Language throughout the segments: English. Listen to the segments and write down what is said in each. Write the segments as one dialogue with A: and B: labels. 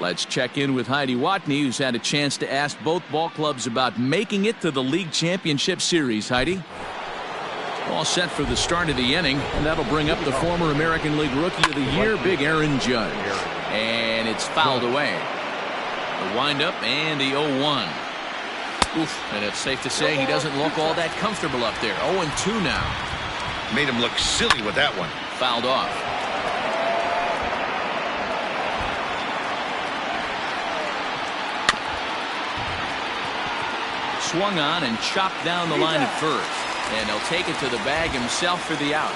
A: Let's check in with Heidi Watney, who's had a chance to ask both ball clubs about making it to the league championship series. Heidi? All set for the start of the inning, and that'll bring up the former American League Rookie of the Year, Big Aaron Judge. And it's fouled away. The windup and the 0-1. Oof, and it's safe to say he doesn't look all that comfortable up there. 0-2 now.
B: Made him look silly with that one.
A: Fouled off. Swung on and chopped down the line at first. And he'll take it to the bag himself for the out.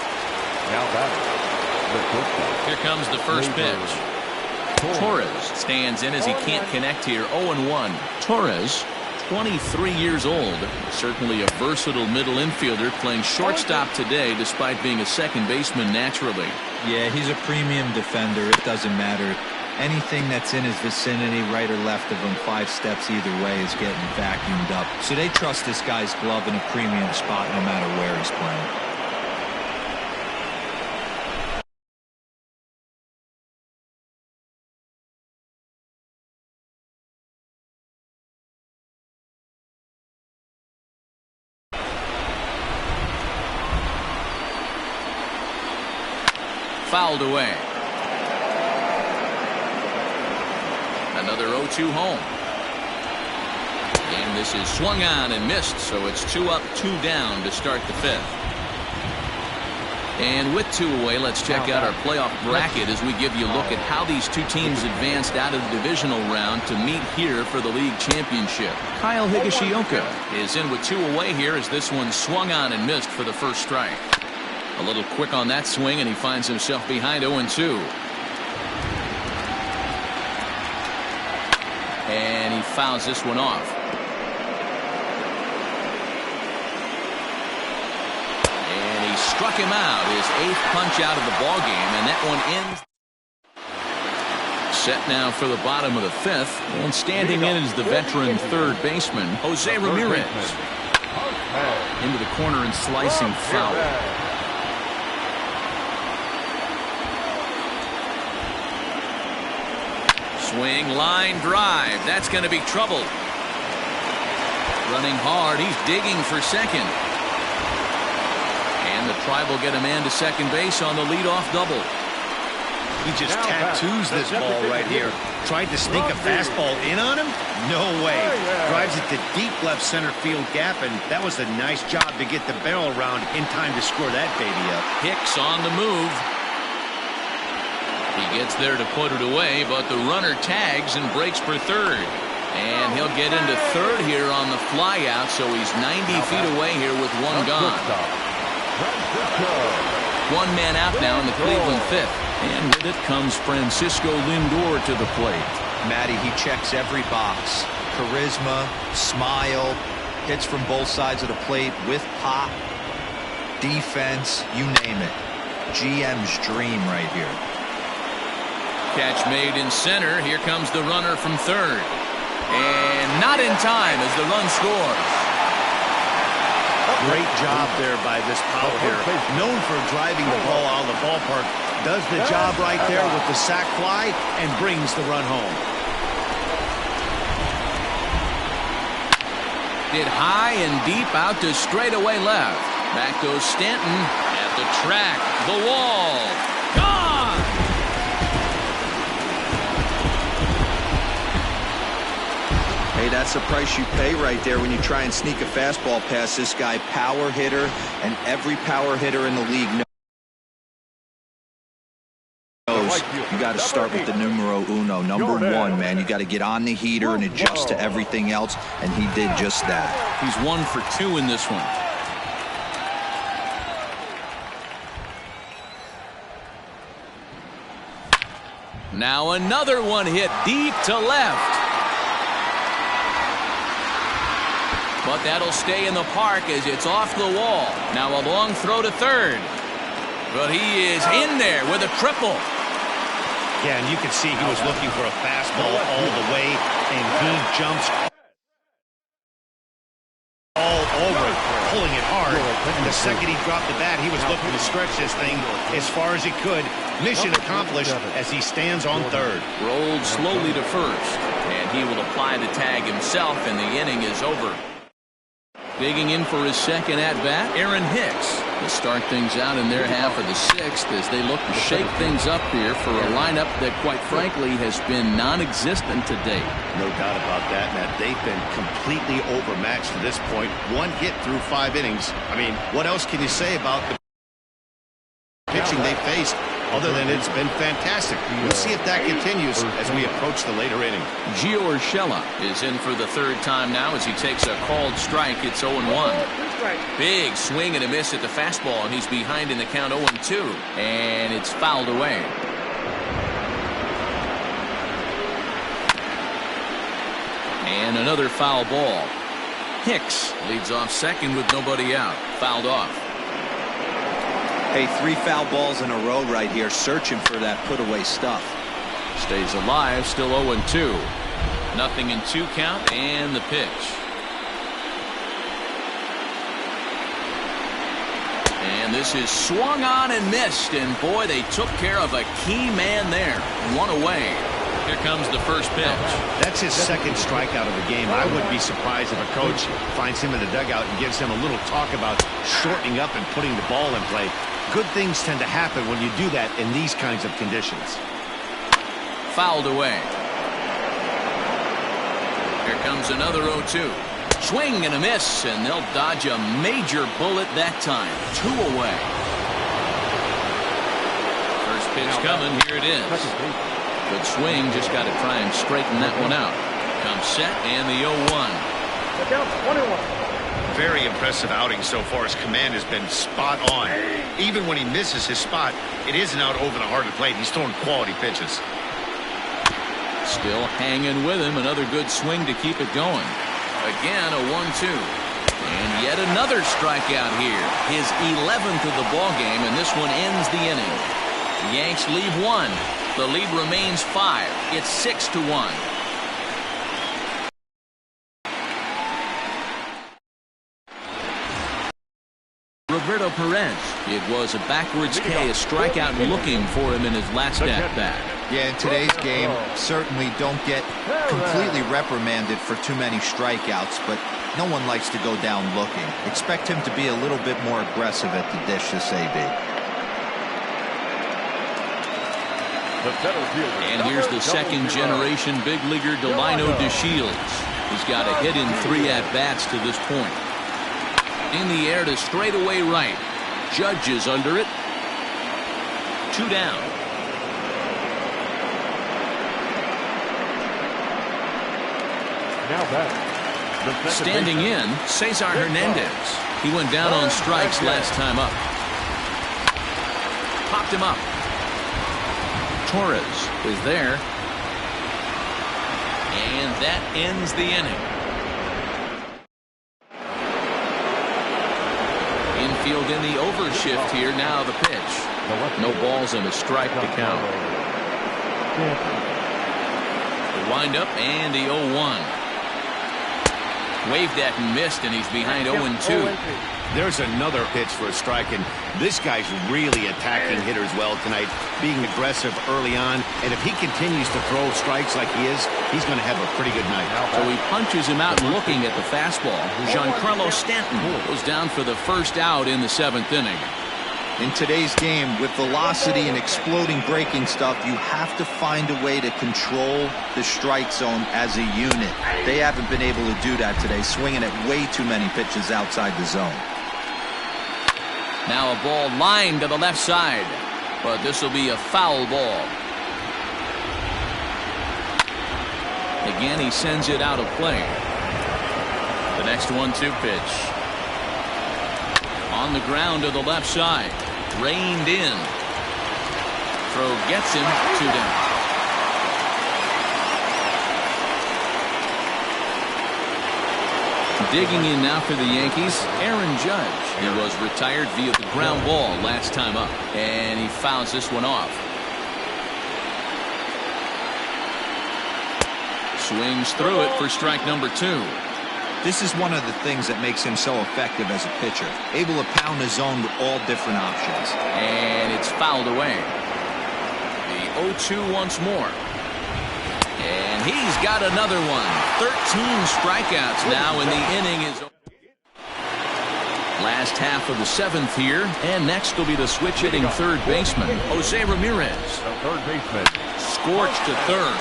A: Here comes the first pitch. Torres stands in as he can't connect here. 0-1. Torres, 23 years old. Certainly a versatile middle infielder, playing shortstop today despite being a second baseman naturally.
C: Yeah, he's a premium defender. It doesn't matter. Anything that's in his vicinity, right or left of him, 5 steps either way, is getting vacuumed up. So they trust this guy's glove in a premium spot no matter where he's playing.
A: Fouled away. Another 0-2 home. And this is swung on and missed, so it's 2 up, 2 down to start the 5th. And with 2 away, let's check out our playoff bracket as we give you a look at how these two teams advanced out of the divisional round to meet here for the league championship. Kyle Higashioka is in with 2 away here as this one swung on and missed for the first strike. A little quick on that swing, and he finds himself behind 0-2. And he fouls this one off. And he struck him out, his 8th punch out of the ball game, and that one ends. Set now for the bottom of the 5th, and standing in is the veteran third baseman, Jose Ramirez. Into the corner and slicing foul. Swing, line drive. That's going to be trouble. Running hard. He's digging for second. And the Tribe will get a man to second base on the leadoff double.
B: He just tattoos this ball right here. Tried to sneak a fastball in on him? No way. Drives it to deep left center field gap, and that was a nice job to get the barrel around in time to score that baby up.
A: Hicks on the move. He gets there to put it away, but the runner tags and breaks for third. And he'll get into third here on the fly out, so he's 90 feet away here with 1 gone. 1 man out now in the Cleveland 5th. And with it comes Francisco Lindor to the plate.
C: Matty, he checks every box. Charisma, smile, hits from both sides of the plate with pop, defense, you name it. GM's dream right here.
A: Catch made in center. Here comes the runner from third. And not in time as the run scores.
B: Great job there by this power hitter. Known for driving the ball out of the ballpark. Does the job right there with the sac fly and brings the run home.
A: Hit high and deep out to straightaway left. Back goes Stanton at the track. The wall. Gone!
C: Hey, that's the price you pay right there when you try and sneak a fastball past this guy. Power hitter, and every power hitter in the league knows you got to start with the numero uno, number 1, man. You got to get on the heater and adjust to everything else, and he did just that.
A: He's 1 for 2 in this one. Now another one hit deep to left. But that'll stay in the park as it's off the wall. Now a long throw to third. But he is in there with a triple.
B: Yeah, and you can see he was looking for a fastball all the way, and he jumps all over, pulling it hard, and the second he dropped the bat, he was looking to stretch this thing as far as he could. Mission accomplished as he stands on third.
A: Rolled slowly to first, and he will apply the tag himself, and the inning is over. Digging in for his second at-bat, Aaron Hicks. To start things out in their half of the sixth as they look to shake things up here for a lineup that, quite frankly, has been non-existent to date.
B: No doubt about that, Matt. They've been completely overmatched to this point. One hit through 5 innings. I mean, what else can you say about the pitching they faced other than it's been fantastic? We'll see if that continues as we approach the later inning.
A: Gio Urshela is in for the third time now as he takes a called strike. It's 0-1. Big swing and a miss at the fastball, and he's behind in the count 0-2. And it's fouled away. And another foul ball. Hicks leads off second with nobody out. Fouled off.
C: Hey, 3 foul balls in a row right here, searching for that put-away stuff.
A: Stays alive, still 0-2. Nothing in 2 count, and the pitch. And this is swung on and missed, and boy, they took care of a key man there. 1 away. Here comes the first pitch.
B: That's his second strikeout of the game. I wouldn't be surprised if a coach finds him in the dugout and gives him a little talk about shortening up and putting the ball in play. Good things tend to happen when you do that in these kinds of conditions.
A: Fouled away. Here comes another 0-2. Swing and a miss, and they'll dodge a major bullet that time. 2 away. First pitch coming. Here it is. Good swing. Just got to try and straighten that one out. Comes set, and the 0-1.
B: Very impressive outing so far. His command has been spot on. Even when he misses his spot, it isn't out over the heart of the plate. He's throwing quality pitches.
A: Still hanging with him. Another good swing to keep it going. Again, a 1-2. And yet another strikeout here. His 11th of the ball game, and this one ends the inning. The Yanks leave 1. The lead remains 5. It's 6-1. Roberto Perez. It was a backwards K, a strikeout looking for him in his last at-bat.
C: Yeah, in today's game, certainly don't get completely reprimanded for too many strikeouts, but no one likes to go down looking. Expect him to be a little bit more aggressive at the dish this AB.
A: And here's the second-generation big leaguer Delino DeShields. He's got a hit in 3 at-bats to this point. In the air to straightaway right. Judge is under it. 2 down. Standing in, Cesar Hernandez. He went down on strikes last time up. Popped him up. Torres is there. And that ends the inning. Infield in the overshift here. Now the pitch. No balls and a strike to count. The windup and the 0-1. Waved at and missed, and he's behind 0-2.
B: There's another pitch for a strike, and this guy's really attacking hitters well tonight, being aggressive early on, and if he continues to throw strikes like he is, he's going to have a pretty good night.
A: So he punches him out looking at the fastball. Giancarlo Stanton goes down for the first out in the 7th inning.
C: In today's game, with velocity and exploding breaking stuff, you have to find a way to control the strike zone as a unit. They haven't been able to do that today, swinging at way too many pitches outside the zone.
A: Now a ball lined to the left side, but this will be a foul ball. Again, he sends it out of play. The next 1-2 pitch. On the ground to the left side. Reined in. Throw gets him. 2 down. Digging in now for the Yankees, Aaron Judge. He was retired via the ground ball last time up, and he fouls this one off. Swings through it for strike number 2.
C: This is one of the things that makes him so effective as a pitcher, able to pound the zone with all different options.
A: And it's fouled away. The 0-2 once more. And he's got another one. 13 strikeouts now, and the inning is over. Last half of the 7th here, and next will be the switch-hitting third baseman, Jose Ramirez.
D: Third baseman.
A: Scorched to third.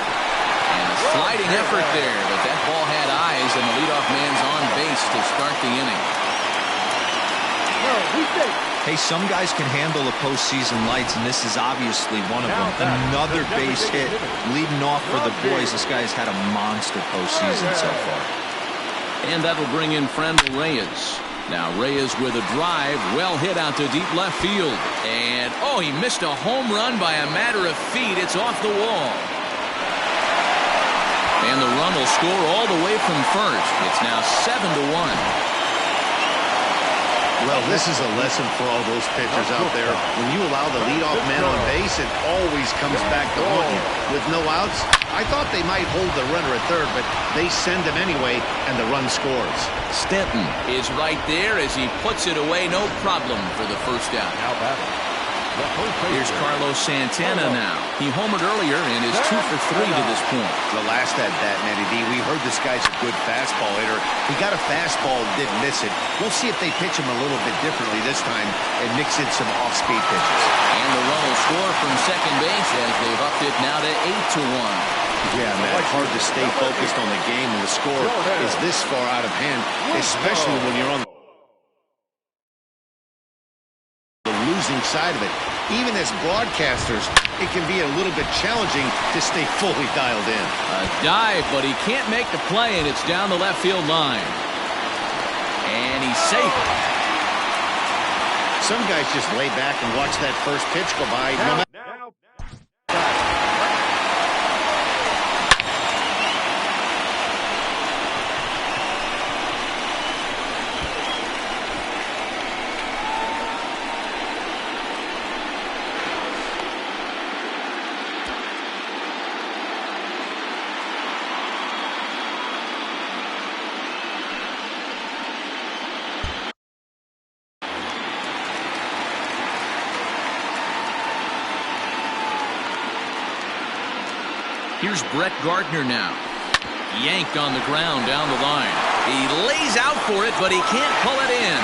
A: And a sliding effort there, but that ball had eyes, and the leadoff man's on base to start the inning.
C: Hey, some guys can handle the postseason lights, and this is obviously one of them. Another base hit leading off for the boys. This guy's had a monster postseason so far.
A: And that'll bring in Franmil Reyes. Now Reyes with a drive, well hit out to deep left field. And, oh, he missed a home run by a matter of feet. It's off the wall. And the run will score all the way from first. It's now 7-1.
B: Well, this is a lesson for all those pitchers out there. When you allow the leadoff man on base, it always comes back to haunt you. With no outs, I thought they might hold the runner at third, but they send him anyway, and the run scores.
A: Stanton is right there as he puts it away. No problem for the first out. Here's Carlos Santana now. He homered earlier and is 2 for 3 to this point.
B: The last at bat, Matty D, we heard this guy's a good fastball hitter. He got a fastball and didn't miss it. We'll see if they pitch him a little bit differently this time and mix in some off-speed pitches.
A: And the run will score from second base as they've upped it now to 8-1.
B: Yeah, Matt, hard to stay focused on the game when the score is this far out of hand, especially when you're on the losing side of it. Even as broadcasters, it can be a little bit challenging to stay fully dialed in.
A: A dive, but he can't make the play, and it's down the left field line. And he's safe.
B: Some guys just lay back and watch that first pitch go by. No matter
A: Here's Brett Gardner now. Yanked on the ground down the line. He lays out for it, but he can't pull it in.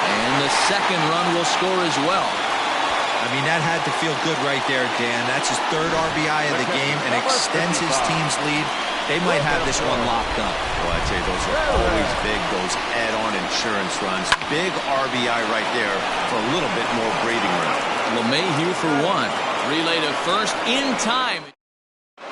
A: And the second run will score as well.
C: I mean, that had to feel good right there, Dan. That's his third RBI of the game and extends his team's lead. They might have this one locked up.
B: Well, I'd say those are always big, those add-on insurance runs. Big RBI right there for a little bit more breathing room.
A: LeMahieu for one. Relay to first in time.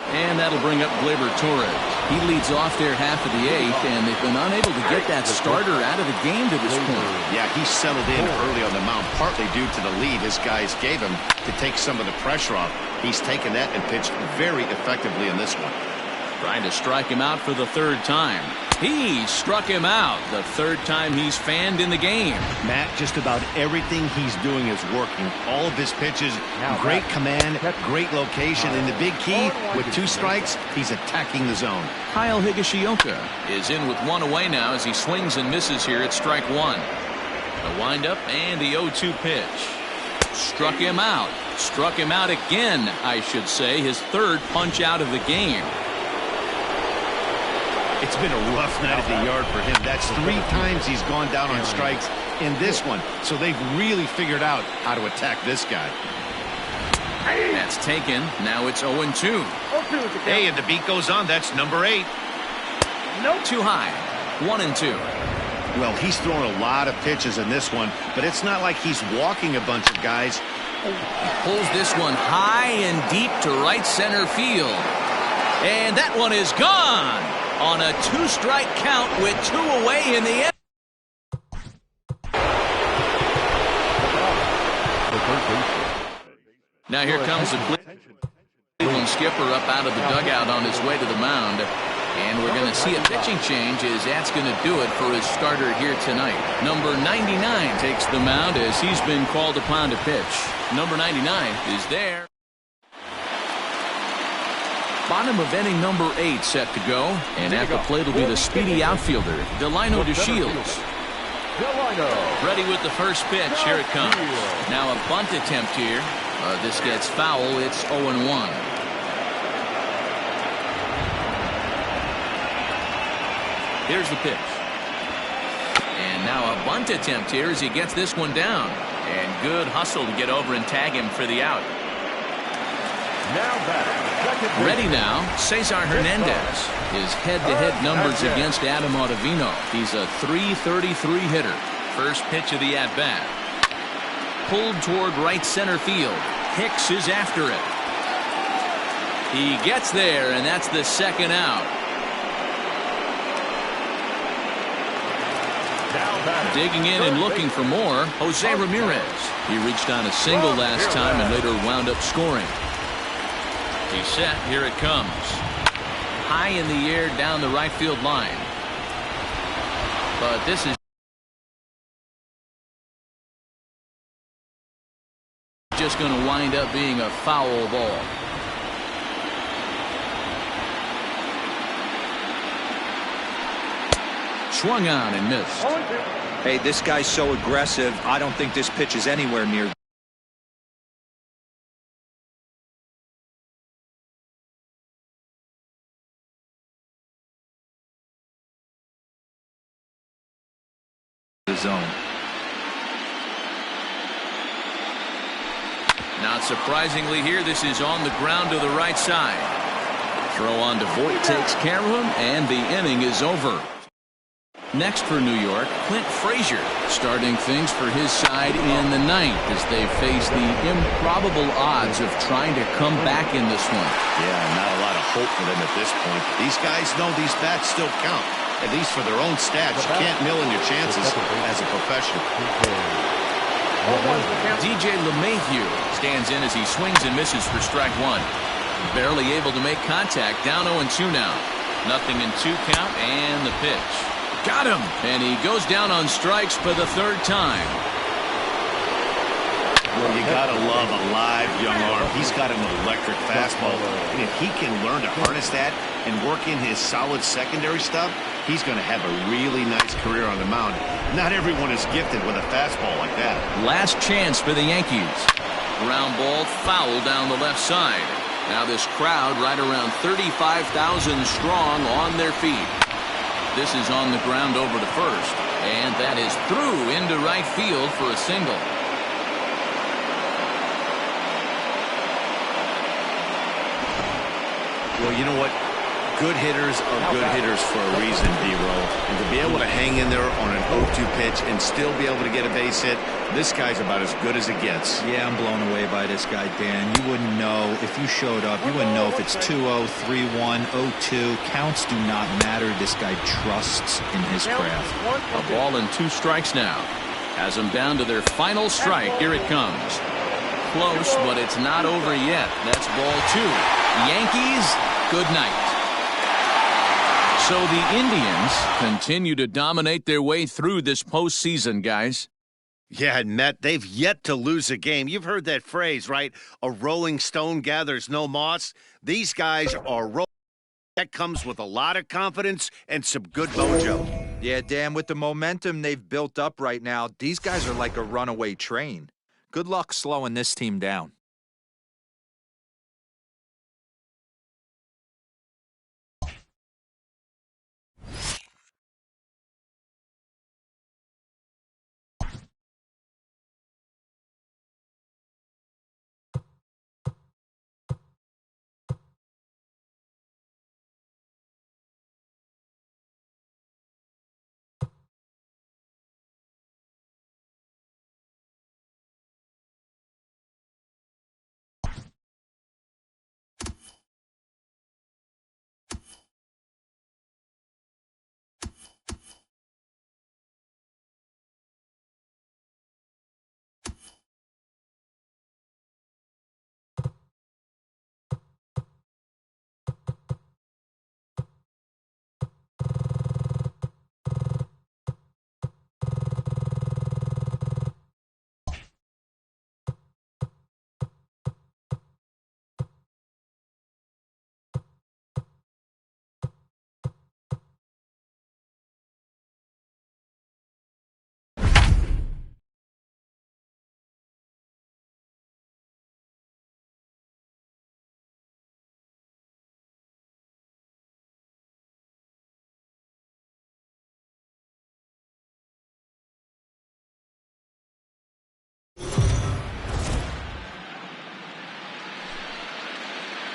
A: And that'll bring up Gleyber Torres. He leads off there half of the 8th, and they've been unable to get that starter out of the game to this point.
B: Yeah, he settled in early on the mound, partly due to the lead his guys gave him to take some of the pressure off. He's taken that and pitched very effectively in this one.
A: Trying to strike him out for the third time. He struck him out the third time he's fanned in the game.
B: Matt, just about everything he's doing is working. All of his pitches, great command, great location, and the big key, with 2 strikes, he's attacking the zone.
A: Kyle Higashioka is in with 1 away now as he swings and misses here at strike 1. The windup and the 0-2 pitch. Struck him out. Struck him out again, I should say. His third punch out of the game.
B: It's been a rough night at the yard for him. That's 3 times he's gone down on strikes in this one. So they've really figured out how to attack this guy.
A: That's taken. Now it's 0-2.
B: Hey, and the beat goes on. That's number 8.
A: Nope. Too high. 1-2.
B: Well, he's thrown a lot of pitches in this one, but it's not like he's walking a bunch of guys.
A: He pulls this one high and deep to right center field. And that one is gone on a 2-strike count with 2 away in the end. Now here comes the Cleveland skipper up out of the dugout on his way to the mound. And we're going to see a pitching change as that's going to do it for his starter here tonight. Number 99 takes the mound as he's been called upon to pitch. Number 99 is there. Bottom of inning number 8 set to go. And at the plate will be the speedy outfielder, Delino DeShields. Ready with the first pitch. Here it comes. Now a bunt attempt here. This gets foul. It's 0-1. Here's the pitch. And now a bunt attempt here as he gets this one down. And good hustle to get over and tag him for the out. Ready now, Cesar Hernandez. His head-to-head numbers against Adam Ottavino. He's a .333 hitter. First pitch of the at-bat. Pulled toward right center field. Hicks is after it. He gets there, and that's the second out. Digging in and looking for more, Jose Ramirez. He reached on a single last time and later wound up scoring. He's set. Here it comes. High in the air down the right field line. But this is just going to wind up being a foul ball. Swung on and missed.
C: Hey, this guy's so aggressive. I don't think this pitch is anywhere near the zone.
A: Not surprisingly here, this is on the ground to the right side. Throw on to Voit takes care of him, and the inning is over. Next for New York, Clint Frazier starting things for his side in the ninth as they face the improbable odds of trying to come back in this one.
B: Yeah, not a lot of hope for them at this point. These guys know these bats still count, at least for their own stats. You can't mill in your chances as a professional.
A: DJ LeMahieu stands in as he swings and misses for strike one. Barely able to make contact. Down 0-2 now. Nothing in 2 count, and the pitch. Got him! And he goes down on strikes for the 3rd time.
B: Well, you gotta love a live young arm. He's got an electric fastball. And if he can learn to harness that and work in his solid secondary stuff, he's going to have a really nice career on the mound. Not everyone is gifted with a fastball like that.
A: Last chance for the Yankees. Ground ball foul down the left side. Now this crowd right around 35,000 strong on their feet. This is on the ground over to first. And that is through into right field for a single.
B: Well, you know what? Good hitters are good hitters for a reason, D-Roll. And to be able to hang in there on an 0-2 pitch and still be able to get a base hit, this guy's about as good as it gets.
C: Yeah, I'm blown away by this guy, Dan. You wouldn't know if you showed up. You wouldn't know if it's 2-0, 3-1, 0-2. Counts do not matter. This guy trusts in his craft.
A: A ball and 2 strikes now. Has them down to their final strike. Here it comes. Close, but it's not over yet. That's ball 2. Yankees, good night. So the Indians continue to dominate their way through this postseason, guys.
B: Yeah, and Matt, they've yet to lose a game. You've heard that phrase, right? A rolling stone gathers no moss. These guys are rolling. That comes with a lot of confidence and some good mojo.
C: Yeah, Dan, with the momentum they've built up right now, these guys are like a runaway train. Good luck slowing this team down.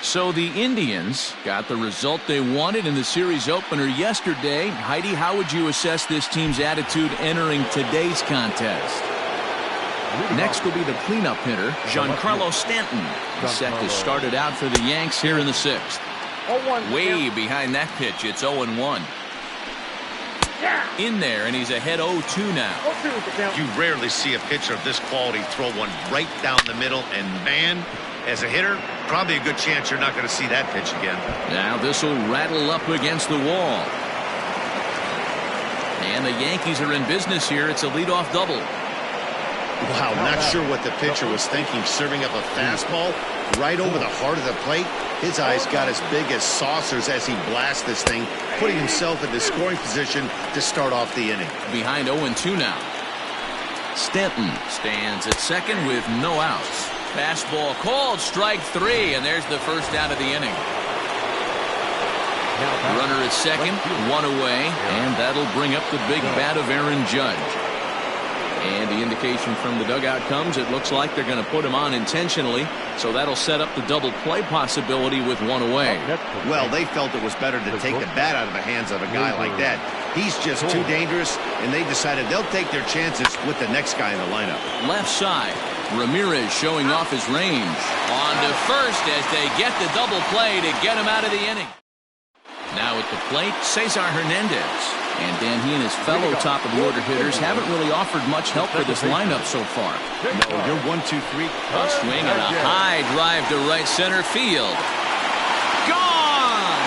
A: So the Indians got the result they wanted in the series opener yesterday. Heidi, how would you assess this team's attitude entering today's contest? Next will be the cleanup hitter, Giancarlo Stanton. He's set to start it out for the Yanks here in the 6th. Way behind that pitch. It's 0-1. In there, and he's ahead 0-2 now.
B: You rarely see a pitcher of this quality throw one right down the middle, and man, as a hitter, probably a good chance you're not going to see that pitch again.
A: Now this will rattle up against the wall. And the Yankees are in business here. It's a leadoff double.
B: Wow, not sure what the pitcher was thinking, serving up a fastball right over the heart of the plate. His eyes got as big as saucers as he blasts this thing, putting himself in the scoring position to start off the inning.
A: Behind 0-2 now. Stanton stands at second with no outs. Fastball called, strike 3, and there's the first out of the inning. Runner at second, 1 away, and that'll bring up the big bat of Aaron Judge. And the indication from the dugout comes, it looks like they're going to put him on intentionally, so that'll set up the double play possibility with 1 away.
B: Well, they felt it was better to take the bat out of the hands of a guy like that. He's just too dangerous, and they decided they'll take their chances with the next guy in the lineup.
A: Left side, Ramirez showing off his range. On to first as they get the double play to get him out of the inning. Now at the plate, Cesar Hernandez. And Dan, he and his fellow top-of-the-order hitters haven't really offered much help for this lineup so far.
B: No, you're 1-2-3.
A: A swing and a high drive to right center field. Gone!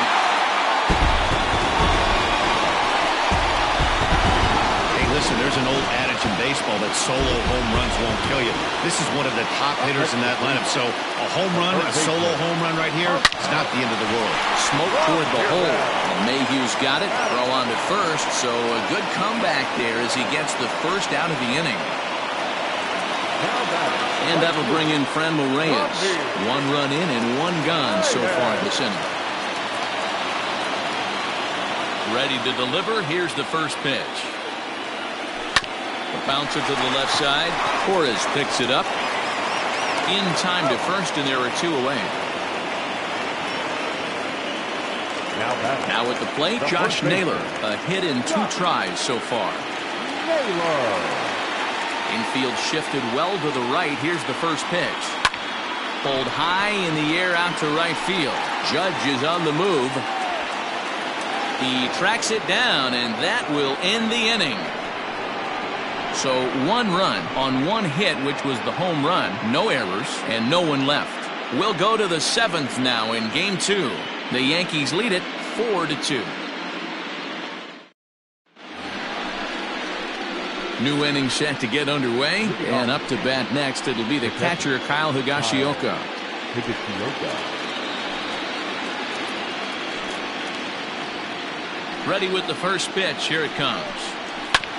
B: Hey, listen, there's an old adage in baseball that solo home runs won't kill you. This is one of the top hitters in that lineup, so a home run, a solo home run right here, is not the end of the world.
A: Smoke toward the hole. Mayhew's got it. Throw on to first, so a good comeback there as he gets the first out of the inning. And that'll bring in Franmil Reyes. 1 run in and 1 gone so far this inning. Ready to deliver. Here's the first pitch. The bouncer to the left side. Torres picks it up. In time to first, and there are 2 away. Now at the plate, Josh Naylor. A hit in 2 tries so far. Infield shifted well to the right. Here's the first pitch. Pulled high in the air out to right field. Judge is on the move. He tracks it down, and that will end the inning. So 1 run on 1 hit, which was the home run. No errors, and no one left. We'll go to the 7th now in Game 2. The Yankees lead it 4-2. New inning set to get underway, and up to bat next, it'll be the catcher, Kyle Higashioka. Ready with the first pitch. Here it comes.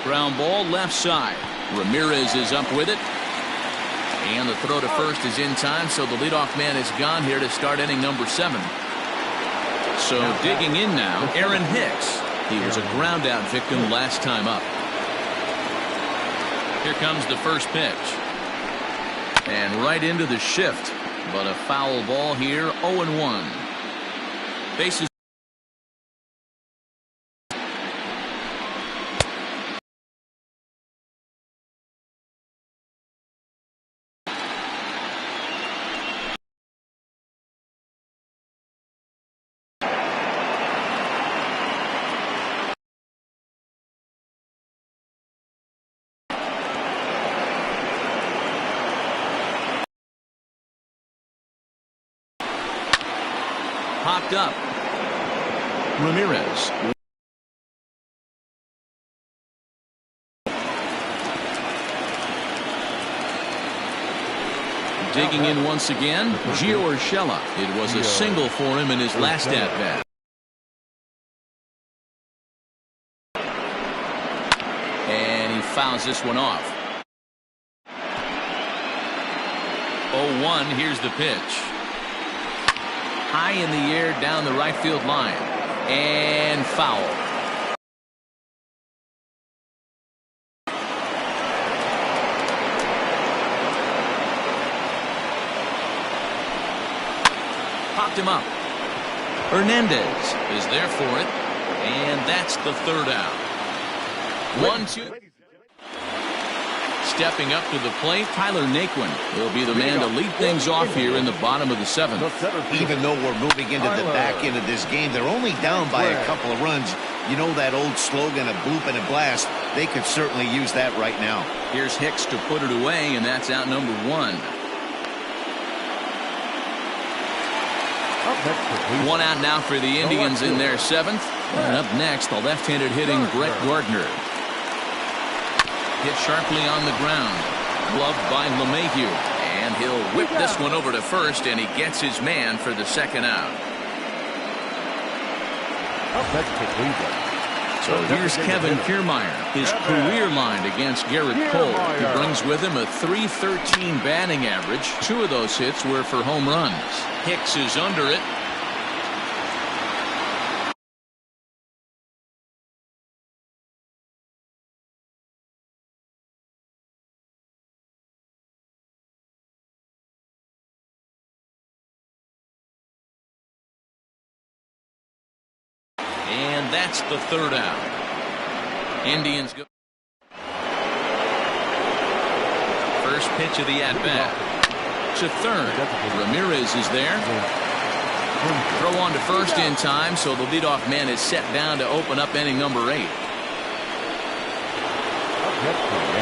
A: Ground ball left side. Ramirez is up with it. And the throw to first is in time, so the leadoff man is gone here to start inning number 7. So digging in now, Aaron Hicks. He was a ground out victim last time up. Here comes the first pitch. And right into the shift. But a foul ball here, 0-1. Bases. Popped up. Ramirez. Digging in once again, Gio Urshela. It was a single for him in his last at-bat. And he fouls this one off. 0-1, here's the pitch. High in the air down the right field line. And foul. popped him up. Hernandez is there for it, and that's the third out. 1-2. Stepping up to the plate, Tyler Naquin will be the man to lead things off here in the bottom of the seventh.
B: Even though we're moving into the back end of this game, they're only down by a couple of runs. You know that old slogan, a bloop and a blast? They could certainly use that right now.
A: Here's Hicks to put it away, and that's out number one. One out now for the Indians in their seventh. And up next, the left-handed hitting Brett Gardner. Hit sharply on the ground. Gloved by LeMahieu. And he'll whip this one over to first, and he gets his man for the second out. So here's Kevin Kiermaier. His career line against Garrett Cole. He brings with him a .313 batting average. 2 of those hits were for home runs. Hicks is under it. And that's the third out. Indians go. First pitch of the at-bat. To third. Ramirez is there. Throw on to first in time, so the leadoff man is set down to open up inning number 8.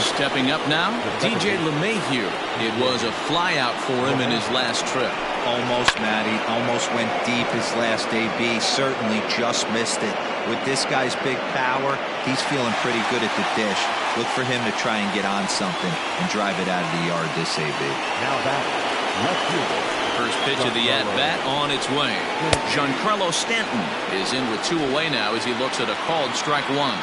A: Stepping up now, DJ LeMahieu. It was a flyout for him in his last trip.
C: Almost, Matty. Almost went deep his last AB. Certainly just missed it. With this guy's big power, he's feeling pretty good at the dish. Look for him to try and get on something and drive it out of the yard this AB.
D: Now that left fielder.
A: First pitch of the at-bat on its way. Giancarlo Stanton is in with 2 away now as he looks at a called strike 1.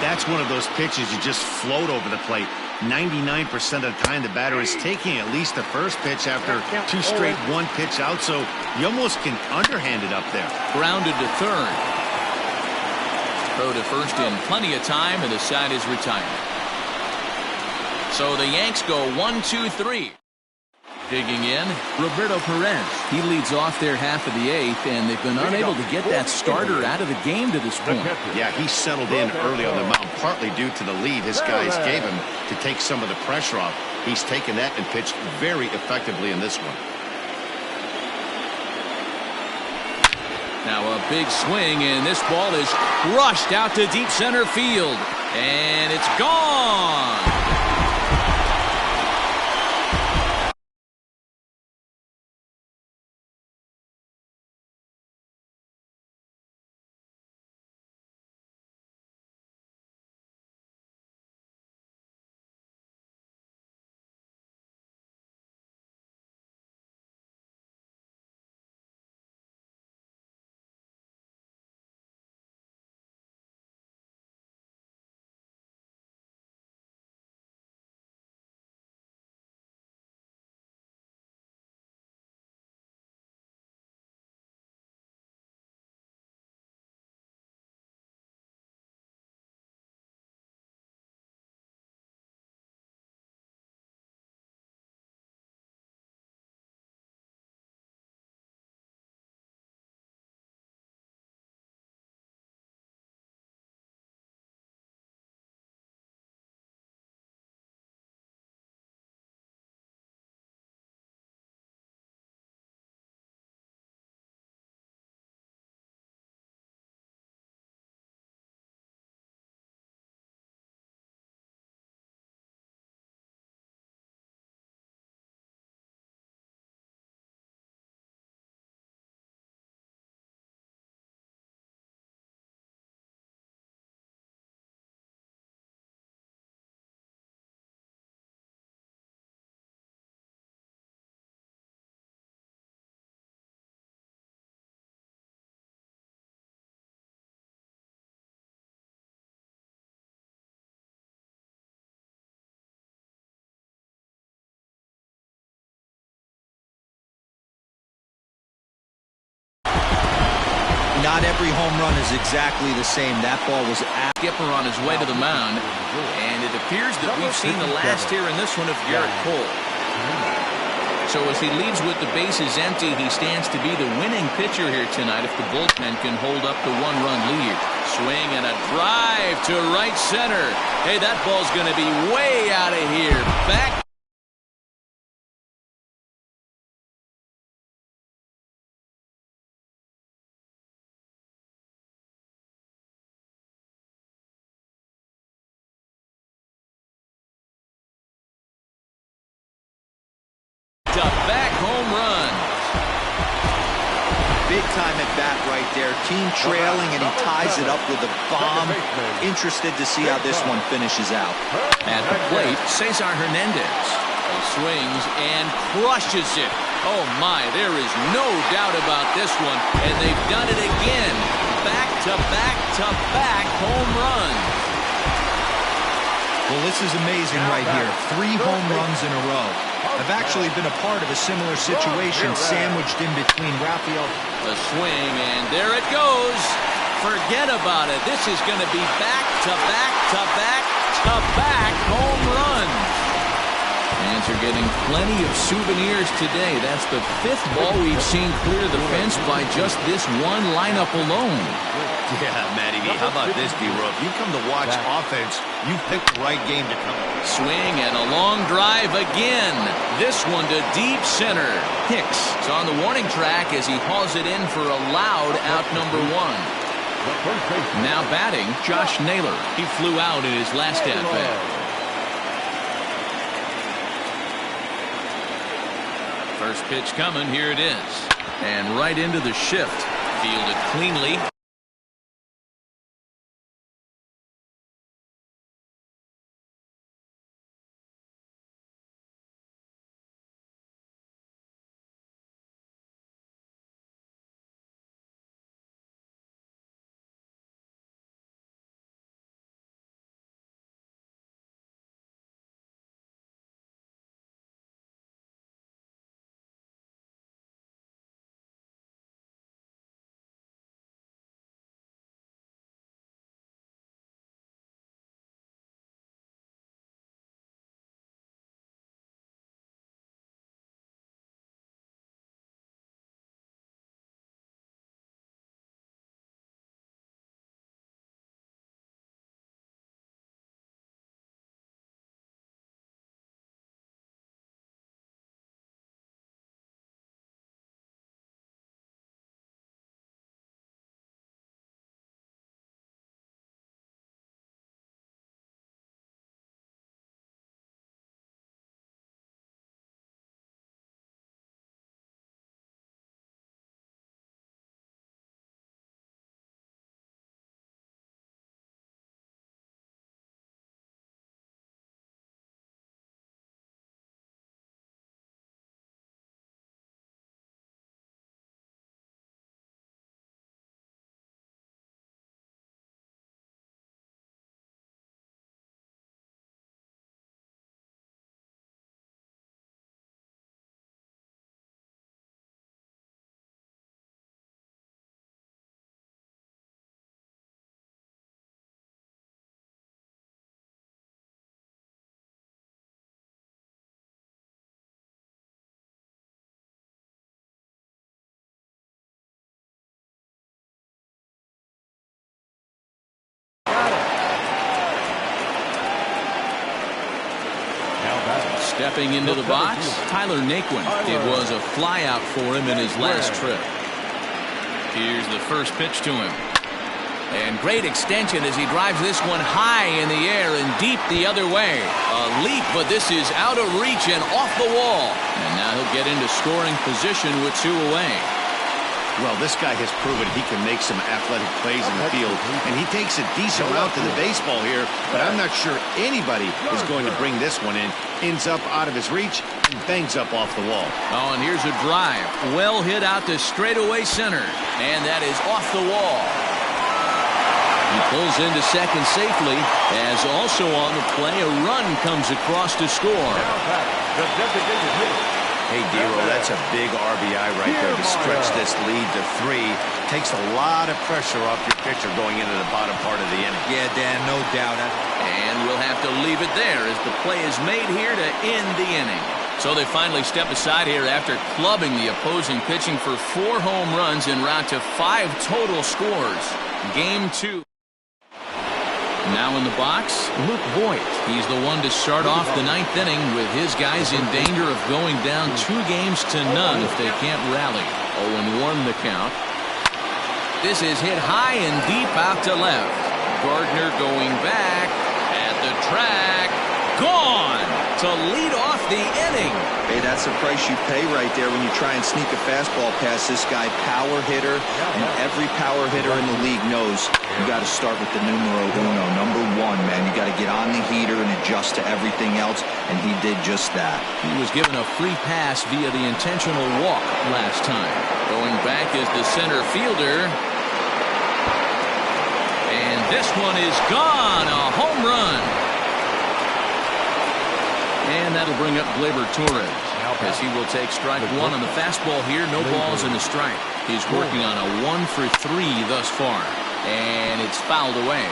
B: That's one of those pitches you just float over the plate. 99% of the time the batter is taking at least the first pitch after 2 straight 1-pitch out, so you almost can underhand it up there.
A: Grounded to third. Throw to first in plenty of time, and the side is retired. So the Yanks go 1-2-3. Digging in, Roberto Perez. He leads off their half of the 8th, and they've been unable to get that starter out of the game to this point.
B: Yeah, he settled in early on the mound, partly due to the lead his guys gave him to take some of the pressure off. He's taken that and pitched very effectively in this one.
A: Now a big swing, and this ball is rushed out to deep center field, and it's gone.
C: not every home run is exactly the same. That ball was
A: Skipper on his way to the mound, and it appears that we've seen the last here in this one of Garrett Cole. So as he leads with the bases empty, he stands to be the winning pitcher here tonight if the bullpen can hold up the one-run lead. Swing and a drive to right center. Hey, that ball's going to be way out of here. Back. Back home run.
C: big time at bat right there. Team trailing, and he ties it up with a bomb. Interested to see how this one finishes out.
A: At the plate, Cesar Hernandez. He swings and crushes it. Oh my, there is no doubt about this one. And they've done it again. Back to back to back home runs.
C: Well, this is amazing right here. 3 home runs in a row. I've actually been a part of a similar situation, sandwiched in between Rafael.
A: A swing, and there it goes. Forget about it. This is going to be back to back to back to back home runs. Fans are getting plenty of souvenirs today. That's the 5th ball we've seen clear the fence by just this one lineup alone.
B: Yeah, Matty V, how about this, D-Row? If you come to watch offense, you picked the right game to come.
A: Swing and a long drive again. This one to deep center. Hicks is on the warning track as he hauls it in for a loud out number 1. Now batting, Josh Naylor. He flew out in his last at-bat. First pitch coming, here it is. And right into the shift. Fielded cleanly. Stepping into the box, Tyler Naquin. It was a flyout for him in his last trip. Here's the first pitch to him. And great extension as he drives this one high in the air and deep the other way. A leap, but this is out of reach and off the wall. And now he'll get into scoring position with 2 away.
B: Well, this guy has proven he can make some athletic plays in the field, and he takes a decent route to the baseball here, but I'm not sure anybody is going to bring this one in. Ends up out of his reach and bangs up off the wall.
A: Oh, and here's a drive. Well hit out to straightaway center, and that is off the wall. He pulls into second safely, as also on the play, a run comes across to score.
D: The designated hitter,
B: Hey, Dero, that's a big RBI right there to stretch this lead to 3. Takes a lot of pressure off your pitcher going into the bottom part of the inning.
C: Yeah, Dan, no doubt.
A: And we'll have to leave it there as the play is made here to end the inning. So they finally step aside here after clubbing the opposing pitching for 4 home runs en route to 5 total scores. Game 2. Now in the box, Luke Voigt. He's the one to start off the 9th inning with his guys in danger of going down 2 games to none if they can't rally. 0-1 the count. This is hit high and deep out to left. Gardner going back at the track. Gone to lead off the inning.
C: Hey, that's the price you pay right there when you try and sneak a fastball past this guy. Power hitter, and every power hitter in the league knows you got to start with the numero uno, number 1, man. You got to get on the heater and adjust to everything else, and he did just that.
A: He was given a free pass via the intentional walk last time. Going back is the center fielder. And this one is gone, a home run. And that'll bring up Gleyber Torres as he will take strike 1 on the fastball here. No balls and a strike. He's working on a 1 for 3 thus far. And it's fouled away.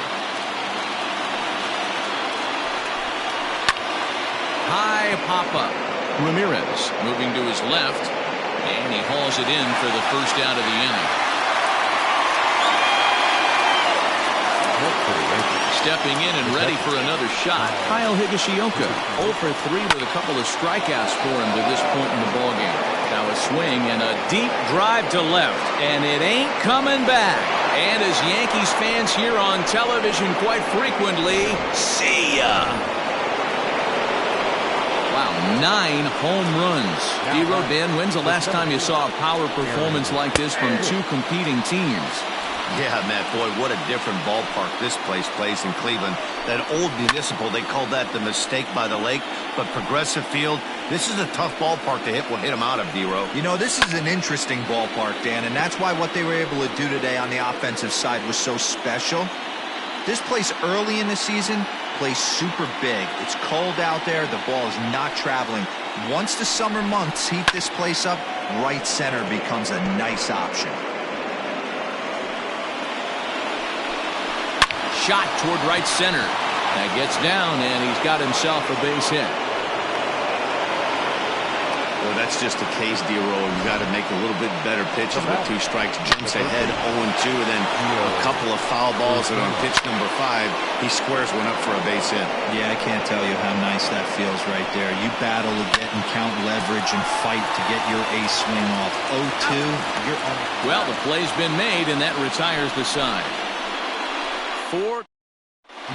A: High pop-up. Ramirez moving to his left. And he hauls it in for the first out of the inning. Stepping in and ready for another shot, Kyle Higashioka. 0 for 3 with a couple of strikeouts for him to this point in the ballgame. Now a swing and a deep drive to left, and it ain't coming back. And as Yankees fans hear on television quite frequently, see ya. Wow, 9 home runs. Dero, Dan, when's the last time you saw a power performance like this from 2 competing teams?
B: Yeah, Matt, boy, what a different ballpark this place plays in Cleveland. That old Municipal, they called that the mistake by the lake. But Progressive Field, this is a tough ballpark to hit him out of, Dero.
C: You know, this is an interesting ballpark, Dan, and that's why what they were able to do today on the offensive side was so special. This place early in the season plays super big. It's cold out there. The ball is not traveling. Once the summer months heat this place up, right center becomes a nice option.
A: Shot toward right center. That gets down, and he's got himself a base hit.
B: Well, that's just the case, Dero. You got to make a little bit better pitches with 2 strikes. Jumps ahead 0-2, and then a couple of foul balls, and on pitch number 5, he squares one up for a base hit.
C: Yeah, I can't tell you how nice that feels right there. You battle to get and count leverage and fight to get your ace swing off. 0-2, you're on.
A: Well, the play's been made, and that retires the side.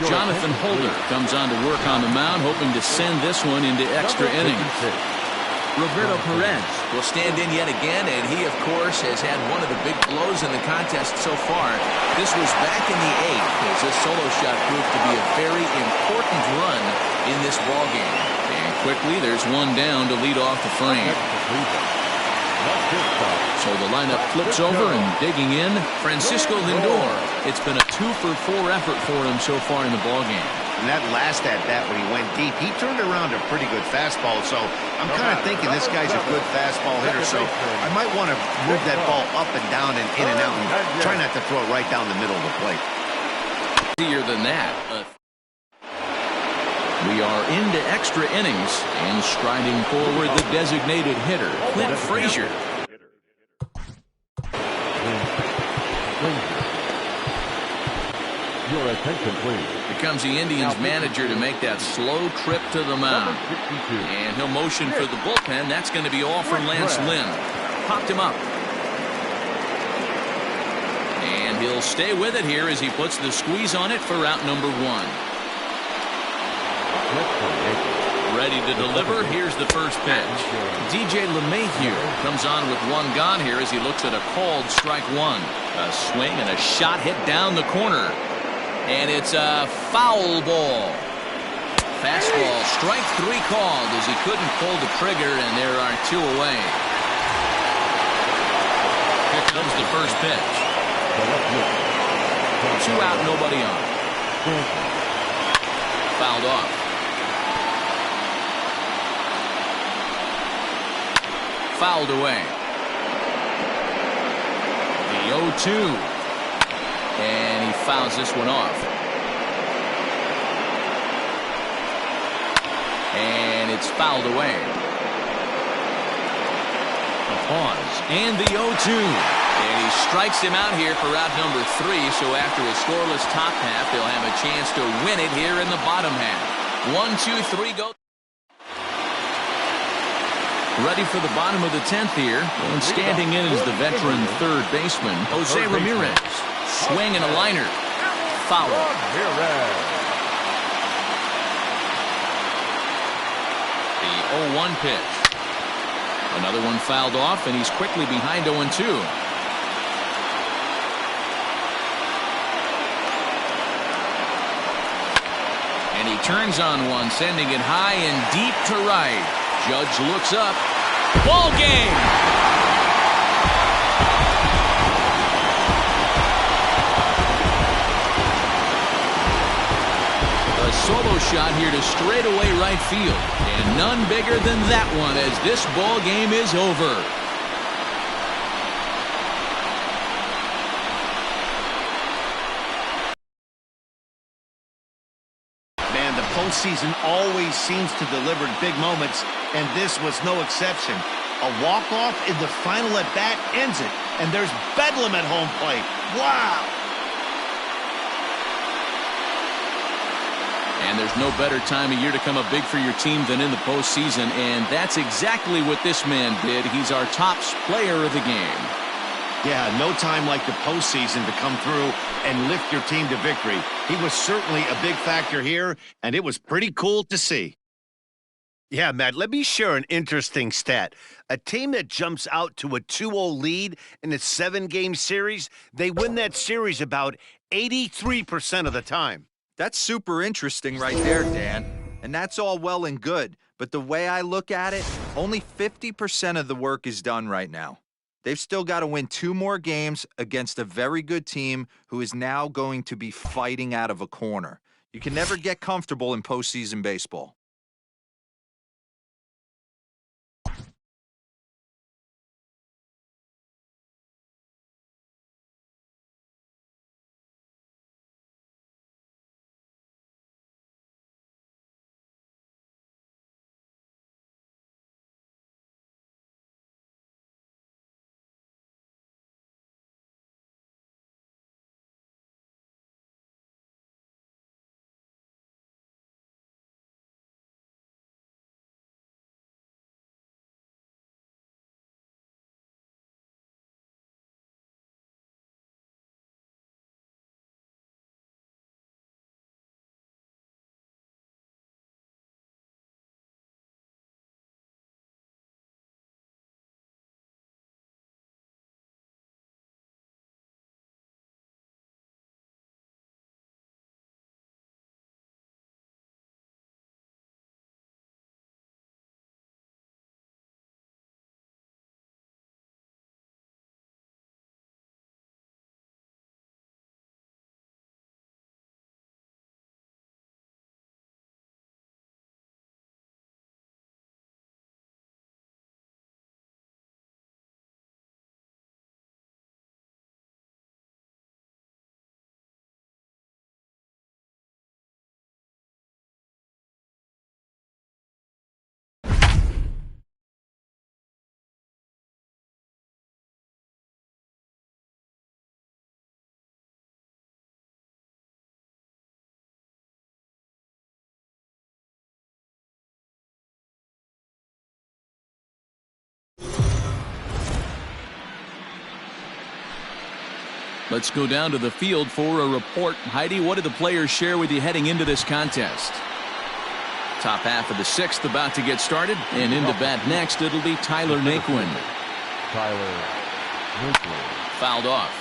A: Jonathan Holder comes on to work on the mound, hoping to send this one into extra innings. Roberto Perez will stand in yet again, and he, of course, has had one of the big blows in the contest so far. This was back in the 8th, as this solo shot proved to be a very important run in this ballgame. And quickly, there's one down to lead off the frame. So the lineup flips over, and digging in, Francisco Lindor. It's been a 2 for 4 effort for him so far in the ballgame.
B: And that last at-bat when he went deep, he turned around a pretty good fastball. So I'm kind of thinking this guy's a good fastball hitter. So I might want to move that ball up and down and in and out and try not to throw it right down the middle of the plate.
A: Easier than that. We are into extra innings, and striding forward the designated hitter, Clint Frazier.
D: Your attention, please.
A: Here comes the Indians manager to make that slow trip to the mound. And he'll motion for the bullpen. That's going to be all from Lance Lynn. Popped him up. And he'll stay with it here as he puts the squeeze on it for out number 1. Ready to deliver. Here's the first pitch. DJ LeMahieu comes on with 1 gone here as he looks at a called strike 1. A swing and a shot hit down the corner. And it's a foul ball. Fastball, strike 3 called as he couldn't pull the trigger, and there are 2 away. Here comes the first pitch. 2 out, nobody on. Fouled off. fouled away. The 0-2. And he fouls this one off. And it's fouled away. A pause. And the 0-2. And he strikes him out here for route number 3. So after a scoreless top half, they'll have a chance to win it here in the bottom half. 1, 2, 3, go. Ready for the bottom of the 10th here. And standing in is the veteran third baseman, Jose Ramirez. Swing and a liner. Foul. The 0-1 pitch. Another one fouled off, and he's quickly behind 0-2. And he turns on one, sending it high and deep to right. Judge looks up. Ball game! A solo shot here to straightaway right field. And none bigger than that one as this ball game is over.
B: Man, the postseason always seems to deliver big moments, and this was no exception. A walk-off in the final at-bat ends it, and there's bedlam at home plate. Wow!
A: And there's no better time of year to come up big for your team than in the postseason, and that's exactly what this man did. He's our top player of the game.
B: Yeah, no time like the postseason to come through and lift your team to victory. He was certainly a big factor here, and it was pretty cool to see. Yeah, Matt, let me share an interesting stat. A team that jumps out to a 2-0 lead in a 7-game series, they win that series about 83% of the time.
C: That's super interesting right there, Dan. And that's all well and good. But the way I look at it, only 50% of the work is done right now. They've still got to win 2 more games against a very good team who is now going to be fighting out of a corner. You can never get comfortable in postseason baseball.
A: Let's go down to the field for a report. Heidi, what did the players share with you heading into this contest? Top half of the 6th about to get started, and into bat next, it'll be Tyler Naquin. Fouled off.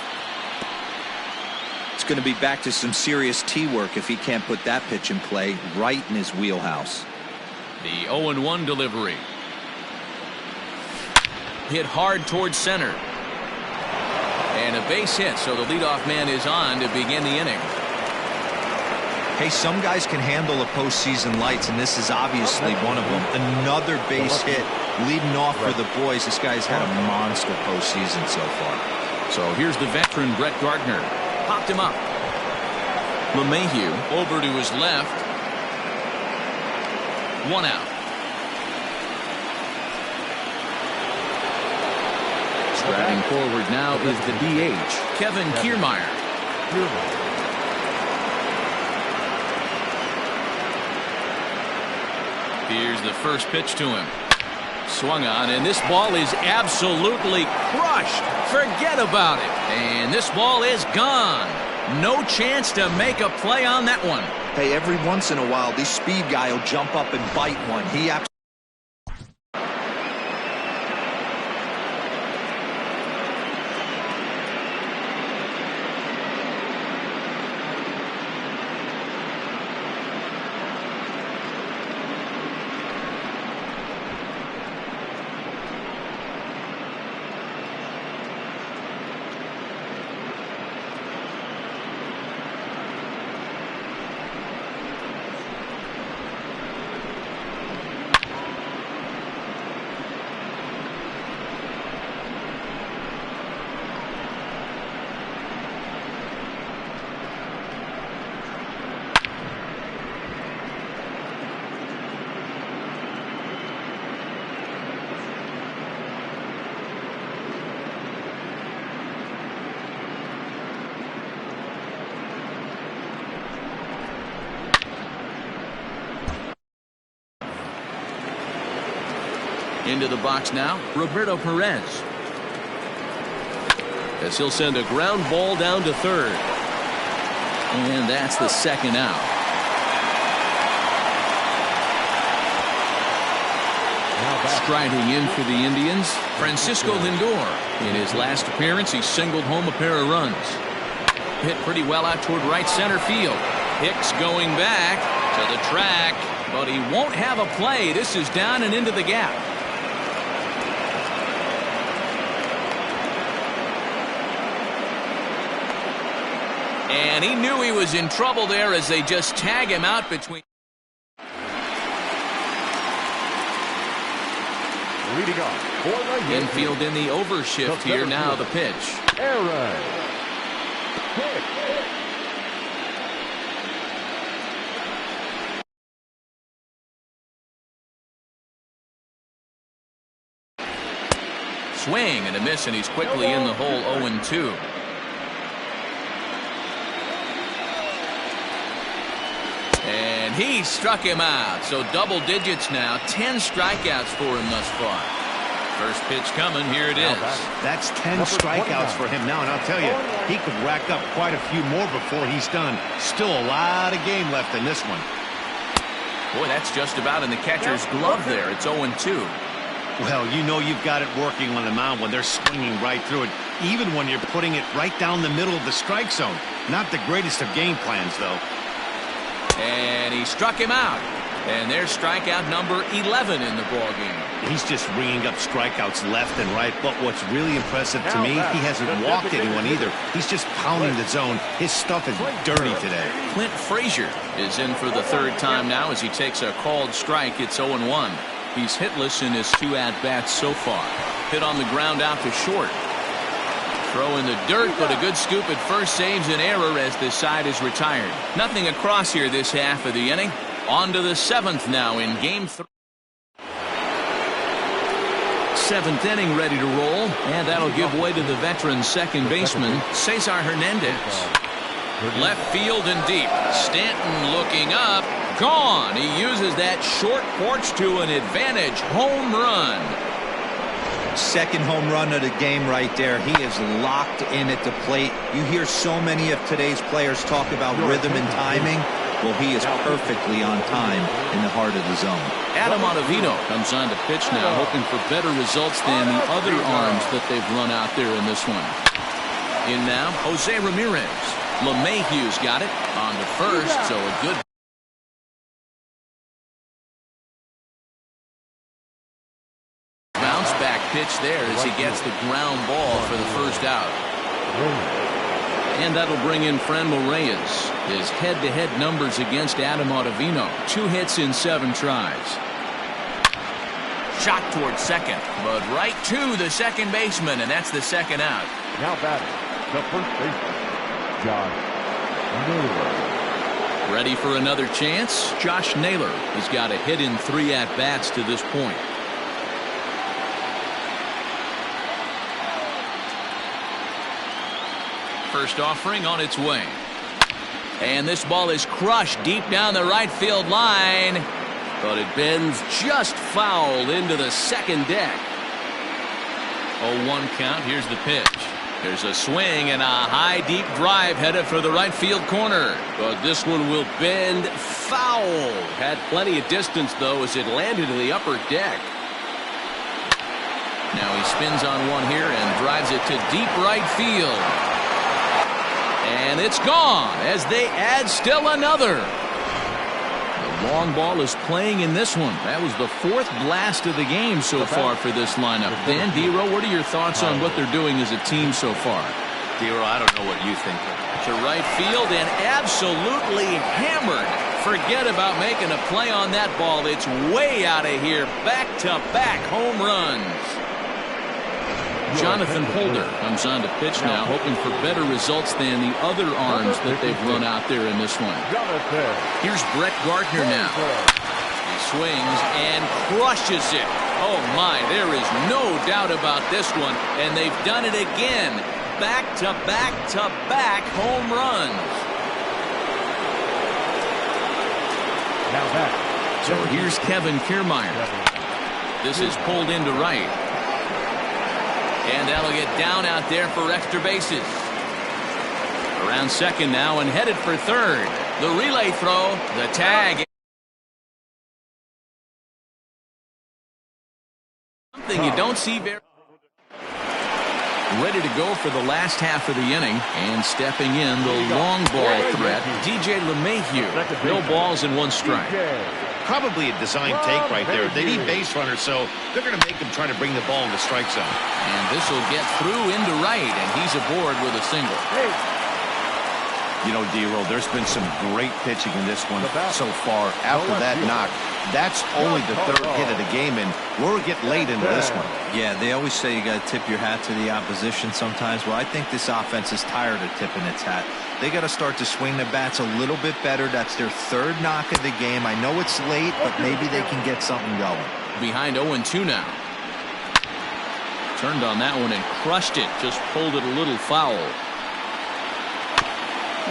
C: It's going to be back to some serious tee work if he can't put that pitch in play right in his wheelhouse.
A: The 0-1 delivery. Hit hard towards center. And a base hit, so the leadoff man is on to begin the inning.
C: Hey, some guys can handle the postseason lights, and this is obviously one of them. Another base hit leading off for the boys. This guy's had a monster postseason so far.
A: So here's the veteran Brett Gardner. Popped him up. LeMahieu over to his left. 1 out. Striding forward now is the DH, Kevin Kiermaier. Here's the first pitch to him. Swung on, and this ball is absolutely crushed. Forget about it. And this ball is gone. No chance to make a play on that one.
C: Hey, every once in a while, this speed guy will jump up and bite one. He absolutely.
A: Into the box now, Roberto Perez. As he'll send a ground ball down to third. And that's the second out. Striding in for the Indians, Francisco Lindor. In his last appearance, he singled home a pair of runs. Hit pretty well out toward right center field. Hicks going back to the track, but he won't have a play. This is down and into the gap. And he knew he was in trouble there as they just tag him out between.
D: Leading off for the
A: Infield in the overshift here. Now the pitch.
D: Aaron Hicks.
A: Swing and a miss, and he's quickly in the hole. 0-2. And he struck him out. So double digits now. 10 strikeouts for him thus far. First pitch coming. Here it is.
B: That's 10 strikeouts for him now. And I'll tell you, he could rack up quite a few more before he's done. Still a lot of game left in this one.
A: Boy, that's just about in the catcher's glove there. It's 0-2.
B: Well, you know you've got it working on the mound when they're swinging right through it, even when you're putting it right down the middle of the strike zone. Not the greatest of game plans, though.
A: And he struck him out. And there's strikeout number 11 in the ballgame.
B: He's just ringing up strikeouts left and right. But what's really impressive to me, he hasn't walked anyone either. He's just pounding the zone. His stuff is dirty today.
A: Clint Frazier is in for the third time now as he takes a called strike. It's 0-1. He's hitless in his 2 at-bats so far. Hit on the ground out to short. Throw in the dirt, but a good scoop at first saves an error as this side is retired. Nothing across here this half of the inning. On to the 7th now in game 3. 7th inning ready to roll, and that'll give way to the veteran second baseman, Cesar Hernandez. Left field and deep. Stanton looking up. Gone. He uses that short porch to an advantage. Home run.
C: Second home run of the game right there. He is locked in at the plate. You hear so many of today's players talk about rhythm and timing. Well, he is perfectly on time in the heart of the zone.
A: Adam Ottavino comes on to pitch now, hoping for better results than the other arms that they've run out there in this one. In now, Jose Ramirez. LeMahieu's got it on to first, so a good bounce back pitch there as he gets the ground ball for the first out. And that'll bring in Franmil Reyes. His head-to-head numbers against Adam Ottavino. 2 hits in 7 tries. Shot towards second, but right to the second baseman, and that's the second out.
D: Now batting, the first baseman, Josh Naylor.
A: Ready for another chance? Josh Naylor has got a hit in 3 at-bats to this point. First offering on its way. And this ball is crushed deep down the right field line. But it bends just foul into the second deck. 0-1 count. Here's the pitch. There's a swing and a high deep drive headed for the right field corner. But this one will bend foul. Had plenty of distance though as it landed in the upper deck. Now he spins on one here and drives it to deep right field. And it's gone as they add still another. The long ball is playing in this one. That was the 4th blast of the game so far for this lineup. Dan Dero, what are your thoughts on what they're doing as a team so far?
B: Dero, I don't know what you think.
A: To right field and absolutely hammered. Forget about making a play on that ball. It's way out of here. Back-to-back home runs. Jonathan Holder comes on to pitch now, hoping for better results than the other arms that they've run out there in this one. Here's Brett Gardner now. He swings and crushes it. Oh my, there is no doubt about this one. And they've done it again. Back-to-back-to-back home runs.
D: Now back.
A: So here's Kevin Kiermaier. This is pulled into right. And that'll get down out there for extra bases. Around second now and headed for third. The relay throw, the tag. Something you don't see very. Ready to go for the last half of the inning. And stepping in, the long ball threat, DJ LeMahieu. No balls and 1 strike.
B: Probably a design take right there. They need base runners, so they're going to make him try to bring the ball in the strike zone.
A: And this will get through into right, and he's aboard with a single.
B: You know, Dero, there's been some great pitching in this one so far. After that knock, that's only the 3rd hit of the game, and we're getting late into this one.
C: Yeah, they always say you got to tip your hat to the opposition sometimes. Well, I think this offense is tired of tipping its hat. They got to start to swing the bats a little bit better. That's their 3rd knock of the game. I know it's late, but maybe they can get something going.
A: Behind 0-2 now. Turned on that one and crushed it. Just pulled it a little foul.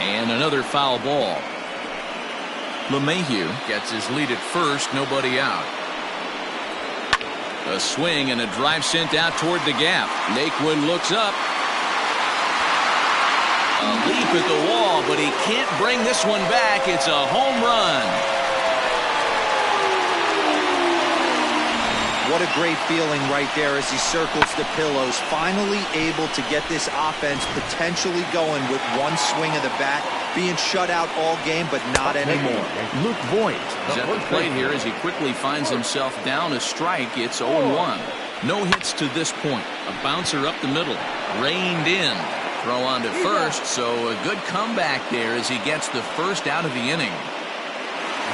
A: And another foul ball. LeMahieu gets his lead at first. Nobody out. A swing and a drive sent out toward the gap. Naquin looks up. A leap at the wall, but he can't bring this one back. It's a home run.
C: What a great feeling right there as he circles the pillows. Finally able to get this offense potentially going with 1 swing of the bat. Being shut out all game, but not anymore.
A: Luke Voigt is at the plate here as he quickly finds himself down a strike. It's 0-1. No hits to this point. A bouncer up the middle. Reined in. Throw on to first, so a good comeback there as he gets the first out of the inning.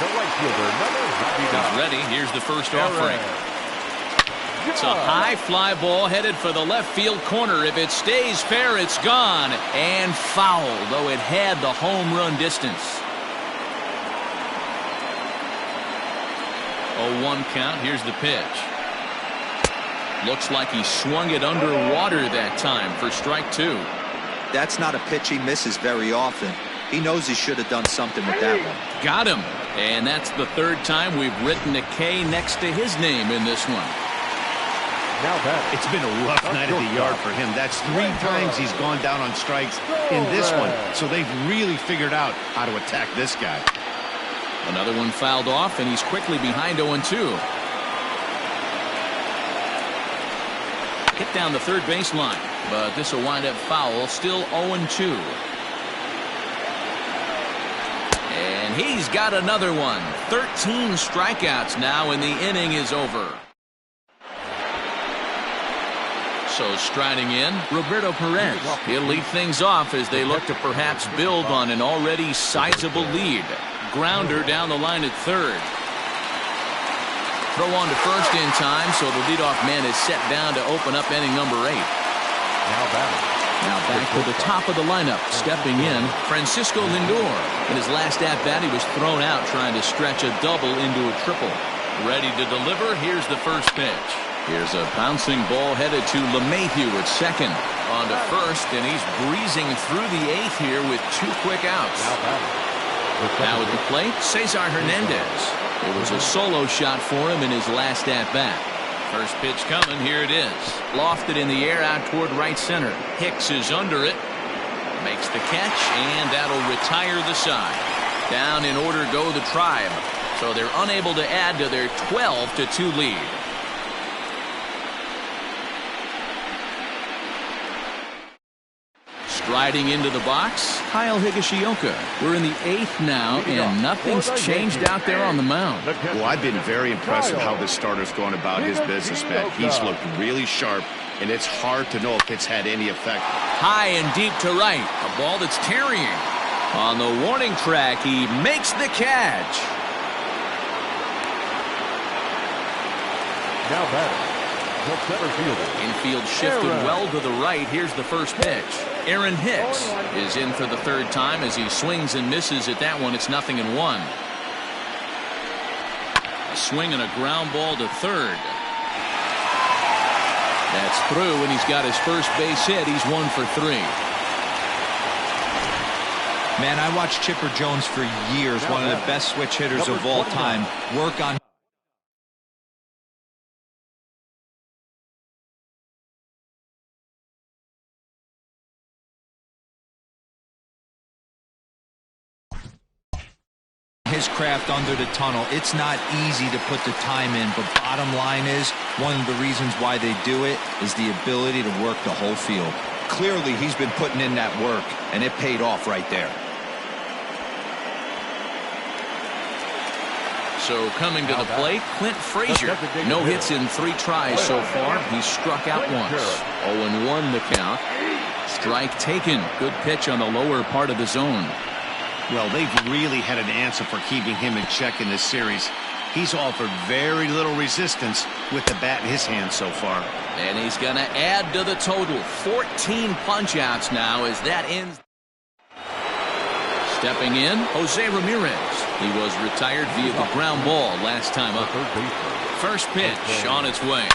D: The right fielder,
A: He's ready. Here's the first offering. It's a high fly ball headed for the left field corner. If it stays fair, it's gone. And foul, though it had the home run distance. 0-1 count. Here's the pitch. Looks like he swung it underwater that time for strike 2.
C: That's not a pitch he misses very often. He knows he should have done something with that one.
A: Got him. And that's the 3rd time we've written a K next to his name in this one.
D: Now that
B: It's been a rough night at the yard for him. That's 3 times he's gone down on strikes in this one. So they've really figured out how to attack this guy.
A: Another one fouled off, and he's quickly behind 0-2. Hit down the third baseline, but this will wind up foul. Still 0-2. And he's got another one. 13 strikeouts now, and the inning is over. So striding in, Roberto Perez. He'll lead things off as they look to perhaps build on an already sizable lead. Grounder down the line at third. Throw on to first in time, so the leadoff man is set down to open up inning number 8. Now back to the top of the lineup. Stepping in, Francisco Lindor. In his last at-bat, he was thrown out trying to stretch a double into a triple. Ready to deliver. Here's the first pitch. Here's a bouncing ball headed to LeMahieu at second. On to first, and he's breezing through the 8th here with 2 quick outs. Now at the plate, Cesar Hernandez. It was a solo shot for him in his last at-bat. First pitch coming. Here it is. Lofted in the air out toward right center. Hicks is under it. Makes the catch, and that'll retire the side. Down in order go the Tribe. So they're unable to add to their 12-2 lead. Striding into the box, Kyle Higashioka. We're in the 8th now, and nothing's changed out there on the mound.
B: Well, I've been very impressed with how this starter's going about his business, Matt. He's looked really sharp, and it's hard to know if it's had any effect.
A: High and deep to right, a ball that's carrying. On the warning track, he makes the catch.
D: Now batting, the center fielder.
A: Infield shifted well to the right. Here's the first pitch. Aaron Hicks is in for the 3rd time as he swings and misses at that one. It's 0-1. A swing and a ground ball to third. That's through, and he's got his first base hit. He's 1 for 3.
C: Man, I watched Chipper Jones for years, one of the best switch hitters of all time, work on his craft under the tunnel. It's not easy to put the time in, but bottom line is, one of the reasons why they do it is the ability to work the whole field. Clearly, he's been putting in that work, and it paid off right there.
A: So coming to the plate, Clint Frazier. No hits in 3 tries so far. He's struck out once. 0-1 the count. Strike taken. Good pitch on the lower part of the zone.
B: Well, they've really had an answer for keeping him in check in this series. He's offered very little resistance with the bat in his hand so far.
A: And he's going to add to the total. 14 punch-outs now as that ends. Stepping in, Jose Ramirez. He was retired via the ground ball last time up. First pitch on its way.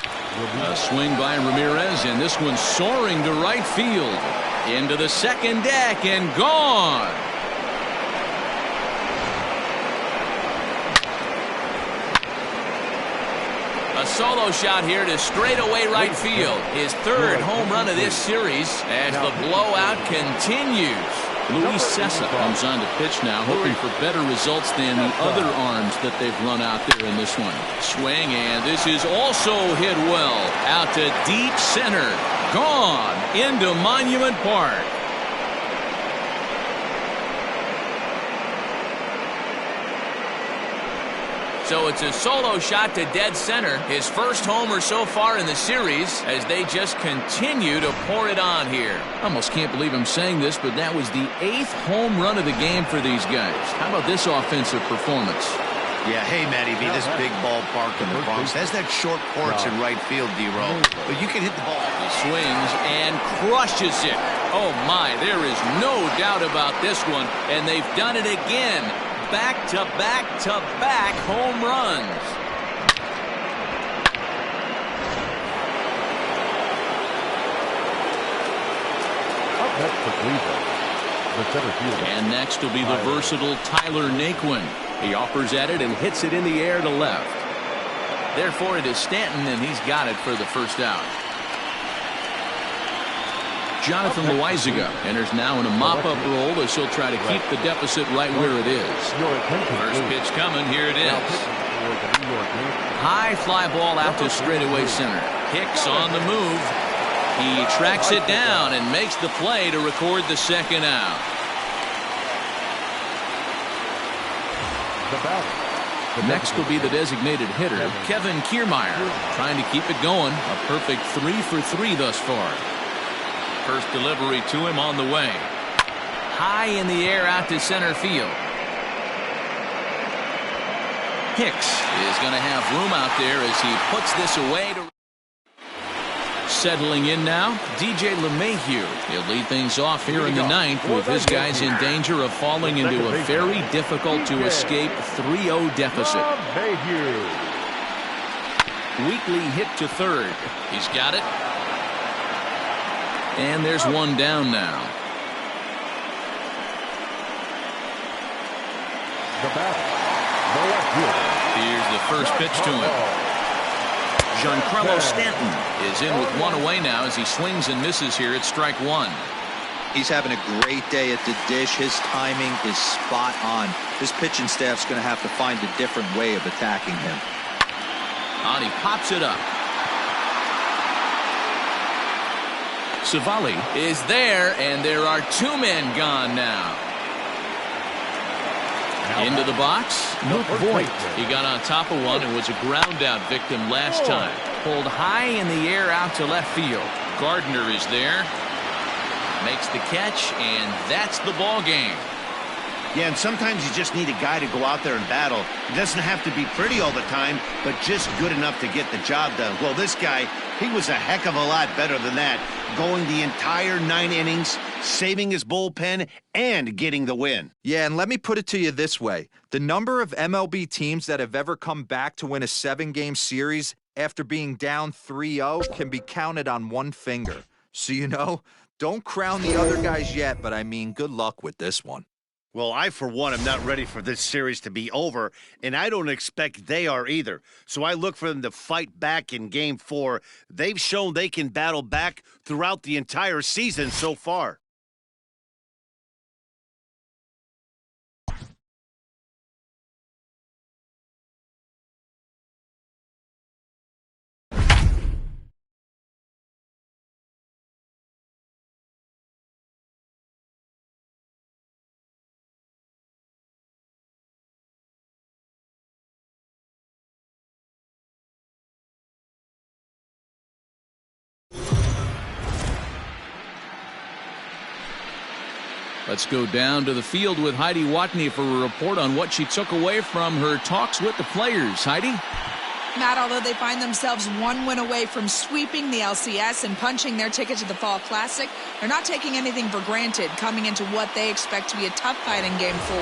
A: A swing by Ramirez, and this one's soaring to right field. Into the second deck and gone. A solo shot here to straightaway right field. His 3rd home run of this series as the blowout continues. Luis Cessa comes on to pitch now, hoping for better results than the other arms that they've run out there in this one. Swing, and this is also hit well. Out to deep center. Gone into Monument Park. So it's a solo shot to dead center. His first homer so far in the series as they just continue to pour it on here. I almost can't believe I'm saying this, but that was the 8th home run of the game for these guys. How about this offensive performance?
B: Yeah, hey, Matty B, this big ballpark in the Bronx has that short porch in right field, D-Roll. But you can hit the ball.
A: He swings and crushes it. Oh, my, there is no doubt about this one. And they've done it again. Back-to-back-to-back home runs.
D: Up next for Cleveland, the center fielder.
A: And next will be the versatile Tyler Naquin. He offers at it and hits it in the air to left. Therefore, it is Stanton, and he's got it for the first out. Jonathan Loaizaga enters now in a mop-up role as he'll try to keep the deficit right where it is. First pitch coming. Here it is. High fly ball out to straightaway center. Hicks on the move. He tracks it down and makes the play to record the second out.
D: The batter,
A: Next will be the designated hitter, Kevin Kiermaier, trying to keep it going. A perfect 3 for 3 thus far. First delivery to him on the way. High in the air out to center field. Hicks is going to have room out there as he puts this away. Settling in now, DJ LeMahieu. He'll lead things off here in the ninth with his guys in danger of falling into a very difficult-to-escape 3-0 deficit. Weekly hit to third. He's got it. And there's one down now. Here's the first pitch to him. Giancarlo Stanton is in with one away now as he swings and misses here at strike one.
C: He's having a great day at the dish. His timing is spot on. His pitching staff's going to have to find a different way of attacking him.
A: And he pops it up. Savali is there, and there are 2 men gone now. Into the box, Luke Voigt. He got on top of one and was a ground out victim last time. Pulled high in the air out to left field. Gardner is there. Makes the catch, and that's the ball game.
B: Yeah, and sometimes you just need a guy to go out there and battle. It doesn't have to be pretty all the time, but just good enough to get the job done. Well, this guy, he was a heck of a lot better than that. Going the entire 9 innings, saving his bullpen, and getting the win.
C: Yeah, and let me put it to you this way. The number of MLB teams that have ever come back to win a 7-game series after being down 3-0 can be counted on one finger. So, don't crown the other guys yet, but I mean, good luck with this one.
B: Well, I, for one, am not ready for this series to be over, and I don't expect they are either. So I look for them to fight back in Game 4. They've shown they can battle back throughout the entire season so far.
A: Let's go down to the field with Heidi Watney for a report on what she took away from her talks with the players. Heidi?
E: Matt, although they find themselves 1 win away from sweeping the LCS and punching their ticket to the Fall Classic, they're not taking anything for granted coming into what they expect to be a tough fight in Game 4.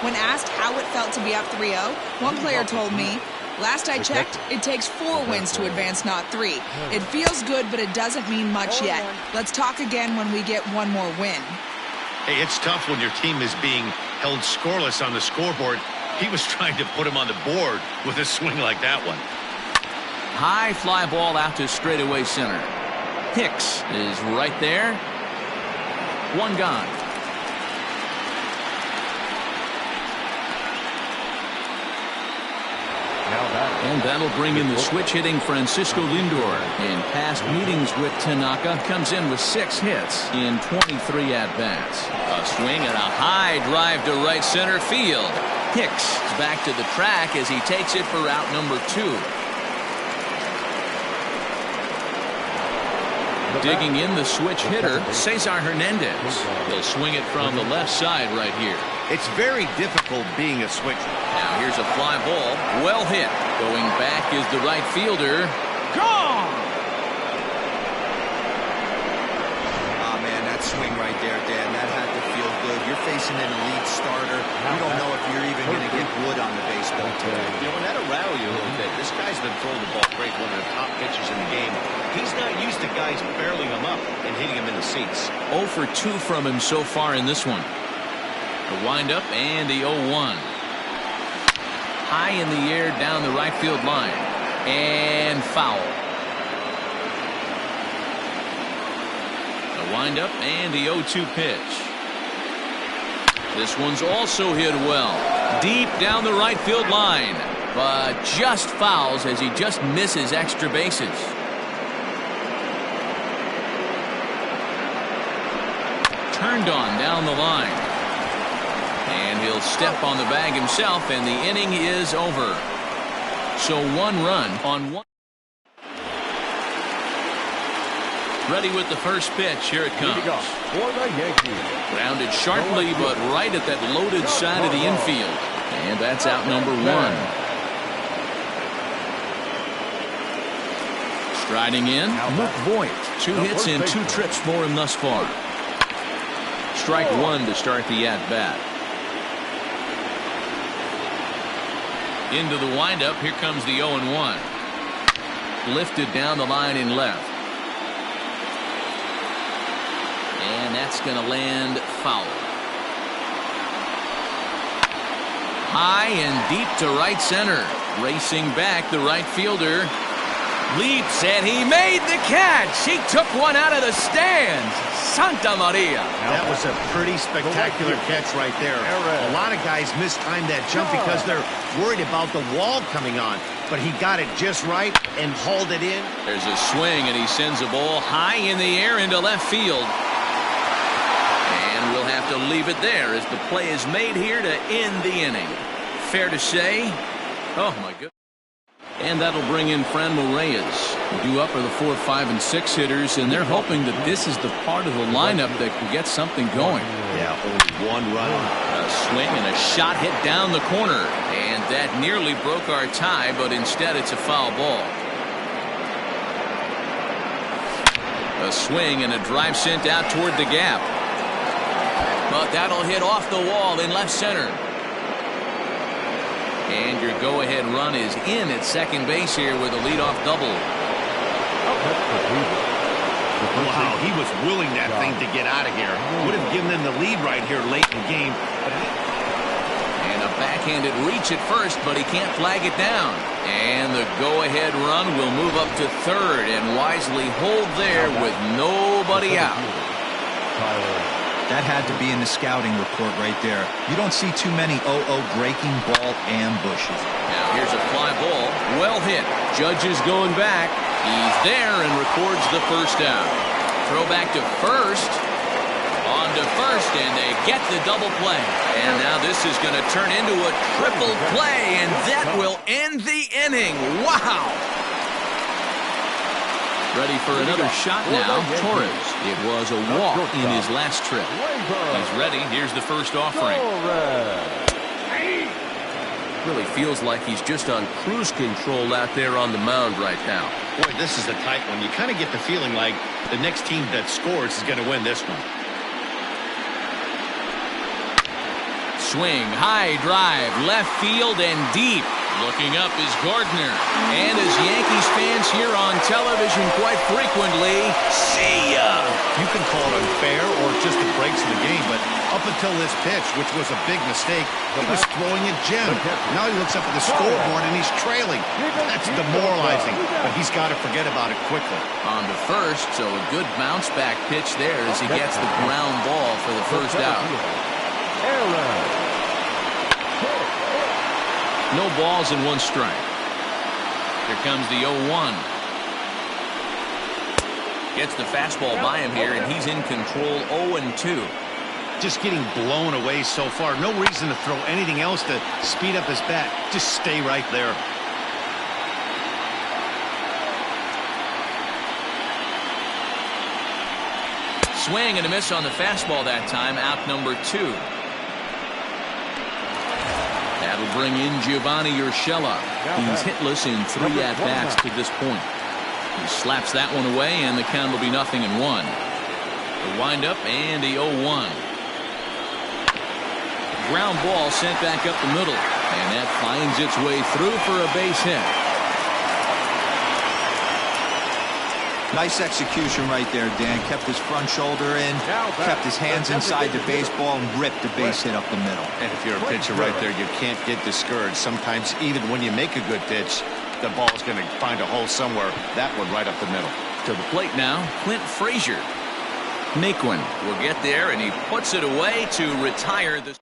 E: When asked how it felt to be up 3-0, one player told me, "Last I checked, it takes 4 wins to advance, not 3. It feels good, but it doesn't mean much yet. Let's talk again when we get 1 more win."
B: Hey, it's tough when your team is being held scoreless on the scoreboard. He was trying to put him on the board with a swing like that one.
A: High fly ball out to straightaway center. Hicks is right there. 1 gone. And that'll bring in the switch-hitting Francisco Lindor. In past meetings with Tanaka, comes in with 6 hits in 23 at-bats. A swing and a high drive to right center field. Hicks is back to the track as he takes it for out number 2. Digging in the switch hitter, Cesar Hernandez. He'll swing it from the left side right here.
B: It's very difficult being a switcher.
A: Now here's a fly ball. Well hit. Going back is the right fielder. Gone!
C: Oh, man, that swing right there, Dan, that had to feel good. You're facing an elite starter. You don't know if you're even going to get wood on the baseball today.
B: And that'll rattle you a little bit. This guy's been throwing the ball great, one of the top pitchers in the game. He's not used to guys barreling him up and hitting him in the seats.
A: 0 for 2 from him so far in this one. The windup and the 0-1. High in the air down the right field line. And foul. The windup and the 0-2 pitch. This one's also hit well. Deep down the right field line. But just fouls as he just misses extra bases. Turned on down the line. And He'll step on the bag himself, and the inning is over. So 1 run on 1. Ready with the first pitch. Here it comes.
D: For the Yankees.
A: Grounded sharply, but right at that loaded side of the infield. And that's out number 1. Striding in, Luke Voit. 2 hits and 2 trips for him thus far. Strike 1 to start the at-bat. Into the windup. Here comes the 0-1. Lifted down the line in left. And that's going to land foul. High and deep to right center. Racing back, the right fielder leaps, and he made the catch. He took one out of the stands. Santa Maria.
B: That was a pretty spectacular catch right there. A lot of guys mistime that jump because they're worried about the wall coming on. But he got it just right and hauled it in.
A: There's a swing, and he sends a ball high in the air into left field. And we'll have to leave it there as the play is made here to end the inning. Fair to say. Oh, my goodness. And that'll bring in Franmil Reyes. Due up are the 4, 5, and 6 hitters, and they're hoping that this is the part of the lineup that can get something going.
B: Yeah, only 1 run.
A: A swing and a shot hit down the corner, and that nearly broke our tie, but instead it's a foul ball. A swing and a drive sent out toward the gap. But that'll hit off the wall in left center. And your go-ahead run is in at second base here with a leadoff double.
B: Wow, he was willing that thing to get out of here. Would have given them the lead right here late in the game.
A: And a backhanded reach at first, but he can't flag it down. And the go-ahead run will move up to third and wisely hold there with nobody out.
C: That had to be in the scouting report right there. You don't see too many 0-0 breaking ball ambushes.
A: Now here's a fly ball. Well hit. Judge is going back. He's there and records the first out. Throw back to first. On to first, and they get the double play. And now this is going to turn into a triple play, and that will end the inning. Wow! Ready for another shot now. Torres. It was a walk in his last trip. He's ready. Here's the first offering. Really feels like he's just on cruise control out there on the mound right now.
B: Boy, this is a tight one. You kind of get the feeling like the next team that scores is going to win this one.
A: Swing, high drive, left field and deep. Looking up is Gardner. And as Yankees fans hear on television quite frequently, see ya!
B: You can call it unfair or just the breaks in the game, but up until this pitch, which was a big mistake, he was throwing a gem. Now he looks up at the scoreboard and he's trailing. That's demoralizing, but he's got to forget about it quickly.
A: On to first, so a good bounce back pitch there as he gets the ground ball for the first out. No balls and 1 strike. Here comes the 0-1. Gets the fastball by him here, and he's in control 0-2.
B: Just getting blown away so far. No reason to throw anything else to speed up his bat. Just stay right there.
A: Swing and a miss on the fastball that time. Out number 2. That'll bring in Giovanni Urshela. He's hitless in 3 at-bats to this point. He slaps that one away, and the count will be 0-1. The windup and the 0-1. Ground ball sent back up the middle, and that finds its way through for a base hit.
C: Nice execution right there, Dan. Kept his front shoulder in, kept his hands inside the baseball, and ripped the base hit up the middle.
B: And if you're a pitcher right there, you can't get discouraged. Sometimes even when you make a good pitch, the ball's going to find a hole somewhere. That one right up the middle.
A: To the plate now, Clint Frazier. Naquin will get there, and he puts it away to retire the...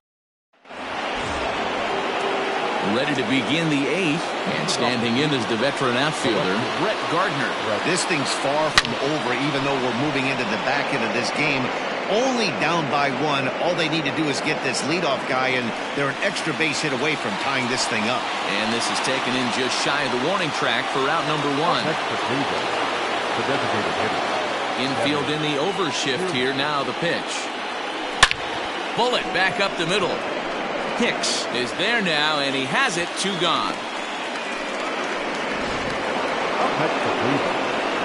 A: Ready to begin the 8th, and standing in is the veteran outfielder, Brett Gardner.
B: This thing's far from over, even though we're moving into the back end of this game. only down by 1. All they need to do is get this leadoff guy, and they're an extra base hit away from tying this thing up.
A: And this is taken in just shy of the warning track for out number 1. Infield in the overshift here. Now the pitch. Bullet back up the middle. Hicks is there now, and he has it. 2 gone.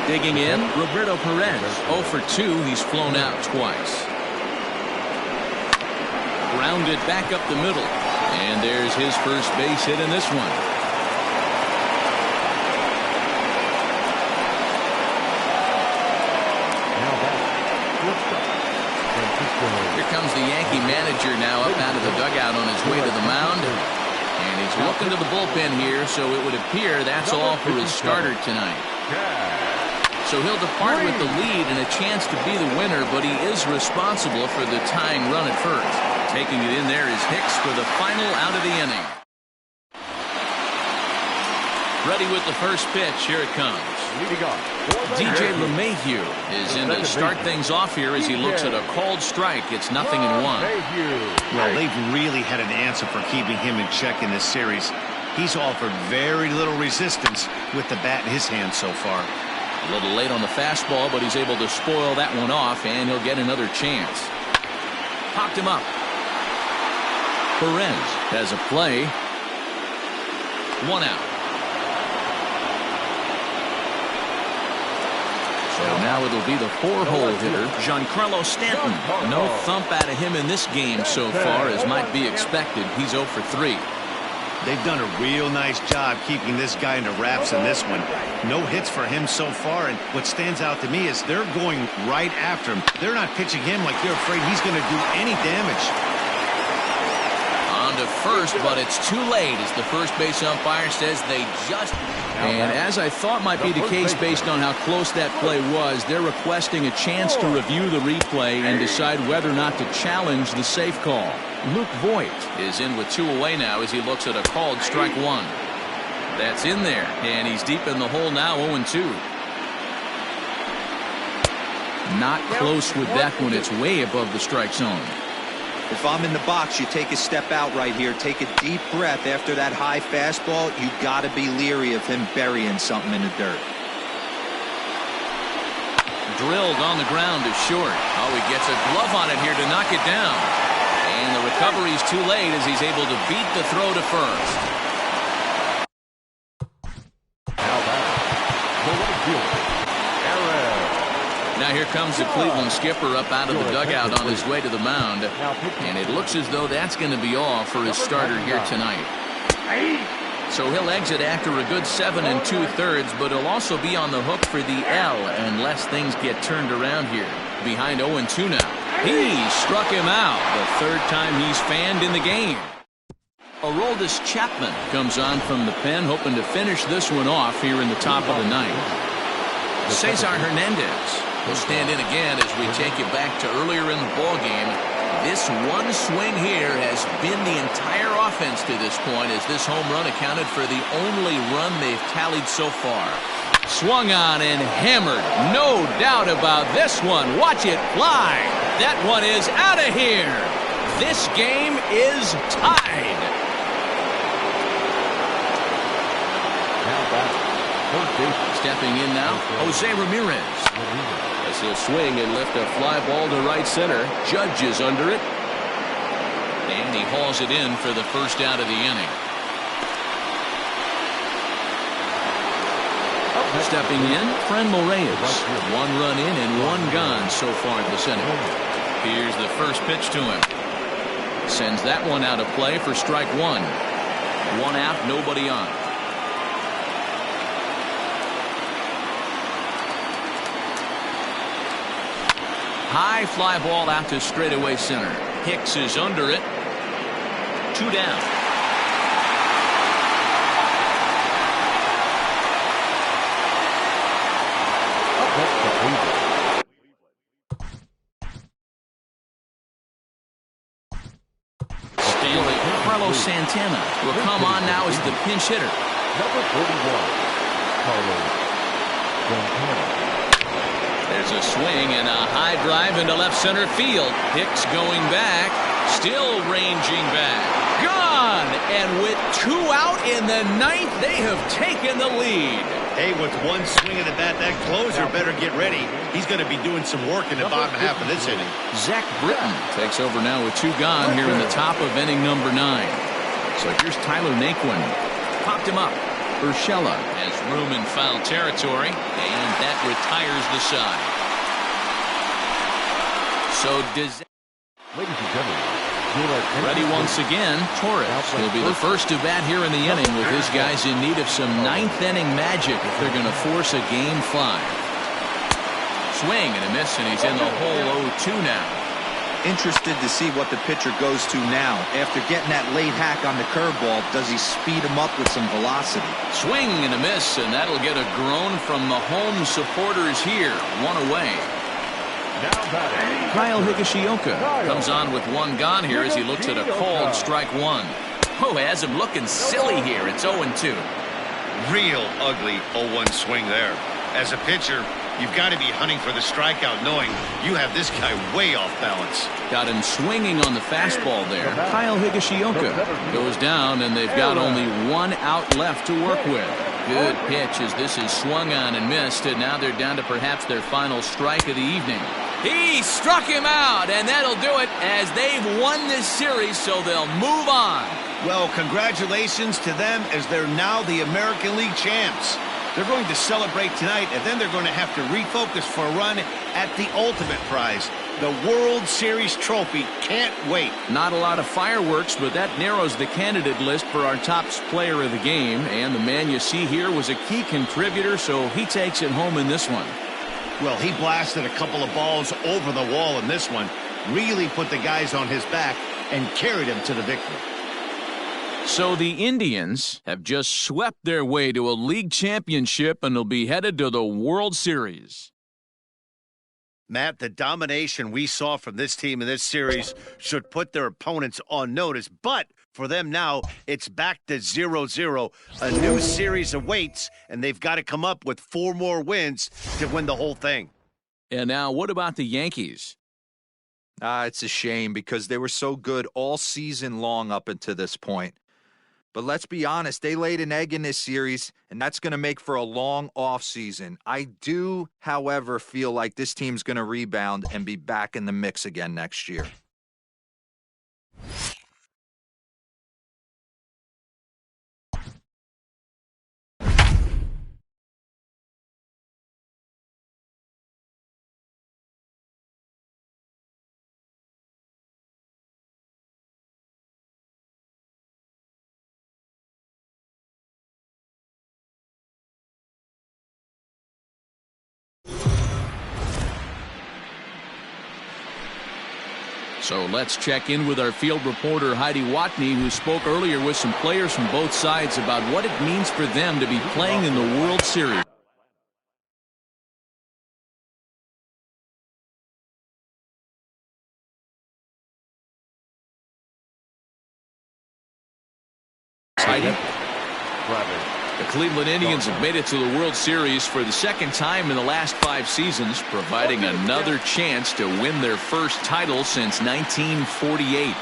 A: Digging in, Roberto Perez. 0 for 2. He's flown out twice. Grounded back up the middle. And there's his first base hit in this one. Here comes the Yankee manager now up out of the dugout on his way to the mound. And he's looking to the bullpen here, so it would appear that's all for his starter tonight. So he'll depart with the lead and a chance to be the winner, but he is responsible for the tying run at first. Taking it in there is Hicks for the final out of the inning. Ready with the first pitch. Here it comes. DJ LeMahieu is in to start things off here as he looks at a called strike. It's 0-1.
B: Well, they've really had an answer for keeping him in check in this series. He's offered very little resistance with the bat in his hand so far.
A: A little late on the fastball, but he's able to spoil that one off, and he'll get another chance. Popped him up. Perez has a play. 1 out. So now it'll be the 4-hole hitter, Giancarlo Stanton. No thump out of him in this game so far, as might be expected. He's 0 for 3.
B: They've done a real nice job keeping this guy into wraps in this one. No hits for him so far, and what stands out to me is they're going right after him. They're not pitching him like they're afraid he's going to do any damage.
A: On to first, but it's too late as the first base umpire says they just... And as I thought might be the case based on how close that play was, they're requesting a chance to review the replay and decide whether or not to challenge the safe call. Luke Voit is in with 2 away now as he looks at a called strike 1. That's in there, and he's deep in the hole now, 0-2. Not close with that one. It's way above the strike zone.
C: If I'm in the box, you take a step out right here. Take a deep breath after that high fastball. You got to be leery of him burying something in the dirt.
A: Drilled on the ground is short. Oh, he gets a glove on it here to knock it down. And the recovery's too late as he's able to beat the throw to first. Now here comes the Cleveland skipper up out of the dugout on his way to the mound. And it looks as though that's going to be all for his starter here tonight. So he'll exit after a good 7 2/3, but he'll also be on the hook for the L unless things get turned around here. Behind 0-2 now. He struck him out the 3rd time he's fanned in the game. Aroldis Chapman comes on from the pen, hoping to finish this one off here in the top of the 9th. Cesar Hernandez will stand in again as we take you back to earlier in the ball game. This one swing here has been the entire offense to this point, as this home run accounted for the only run they've tallied so far. Swung on and hammered. No doubt about this one. Watch it fly. That one is out of here. This game is tied. Stepping in now, Jose Ramirez. As he'll swing and lift a fly ball to right center. Judge is under it. And he hauls it in for the first out of the inning. Stepping in, Franmil Reyes. 1 run in and 1 gone so far at the center. Here's the first pitch to him. Sends that one out of play for strike 1. 1 out, nobody on. High fly ball out to straightaway center. Hicks is under it. 2 down. Stanley Carlos Santana will come on now as the pinch hitter.
D: Number 41, Carlos Santana.
A: There's a swing and a high drive into left center field. Hicks going back, still ranging back. Gone! And with 2 out in the 9th, they have taken the lead.
B: Hey, with one swing of the bat, that closer better get ready. He's going to be doing some work in the bottom half of this inning.
A: Zach Britton takes over now with 2 gone here in the top of inning number 9. So here's Tyler Naquin. Popped him up. Urshela has room in foul territory, and that retires the side. So does...
D: Ladies and gentlemen,
A: ready once again, Torres will be the first to bat here in the inning with his guys in need of some 9th inning magic if they're going to force a game 5. Swing and a miss, and he's in the hole 0-2 now.
C: Interested to see what the pitcher goes to now. After getting that late hack on the curveball, does he speed him up with some velocity?
A: Swing and a miss, and that'll get a groan from the home supporters here. 1 away. Kyle Higashioka comes on with 1 gone here as he looks at a called strike 1. Oh, has him looking silly here. It's 0-2.
B: Real ugly 0-1 swing there. As a pitcher, you've got to be hunting for the strikeout, knowing you have this guy way off balance.
A: Got him swinging on the fastball there. Kyle Higashioka goes down, and they've got only 1 out left to work with. Good pitch as this is swung on and missed, and now they're down to perhaps their final strike of the evening. He struck him out, and that'll do it as they've won this series, so they'll move on.
B: Well, congratulations to them as they're now the American League champs. They're going to celebrate tonight, and then they're going to have to refocus for a run at the ultimate prize, the World Series trophy. Can't wait.
A: Not a lot of fireworks, but that narrows the candidate list for our top player of the game, and the man you see here was a key contributor, so he takes it home in this one.
B: Well, he blasted a couple of balls over the wall in this one, really put the guys on his back and carried him to the victory.
A: So the Indians have just swept their way to a league championship and will be headed to the World Series.
B: Matt, the domination we saw from this team in this series should put their opponents on notice. But for them now, it's back to 0-0. A new series awaits, and they've got to come up with 4 more wins to win the whole thing.
A: And now, what about the Yankees?
C: It's a shame because they were so good all season long up until this point. But let's be honest, they laid an egg in this series, and that's going to make for a long offseason. I do, however, feel like this team's going to rebound and be back in the mix again next year.
A: So let's check in with our field reporter Heidi Watney, who spoke earlier with some players from both sides about what it means for them to be playing in the World Series. Heidi? The Cleveland Indians have made it to the World Series for the second time in the last 5 seasons, providing another chance to win their first title since 1948.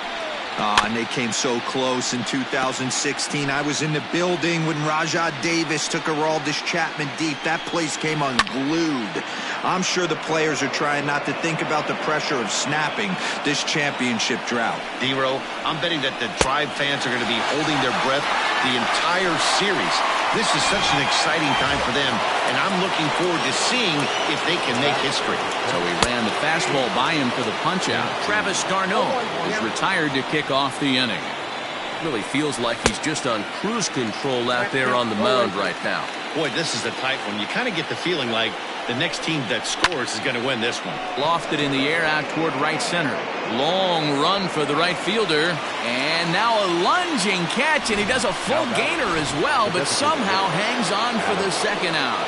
C: And they came so close in 2016. I was in the building when Rajah Davis took Aroldis Chapman deep. That place came unglued. I'm sure the players are trying not to think about the pressure of snapping this championship drought.
B: D-Row, I'm betting that the Tribe fans are going to be holding their breath the entire series. This is such an exciting time for them, and I'm looking forward to seeing if they can make history.
A: So he ran the fastball by him for the punch-out. Travis d'Arnaud is retired to kick off the inning. Really feels like he's just on cruise control out there on the mound right now.
B: Boy, this is a tight one. You kind of get the feeling like the next team that scores is going to win this one.
A: Lofted in the air out toward right center. Long run for the right fielder. And now a lunging catch, and he does a full gainer as well, but somehow hangs on for the second out.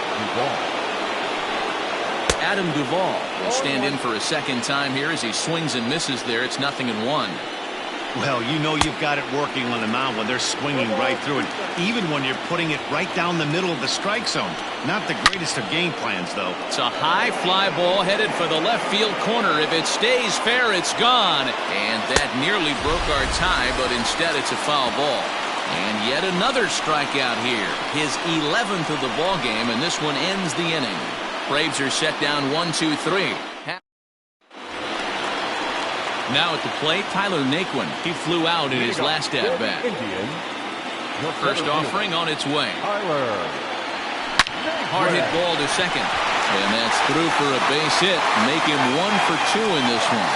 A: Adam Duvall will stand in for a second time here as he swings and misses there. It's 0-1.
B: Well, you know you've got it working on the mound when they're swinging right through it, even when you're putting it right down the middle of the strike zone. Not the greatest of game plans, though.
A: It's a high fly ball headed for the left field corner. If it stays fair, it's gone. And that nearly broke our tie, but instead it's a foul ball. And yet another strikeout here. His 11th of the ball game, and this one ends the inning. Braves are set down 1-2-3. Now at the plate, Tyler Naquin. He flew out in his last at-bat. First offering on its way. Hard hit ball to second. And that's through for a base hit. Make him 1 for 2 in this one.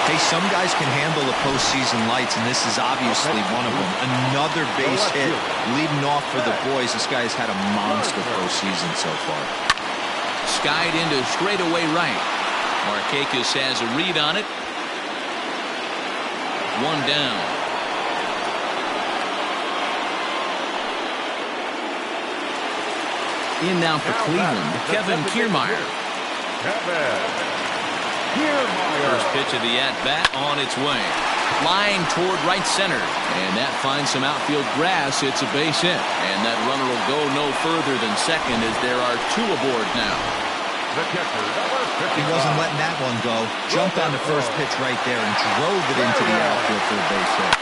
C: Hey, some guys can handle the postseason lights, and this is obviously one of them. Another base hit leading off for the boys. This guy's had a monster postseason so far.
A: Skied into straightaway right. Markakis has a read on it. 1 down. In now for Cleveland, Kevin Kiermaier. First pitch of the at-bat on its way. Flying toward right center. And that finds some outfield grass. It's a base hit. And that runner will go no further than second as there are 2 aboard now.
C: He wasn't letting that one go. Jumped on the first pitch right there and drove it into the outfield for a base hit.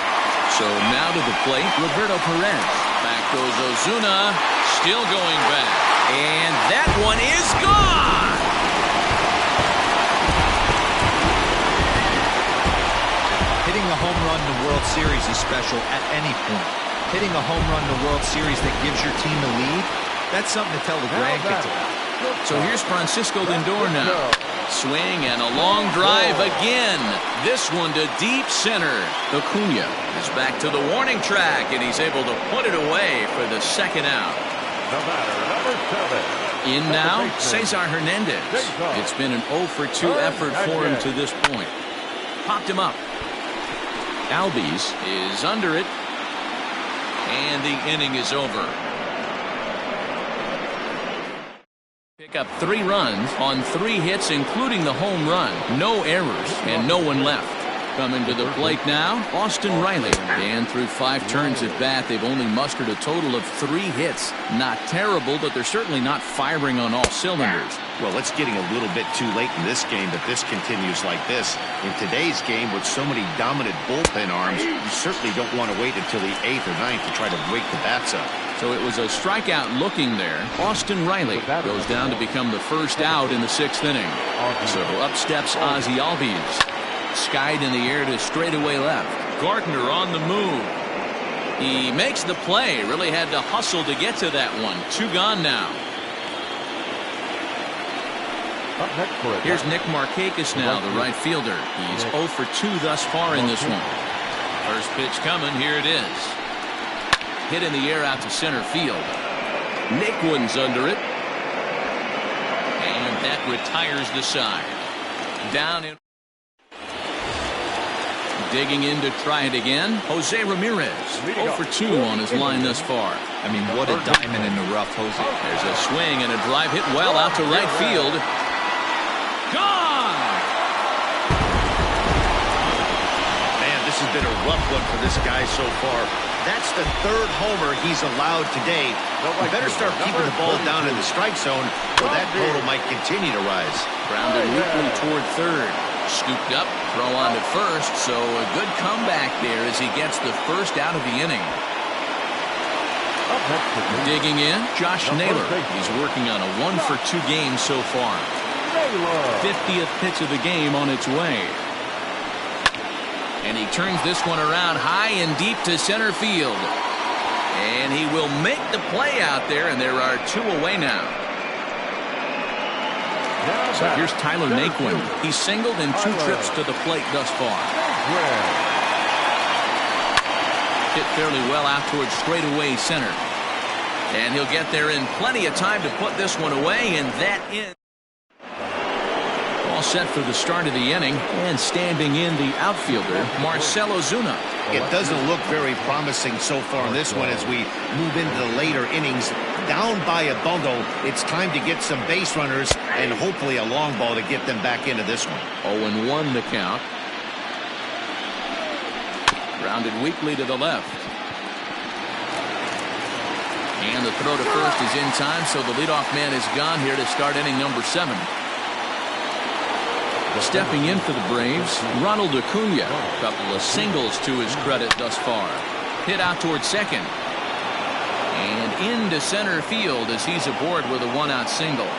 A: So now to the plate, Roberto Perez. Back goes Ozuna. Still going back. And that one is gone!
C: Hitting a home run in the World Series is special at any point. Hitting a home run in the World Series that gives your team a lead, that's something to tell the grandkids about.
A: So here's Francisco Lindor now. Swing and a long drive again. This one to deep center. Acuna is back to the warning track, and he's able to put it away for the second out. In now, Cesar Hernandez. It's been an 0 for 2 effort for him to this point. Popped him up. Albies is under it, and the inning is over. Pick up 3 runs on 3 hits, including the home run. No errors and no one left. Coming to the plate now, Austin Riley. And through 5 turns at bat, they've only mustered a total of 3 hits. Not terrible, but they're certainly not firing on all cylinders.
B: Well, it's getting a little bit too late in this game if this continues like this. In today's game, with so many dominant bullpen arms, you certainly don't want to wait until the 8th or 9th to try to wake the bats up.
A: So it was a strikeout looking there. Austin Riley goes down to become the first out in the 6th inning. So up steps Ozzie Albies. Skied in the air to straightaway left. Gardner on the move. He makes the play. Really had to hustle to get to that one. 2 gone now. Here's Nick Markakis now, the right fielder. He's 0 for 2 thus far in this one. First pitch coming. Here it is. Hit in the air out to center field. Naquin's under it. And that retires the side. Down in. Digging in to try it again, Jose Ramirez. 0 for 2 on his line thus far.
C: I mean, what a diamond in the rough, Jose.
A: There's a swing and a drive hit well out to right field. Gone!
B: Man, this has been a rough one for this guy so far. That's the 3rd homer he's allowed today. We better start keeping the ball down in the strike zone, or that total might continue to rise.
A: Grounded weakly toward 3rd. Scooped up, throw on to 1st, so a good comeback there as he gets the first out of the inning. Digging in, Josh Naylor. He's working on a 1 for 2 game so far. 50th pitch of the game on its way. And he turns this one around high and deep to center field. And he will make the play out there, and there are 2 away now. So here's Tyler Naquin. He's singled in 2 trips to the plate thus far. Hit fairly well out towards straightaway center. And he'll get there in plenty of time to put this one away, and that is all set for the start of the inning. And standing in the outfielder, Marcell Ozuna.
B: It doesn't look very promising so far in this one as we move into the later innings. Down by a bundle, it's time to get some base runners and hopefully a long ball to get them back into this one.
A: 0-1 the count. Grounded weakly to the left. And the throw to first is in time, so the leadoff man is gone here to start inning number 7. Stepping in for the Braves, Ronald Acuna. A couple of singles to his credit thus far. Hit out towards second. And into center field as he's aboard with a 1-out single.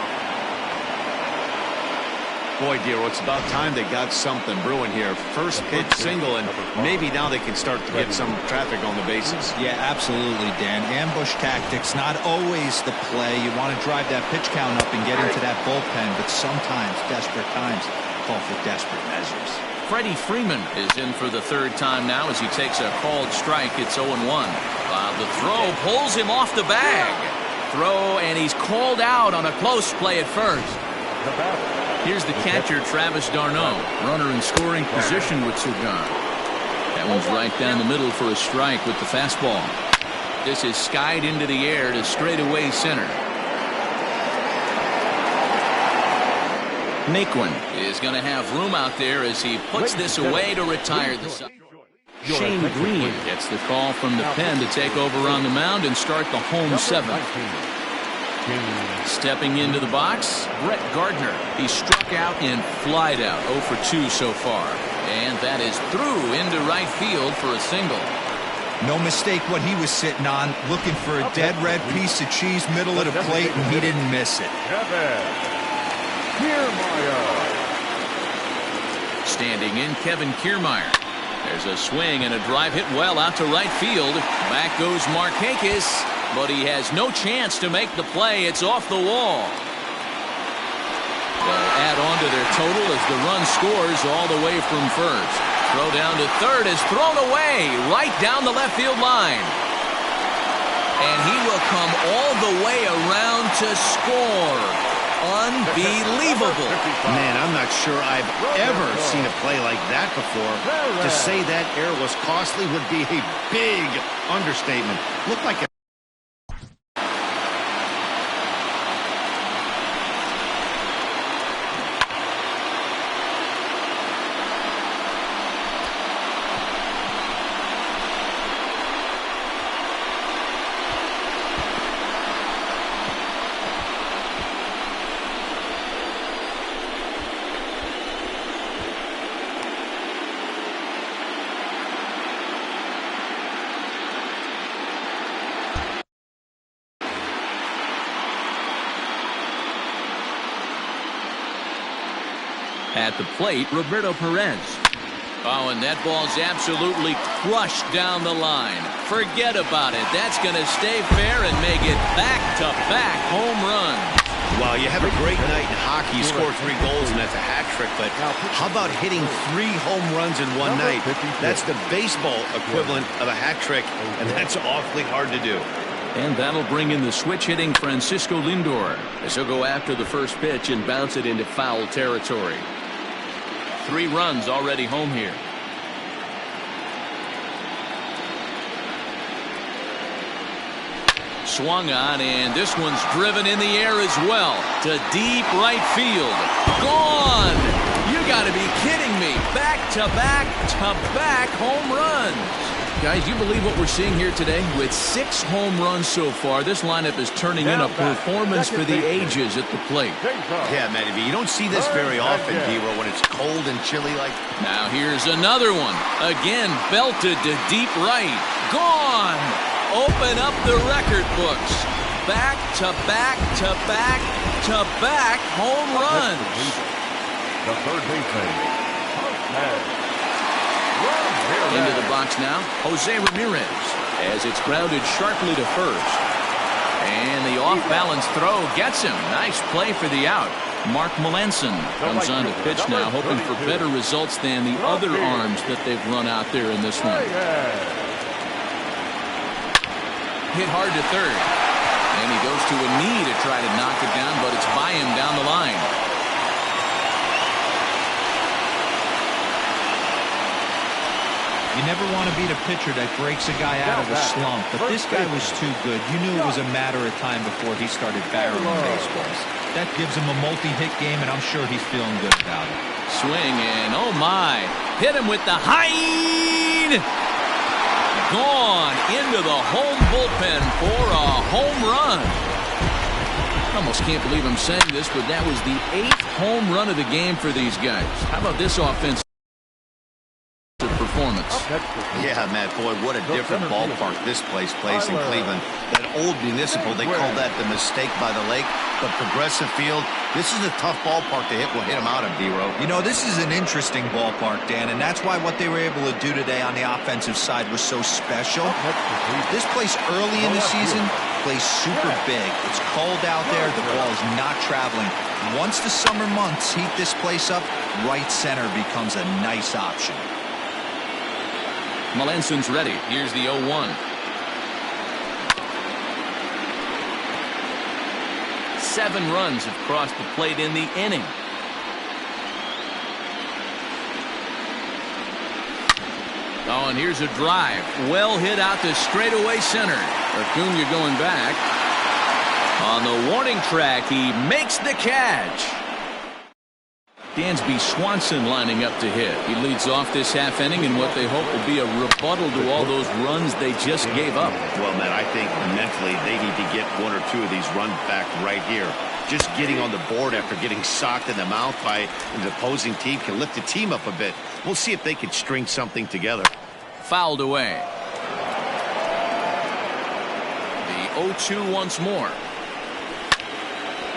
B: Boy, Dero, it's about time they got something brewing here. First pitch single, and maybe now they can start to get some traffic on the bases.
C: Yeah, absolutely, Dan. Ambush tactics, not always the play. You want to drive that pitch count up and get into that bullpen, but sometimes desperate times call for desperate measures.
A: Freddie Freeman is in for the 3rd time now as he takes a called strike. It's 0-1. The throw pulls him off the bag. Throw, and he's called out on a close play at first. Here's the catcher, Travis d'Arnaud. Runner in scoring position with Sugan. That one's right down the middle for a strike with the fastball. This is skied into the air to straightaway center. Naquin is going to have room out there as he puts this away to retire the side. Shane Green gets the call from the pen to take over on the mound and start the home 7th. Stepping into the box, Brett Gardner. He struck out and flied out. 0 for 2 so far. And that is through into right field for a single.
C: No mistake what he was sitting on, looking for a dead red piece of cheese middle of the plate, and he didn't miss it.
A: Standing in, Kevin Kiermaier. There's a swing and a drive hit well out to right field. Back goes Markakis, but he has no chance to make the play. It's off the wall. They'll add on to their total as the run scores all the way from first. Throw down to third is thrown away right down the left field line. And he will come all the way around to score. Unbelievable.
B: Man, I'm not sure I've ever seen a play like that before. To say that error was costly would be a big understatement. Looked like a
A: At the plate, Roberto Perez. Oh, and that ball's absolutely crushed down the line. Forget about it. That's going to stay fair and make it back-to-back home run.
B: Wow, you have a great night in hockey. You score 3 goals, and that's a hat trick. But how about hitting 3 home runs in one night? That's the baseball equivalent of a hat trick, and that's awfully hard to do.
A: And that'll bring in the switch-hitting Francisco Lindor as he'll go after the first pitch and bounce it into foul territory. 3 runs already home here. Swung on, and this one's driven in the air as well to deep right field. Gone! You got to be kidding me. Back-to-back-to-back home runs. Guys, you believe what we're seeing here today? With 6 home runs so far, this lineup is turning in a performance for the ages at the plate.
B: Yeah, Matty V, you don't see this very often, Hero, when it's cold and chilly like.
A: Now here's another one. Again, belted to deep right. Gone! Open up the record books. Back-to-back-to-back-to-back home runs.
D: The third baseman.
A: Into the box now, Jose Ramirez, as it's grounded sharply to first. And the off-balance throw gets him. Nice play for the out. Mark Melanson comes on to pitch now, hoping for better results than the other arms that they've run out there in this one. Hit hard to third. And he goes to a knee to try to knock it down, but it's by him down the line.
C: You never want to beat a pitcher that breaks a guy out of a slump, but this guy was too good. You knew it was a matter of time before he started barreling baseballs. That gives him a multi-hit game, and I'm sure he's feeling good about it.
A: Swing, and oh my, hit him with the high. gone into the home bullpen for a home run. I almost can't believe I'm saying this, but that was the 8th home run of the game for these guys. How about this offensive performance?
B: Yeah, Matt, boy, what a different ballpark this place plays in Cleveland. That old Municipal, they call that the Mistake by the Lake. But Progressive Field, this is a tough ballpark to hit. We'll hit them out of, D-Row.
C: You know, this is an interesting ballpark, Dan, and that's why what they were able to do today on the offensive side was so special. This place early in the season plays super big. It's cold out there. The ball is not traveling. Once the summer months heat this place up, right center becomes a nice option.
A: Melanson's ready. Here's the 0-1. Seven runs have crossed the plate in the inning. Oh, and here's a drive. Well hit out to straightaway center. Acuna going back. On the warning track, he makes the catch. Dansby Swanson lining up to hit. He leads off this half inning in what they hope will be a rebuttal to all those runs they just gave up.
B: Well, Matt, I think mentally they need to get one or two of these runs back right here. Just getting on the board after getting socked in the mouth by an opposing team can lift the team up a bit. We'll see if they can string something together.
A: Fouled away. The 0-2 once more.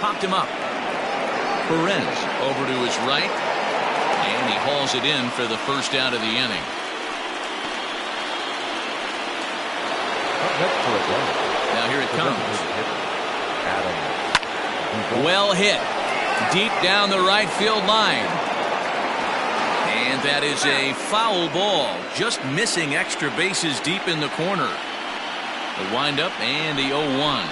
A: Popped him up. Perez over to his right, and he hauls it in for the first out of the inning. Now here it comes. Well hit. Deep down the right field line. And that is a foul ball. Just missing extra bases deep in the corner. The windup and the 0-1.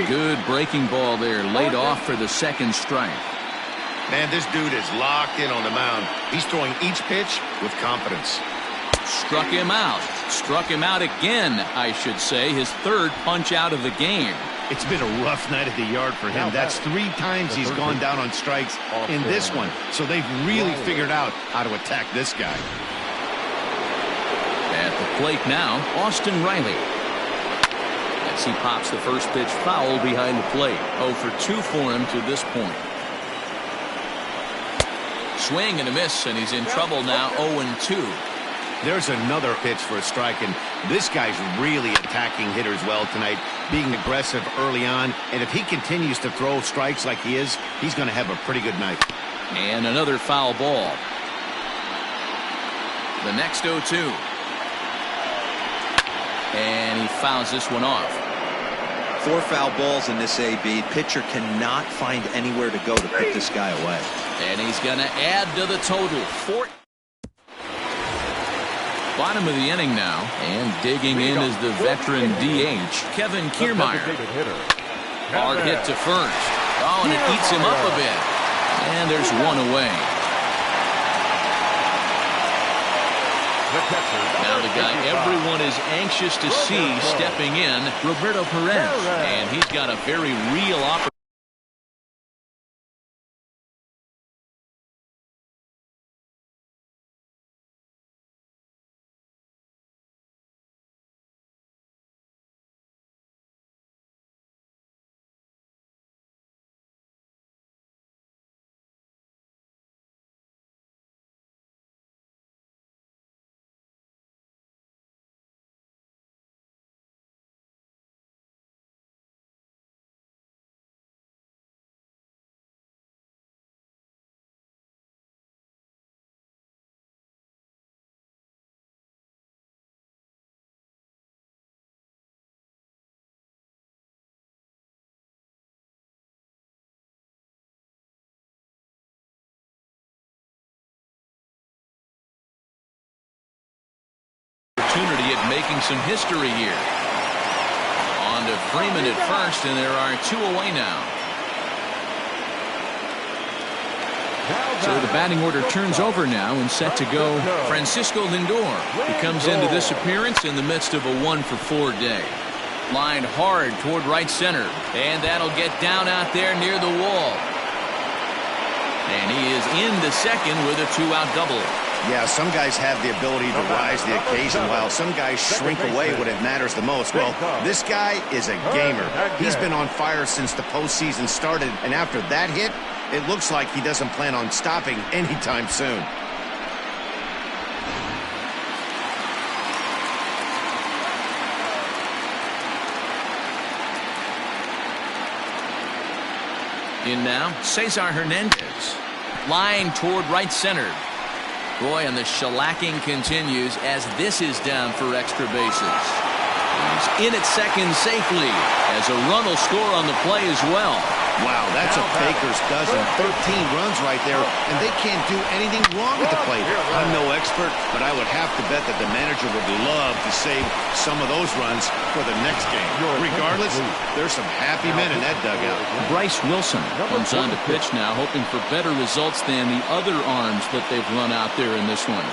A: Good breaking ball there, laid off for the second strike.
B: Man, this dude is locked in on the mound. He's throwing each pitch with confidence.
A: Struck him out. Struck him out again, I should say. His third punch out of the game.
B: It's been a rough night at the yard for him. That's 3 times he's gone down on strikes in this one. So they've really figured out how to attack this guy.
A: At the plate now, Austin Riley. As he pops the first pitch foul behind the plate. 0 for 2 for him to this point. Swing and a miss, and he's in trouble now. 0-2.
B: There's another pitch for a strike, and this guy's really attacking hitters well tonight, being aggressive early on. And if he continues to throw strikes like he is, he's going to have a pretty good night.
A: And another foul ball. The next 0-2. And he fouls this one off.
C: 4 foul balls in this AB. Pitcher cannot find anywhere to go to put this guy away.
A: And he's going to add to the total. Bottom of the inning now, and digging in is the veteran DH, Kevin Kiermaier. Hard hit to first. Oh, and it eats him up a bit. And there's one away. Now the guy everyone is anxious to see stepping in, Roberto Perez. And he's got a very real opportunity. At making some history here. On to Freeman at first, and there are 2 away now. So the batting order turns over now and set to go Francisco Lindor, who comes into this appearance in the midst of a 1-for-4 day. Lined hard toward right center, and that'll get down out there near the wall. And he is into second with a 2-out double.
B: Yeah, some guys have the ability to rise to the occasion while some guys shrink away when it matters the most. Well, this guy is a gamer. He's been on fire since the postseason started, and after that hit, it looks like he doesn't plan on stopping anytime soon.
A: In now, Cesar Hernandez. Line toward right center. Boy, and the shellacking continues as this is down for extra bases. He's in at second safely as a run will score on the play as well.
B: Wow, that's a baker's dozen. 13 runs right there, and they can't do anything wrong at the plate. I'm no expert, but I would have to bet that the manager would love to save some of those runs for the next game. Regardless, there's some happy men in that dugout.
A: Bryce Wilson comes on to pitch now, hoping for better results than the other arms that they've run out there in this one.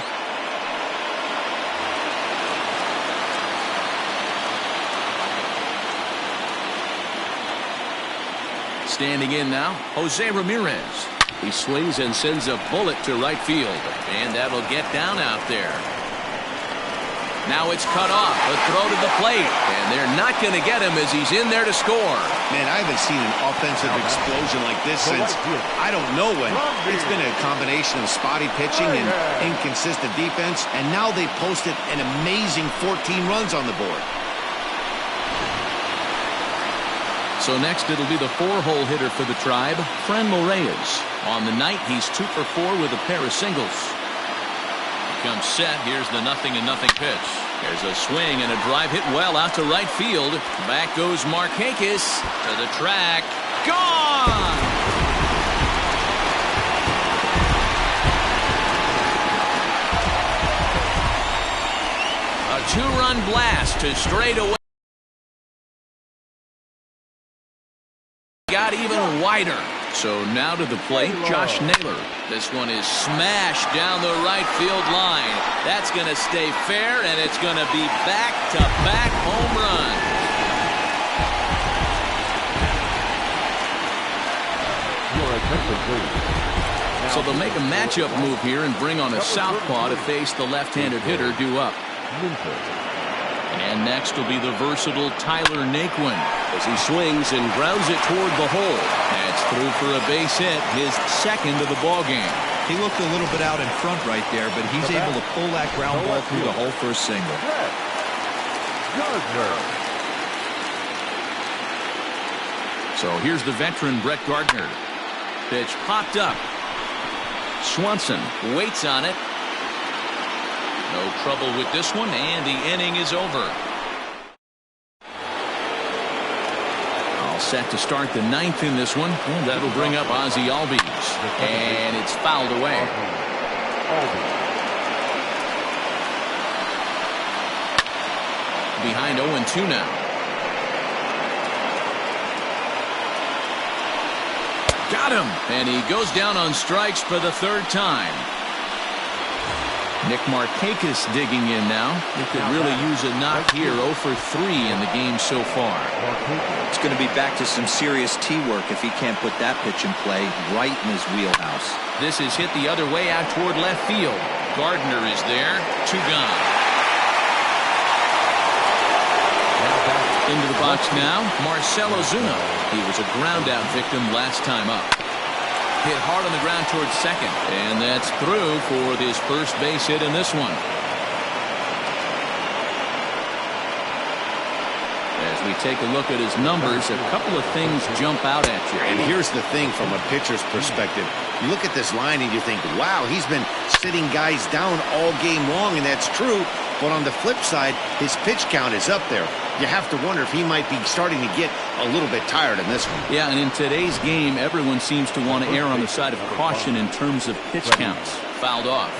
A: Standing in now, Jose Ramirez. He swings and sends a bullet to right field, and that'll get down out there. Now it's cut off, a throw to the plate, and they're not going to get him as he's in there to score.
B: Man, I haven't seen an offensive explosion like this since I don't know when. It's been a combination of spotty pitching and inconsistent defense, and now they posted an amazing 14 runs on the board.
A: So next it'll be the 4-hole hitter for the Tribe, Franmil Reyes. On the night, he's 2 for 4 with a pair of singles. He comes set. Here's the 0-0 pitch. There's a swing and a drive hit well out to right field. Back goes Markakis to the track. Gone! A 2-run blast to straightaway. Got even wider. So now to the plate, Josh Naylor. This one is smashed down the right field line. That's going to stay fair, and it's going to be back-to-back home run. So they'll make a matchup move here and bring on a southpaw to face the left-handed hitter due up. And next will be the versatile Tyler Naquin as he swings and grounds it toward the hole. That's through for a base hit, his second of the ball game.
C: He looked a little bit out in front right there, but he's able to pull that ground ball through the hole for a single.
A: So here's the veteran Brett Gardner. Pitch popped up. Swanson waits on it. No trouble with this one, and the inning is over. All set to start the 9th in this one, and that'll bring up Ozzie Albies. And it's fouled away. Behind 0-2 now. Got him! And he goes down on strikes for the 3rd time. Nick Markakis digging in now. He could really use a knock here. 0 for 3 in the game so far.
C: It's going to be back to some serious tee work if he can't put that pitch in play right in his wheelhouse.
A: This is hit the other way out toward left field. Gardner is there. 2 gone. Into the box now, Marcell Ozuna. He was a ground-out victim last time up. Hit hard on the ground towards second, and that's through for his first base hit in this one. As we take a look at his numbers, a couple of things jump out at you.
B: And here's the thing from a pitcher's perspective. You look at this line and you think, wow, he's been sitting guys down all game long, and that's true. But on the flip side, his pitch count is up there. You have to wonder if he might be starting to get a little bit tired in this one.
A: Yeah, and in today's game, everyone seems to want to err on the side of caution in terms of pitch counts. Fouled off.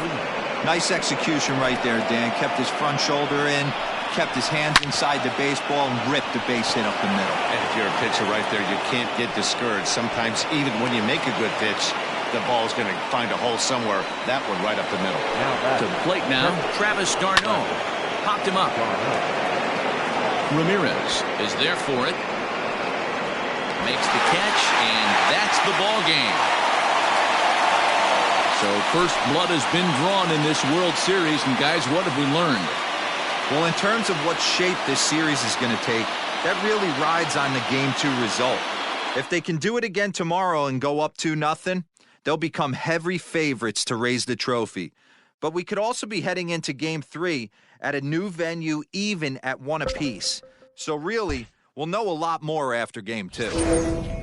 C: Nice execution right there, Dan. Kept his front shoulder in, kept his hands inside the baseball, and ripped the base hit up the middle.
B: And if you're a pitcher right there, you can't get discouraged. Sometimes even when you make a good pitch, the ball's going to find a hole somewhere. That one right up the middle.
A: To the plate now, Travis d'Arnaud. Popped him up. Ramirez is there for it. Makes the catch, and that's the ball game. So first blood has been drawn in this World Series. And guys, what have we learned?
C: Well, in terms of what shape this series is going to take, that really rides on the Game 2 result. If they can do it again tomorrow and go up 2-0, they'll become heavy favorites to raise the trophy. But we could also be heading into Game 3 at a new venue, even at 1 apiece. So really, we'll know a lot more after Game 2.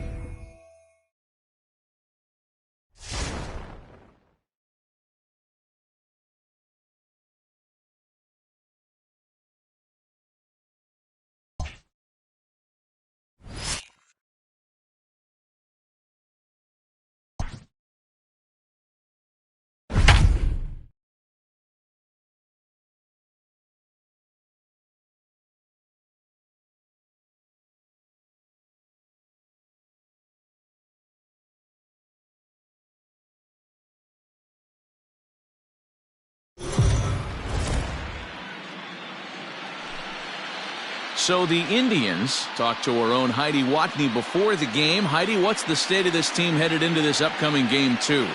A: So the Indians talked to our own Heidi Watney before the game. Heidi, what's the state of this team headed into this upcoming Game 2?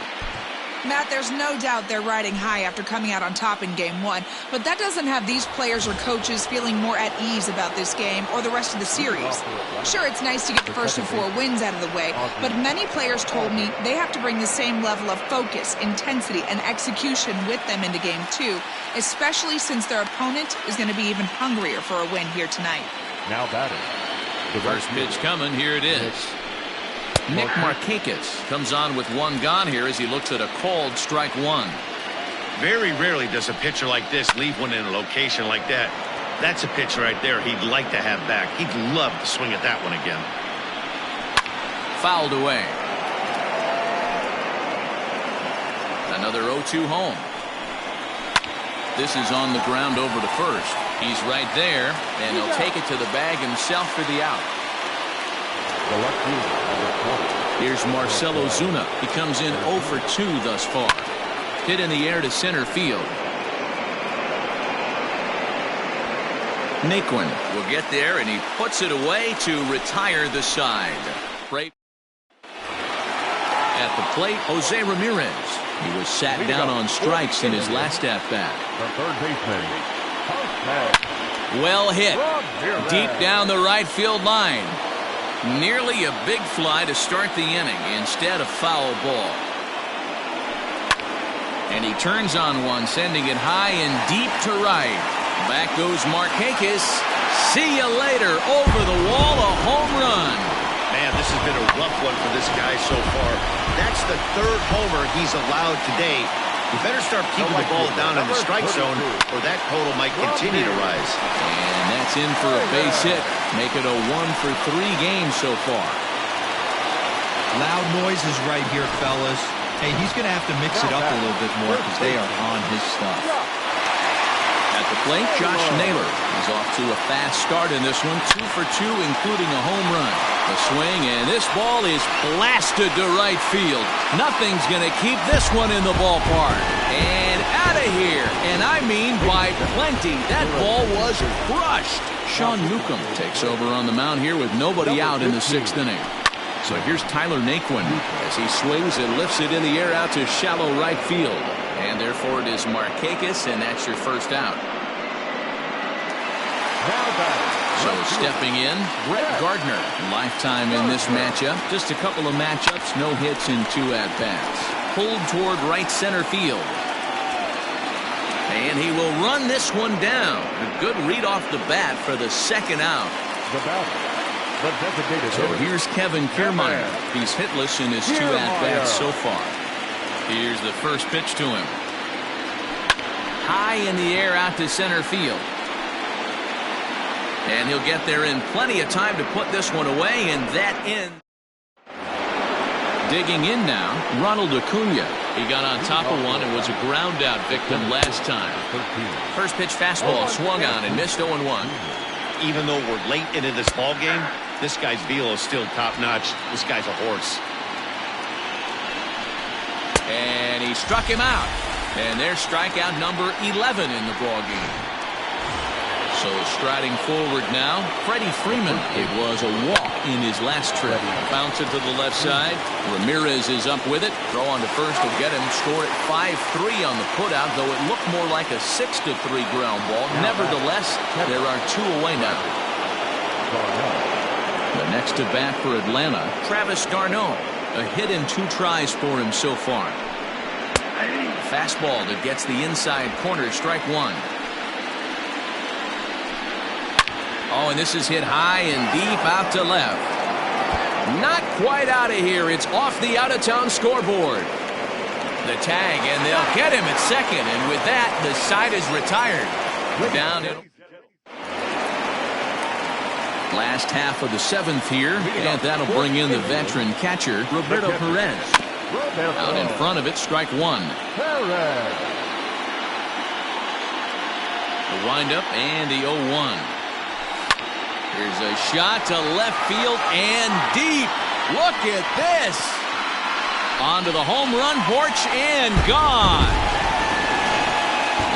E: Matt, there's no doubt they're riding high after coming out on top in Game 1, but that doesn't have these players or coaches feeling more at ease about this game or the rest of the series. Sure, it's nice to get the first of 4 wins out of the way, but many players told me they have to bring the same level of focus, intensity, and execution with them into Game 2, especially since their opponent is going to be even hungrier for a win here tonight.
D: Now batting.
A: The first pitch coming. Here it is. Nick Markakis comes on with 1 gone here as he looks at a called strike 1.
B: Very rarely does a pitcher like this leave one in a location like that. That's a pitch right there he'd like to have back. He'd love to swing at that one again.
A: Fouled away. Another 0-2 home. This is on the ground over to first. He's right there, and he'll take it to the bag himself for the out. Here's Marcell Ozuna. He comes in 0 for 2 thus far. Hit in the air to center field. Naquin will get there, and he puts it away to retire the side. Right at the plate, Jose Ramirez. He was sat down on strikes in his last at-bat.
D: The third baseman.
A: Well hit. Deep down the right field line. Nearly a big fly to start the inning instead of foul ball. And he turns on one, sending it high and deep to right. Back goes Markakis. See you later. Over the wall, a home run.
B: Man, this has been a rough one for this guy so far. That's the 3rd homer he's allowed today. You better start keeping the ball down in the strike zone, or that total might continue to rise.
A: And that's in for a base hit. Make it a 1 for 3 game so far.
C: Loud noises right here, fellas. Hey, he's going to have to mix it up a little bit more because they are on his stuff.
A: At the plate, Josh Naylor is off to a fast start in this one. 2 for 2, including a home run. The swing, and this ball is blasted to right field. Nothing's going to keep this one in the ballpark. And out of here. And I mean by plenty. That ball was crushed. Sean Newcomb takes over on the mound here with nobody out in the 6th inning. So here's Tyler Naquin. As he swings and lifts it in the air out to shallow right field. And therefore it is Markakis, and that's your first out. So stepping in, Brett Gardner. Lifetime in this matchup. Just a couple of matchups, no hits in 2 at-bats. Pulled toward right center field. And he will run this one down. A good read off the bat for the 2nd out. So here's Kevin Kiermaier. He's hitless in his 2 at-bats so far. Here's the first pitch to him. High in the air out to center field. And he'll get there in plenty of time to put this one away, and that ends. Digging in now, Ronald Acuna. He got on top of one and was a ground out victim last time. First pitch fastball swung on and missed 0-1.
B: Even though we're late into this ball game, this guy's velo is still top notch. This guy's a horse.
A: And he struck him out. And there's strikeout number 11 in the ball game. So striding forward now, Freddie Freeman. It was a walk in his last trip. Bounce it to the left side. Ramirez is up with it. Throw on to first will get him. Score at 5-3 on the putout, though it looked more like a 6-3 ground ball. Nevertheless, there are 2 away now. The next to bat for Atlanta, Travis d'Arnaud. A hit in 2 tries for him so far. Fastball that gets the inside corner, strike 1. Oh, and this is hit high and deep out to left. Not quite out of here. It's off the out-of-town scoreboard. The tag, and they'll get him at second. And with that, the side is retired. Down. Last half of the 7th here, and that'll bring in the veteran catcher, Roberto Perez. Out in front of it, strike 1. The windup and the 0-1. Here's a shot to left field and deep. Look at this. Onto the home run porch and gone.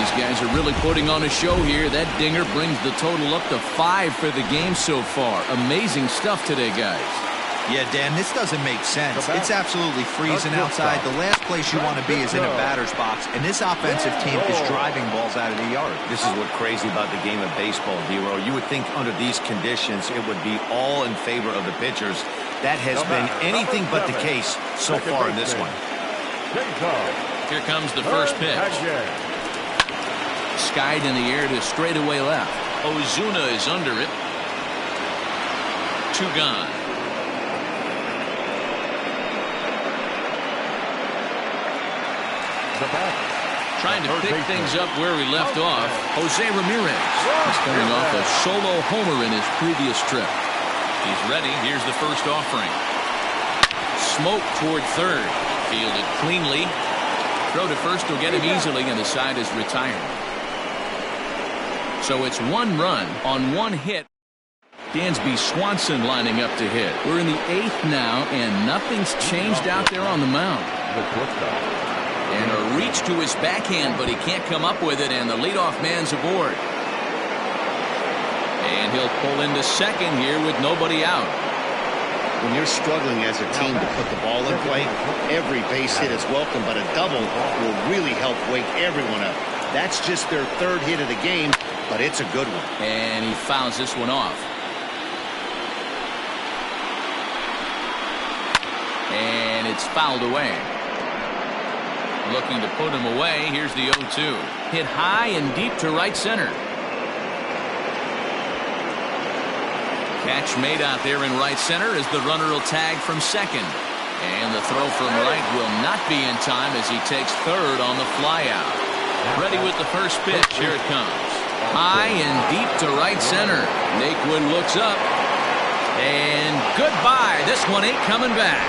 A: These guys are really putting on a show here. That dinger brings the total up to 5 for the game so far. Amazing stuff today, guys.
C: Yeah, Dan, this doesn't make sense. It's absolutely freezing outside. The last place you want to be is in a batter's box, and this offensive team is driving balls out of the yard.
B: This is what's crazy about the game of baseball, D-Row. You would think under these conditions it would be all in favor of the pitchers. That has been anything but the case so far in this one.
A: Here comes the first pitch. Skied in the air to straightaway left. Ozuna is under it. 2 gone. Trying to pick things up where we left off, Jose Ramirez. He's coming off a solo homer in his previous trip. He's ready. Here's the first offering. Smoke toward third. Fielded cleanly. Throw to first will get him easily, and the side is retired. So it's 1 run on 1 hit. Dansby Swanson lining up to hit. We're in the 8th now, and nothing's changed out there on the mound. And a reach to his backhand, but he can't come up with it, and the leadoff man's aboard. And he'll pull into second here with nobody out.
B: When you're struggling as a team to put the ball in play, every base hit is welcome, but a double will really help wake everyone up. That's just their 3rd hit of the game, but it's a good one.
A: And he fouls this one off. And it's fouled away. Looking to put him away. Here's the 0-2. Hit high and deep to right center. Catch made out there in right center as the runner will tag from second. And the throw from right will not be in time as he takes third on the flyout. Ready with the first pitch. Here it comes. High and deep to right center. Naquin looks up. And goodbye. This one ain't coming back.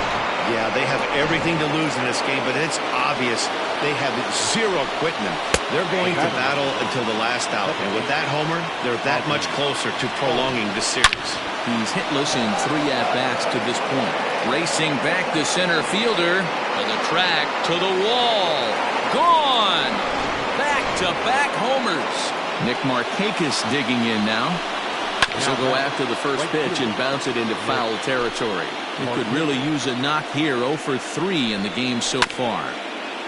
B: Yeah, they have everything to lose in this game, but it's obvious they have 0 quitting them. They're going to battle until the last out, and with that homer, they're that much closer to prolonging this series.
A: He's hitless in 3 at-bats to this point. Racing back to center fielder, to the track, to the wall. Gone! Back-to-back homers. Nick Markakis digging in now. He'll go after the first pitch and bounce it into foul territory. He could really use a knock here. 0 for 3 in the game so far.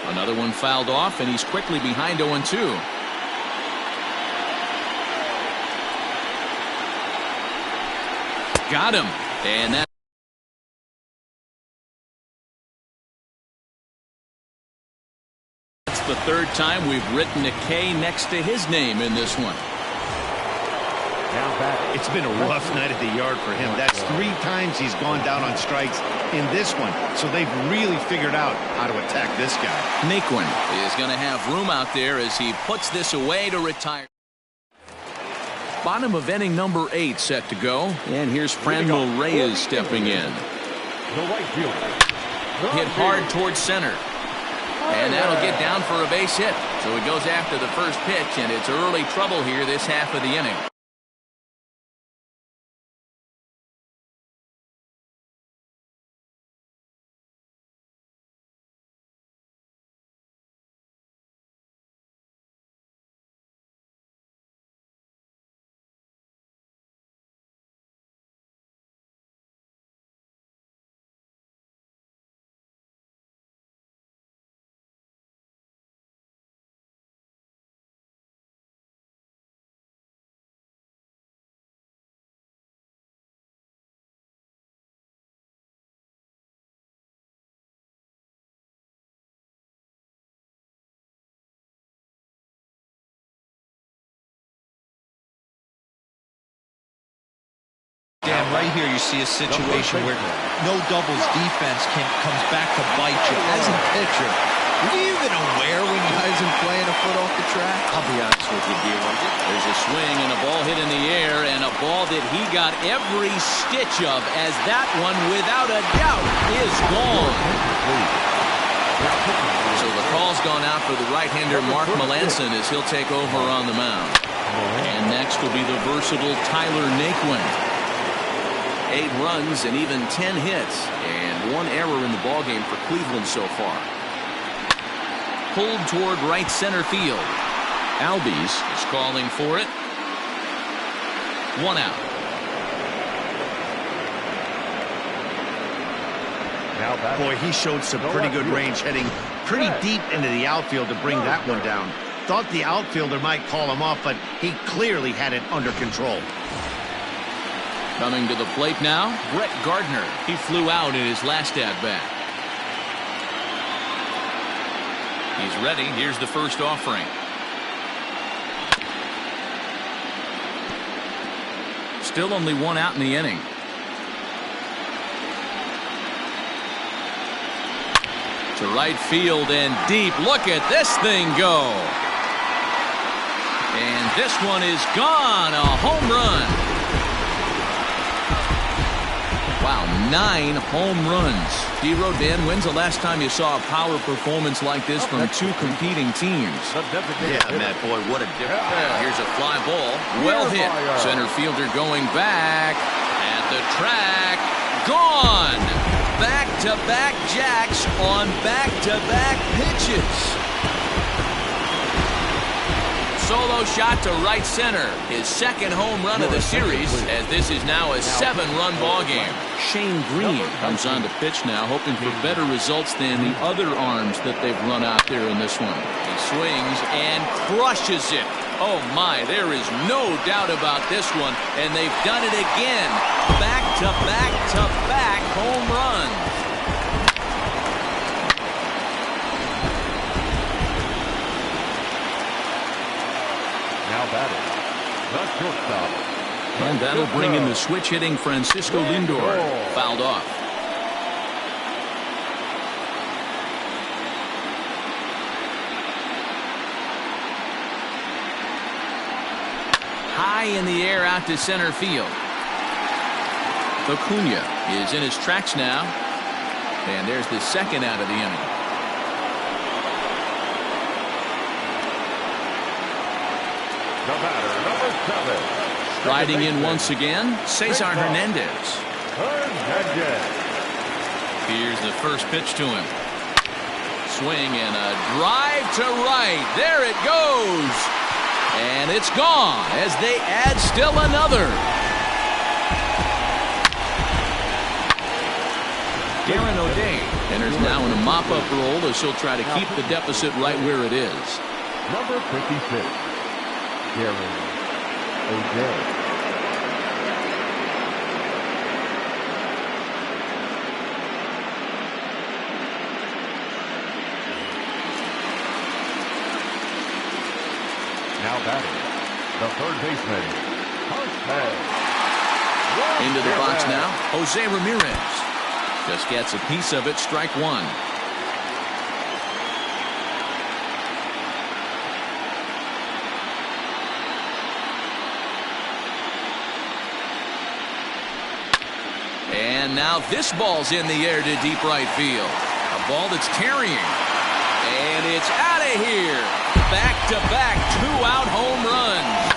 A: Another one fouled off, and he's quickly behind 0-2. Got him. And that's the 3rd time we've written a K next to his name in this one.
B: It's been a rough night at the yard for him. That's 3 times he's gone down on strikes in this one. So they've really figured out how to attack this guy.
A: Naquin is going to have room out there as he puts this away to retire. Bottom of inning number 8 set to go. And here's Franmil Reyes stepping in. Hit hard towards center. And that'll get down for a base hit. So he goes after the first pitch, and it's early trouble here this half of the inning.
C: And right here you see a situation where no doubles defense comes back to bite you. As a pitcher, are you even aware when guys are playing a foot off the track?
B: I'll be honest with you, D-Ron.
A: There's a swing and a ball hit in the air, and a ball that he got every stitch of, as that one, without a doubt, is gone. So the call's gone out for the right-hander Mark Melancon as he'll take over on the mound. And next will be the versatile Tyler Naquin. 8 runs and even 10 hits, and 1 error in the ballgame for Cleveland so far. Pulled toward right center field. Albies is calling for it. 1 out.
B: Boy, he showed some pretty good range, heading pretty deep into the outfield to bring that one down. Thought the outfielder might call him off, but he clearly had it under control.
A: Coming to the plate now, Brett Gardner. He flew out in his last at-bat. He's ready. Here's the first offering. Still only 1 out in the inning. To right field and deep. Look at this thing go. And this one is gone. A home run. Wow, 9 home runs. D-Rodin, when's the last time you saw a power performance like this from 2 competing teams?
B: Yeah, Matt, boy, what a difference.
A: Here's a fly ball. Well hit. Center fielder going back. At the track. Gone. Back-to-back jacks on back-to-back pitches. Solo shot to right center. His 2nd home run of the series, as this is now a 7-run ball game. Shane Green comes on to pitch now, hoping for better results than the other arms that they've run out there in this one. He swings and crushes it. Oh my, there is no doubt about this one, and they've done it again. Back-to-back-to-back home runs. And that'll bring in the switch-hitting Francisco Lindor. Fouled off. High in the air out to center field. Acuna is in his tracks now. And there's the 2nd out of the inning.
D: The batter, number 7.
A: Riding in once again, Cesar Hernandez. Here's the first pitch to him. Swing and a drive to right. There it goes. And it's gone as they add still another. Darren O'Day enters now in a mop-up role as he'll try to keep the deficit right where it is.
D: Number 56, Darren O'Day. Now batting, the third baseman, Jose.
A: Into the box now, Jose Ramirez. Just gets a piece of it, strike 1. And now this ball's in the air to deep right field. A ball that's carrying. And it's out of here. Back-to-back 2-out home runs.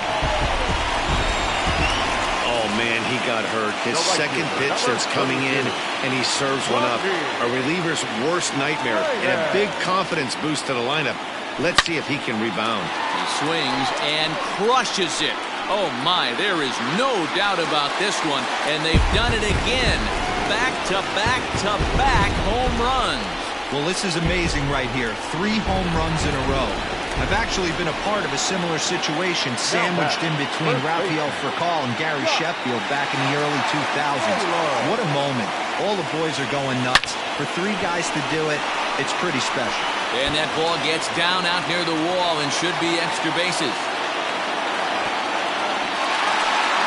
B: Oh, man, he got hurt. His 2nd pitch that's coming in, and he serves one up. A reliever's worst nightmare, and a big confidence boost to the lineup. Let's see if he can rebound.
A: He swings and crushes it. Oh, my, there is no doubt about this one, and they've done it again. Back-to-back-to-back home runs.
C: Well, this is amazing right here. 3 home runs in a row. I've actually been a part of a similar situation sandwiched in between Rafael Furcal and Gary Sheffield back in the early 2000s. What a moment. All the boys are going nuts. For 3 guys to do it, it's pretty special.
A: And that ball gets down out near the wall and should be extra bases.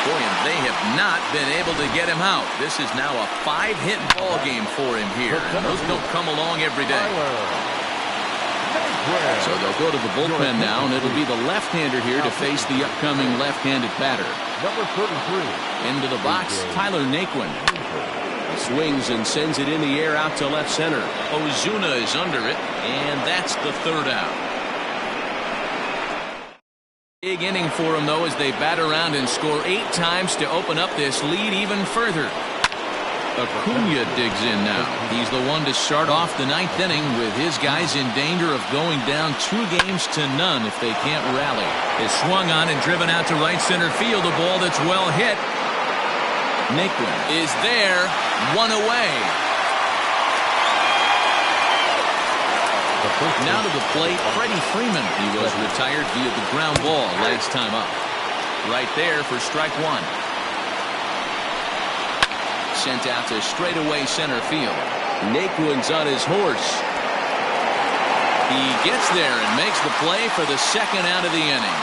A: Boy, and they have not been able to get him out. This is now a 5-hit ball game for him here. And those don't come along every day. So they'll go to the bullpen now, and it'll be the left-hander here to face the upcoming left-handed batter.
D: Number 33.
A: Into the box, Tyler Naquin. Swings and sends it in the air out to left center. Ozuna is under it, and that's the third out. Big inning for him, though, as they bat around and score 8 times to open up this lead even further. Acuna digs in now. He's the one to start off the 9th inning with his guys in danger of going down 2-0 if they can't rally. Is swung on and driven out to right center field. A ball that's well hit. Naquin is there, 1 away. Now to the plate, Freddie Freeman. He was retired via the ground ball last time up. Right there for strike 1. Sent out to straightaway center field. Naquin's on his horse. He gets there and makes the play for the second out of the inning.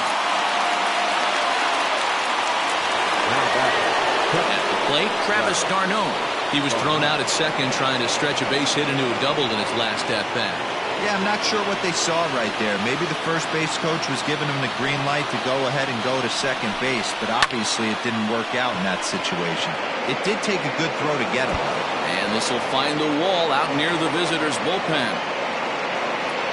A: At the plate, Travis d'Arnaud. He was thrown out at second trying to stretch a base hit into a double in his last at-bat.
C: Yeah, I'm not sure what they saw right there. Maybe the first base coach was giving him the green light to go ahead and go to second base, but obviously it didn't work out in that situation. It did take a good throw to get him.
A: And this will find the wall out near the visitors' bullpen.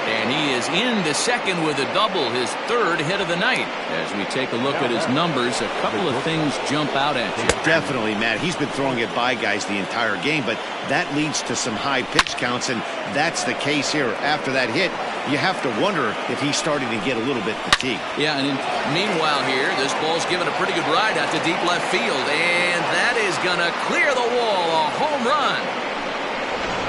A: And he is into second with a double, his 3rd hit of the night. As we take a look at his numbers, a couple of things jump out at you.
B: Definitely, Matt. He's been throwing it by guys the entire game, but that leads to some high pitch counts, and that's the case here. After that hit, you have to wonder if he's starting to get a little bit fatigued.
A: Yeah, and meanwhile here, this ball's given a pretty good ride out to deep left field, and that is going to clear the wall, a home run.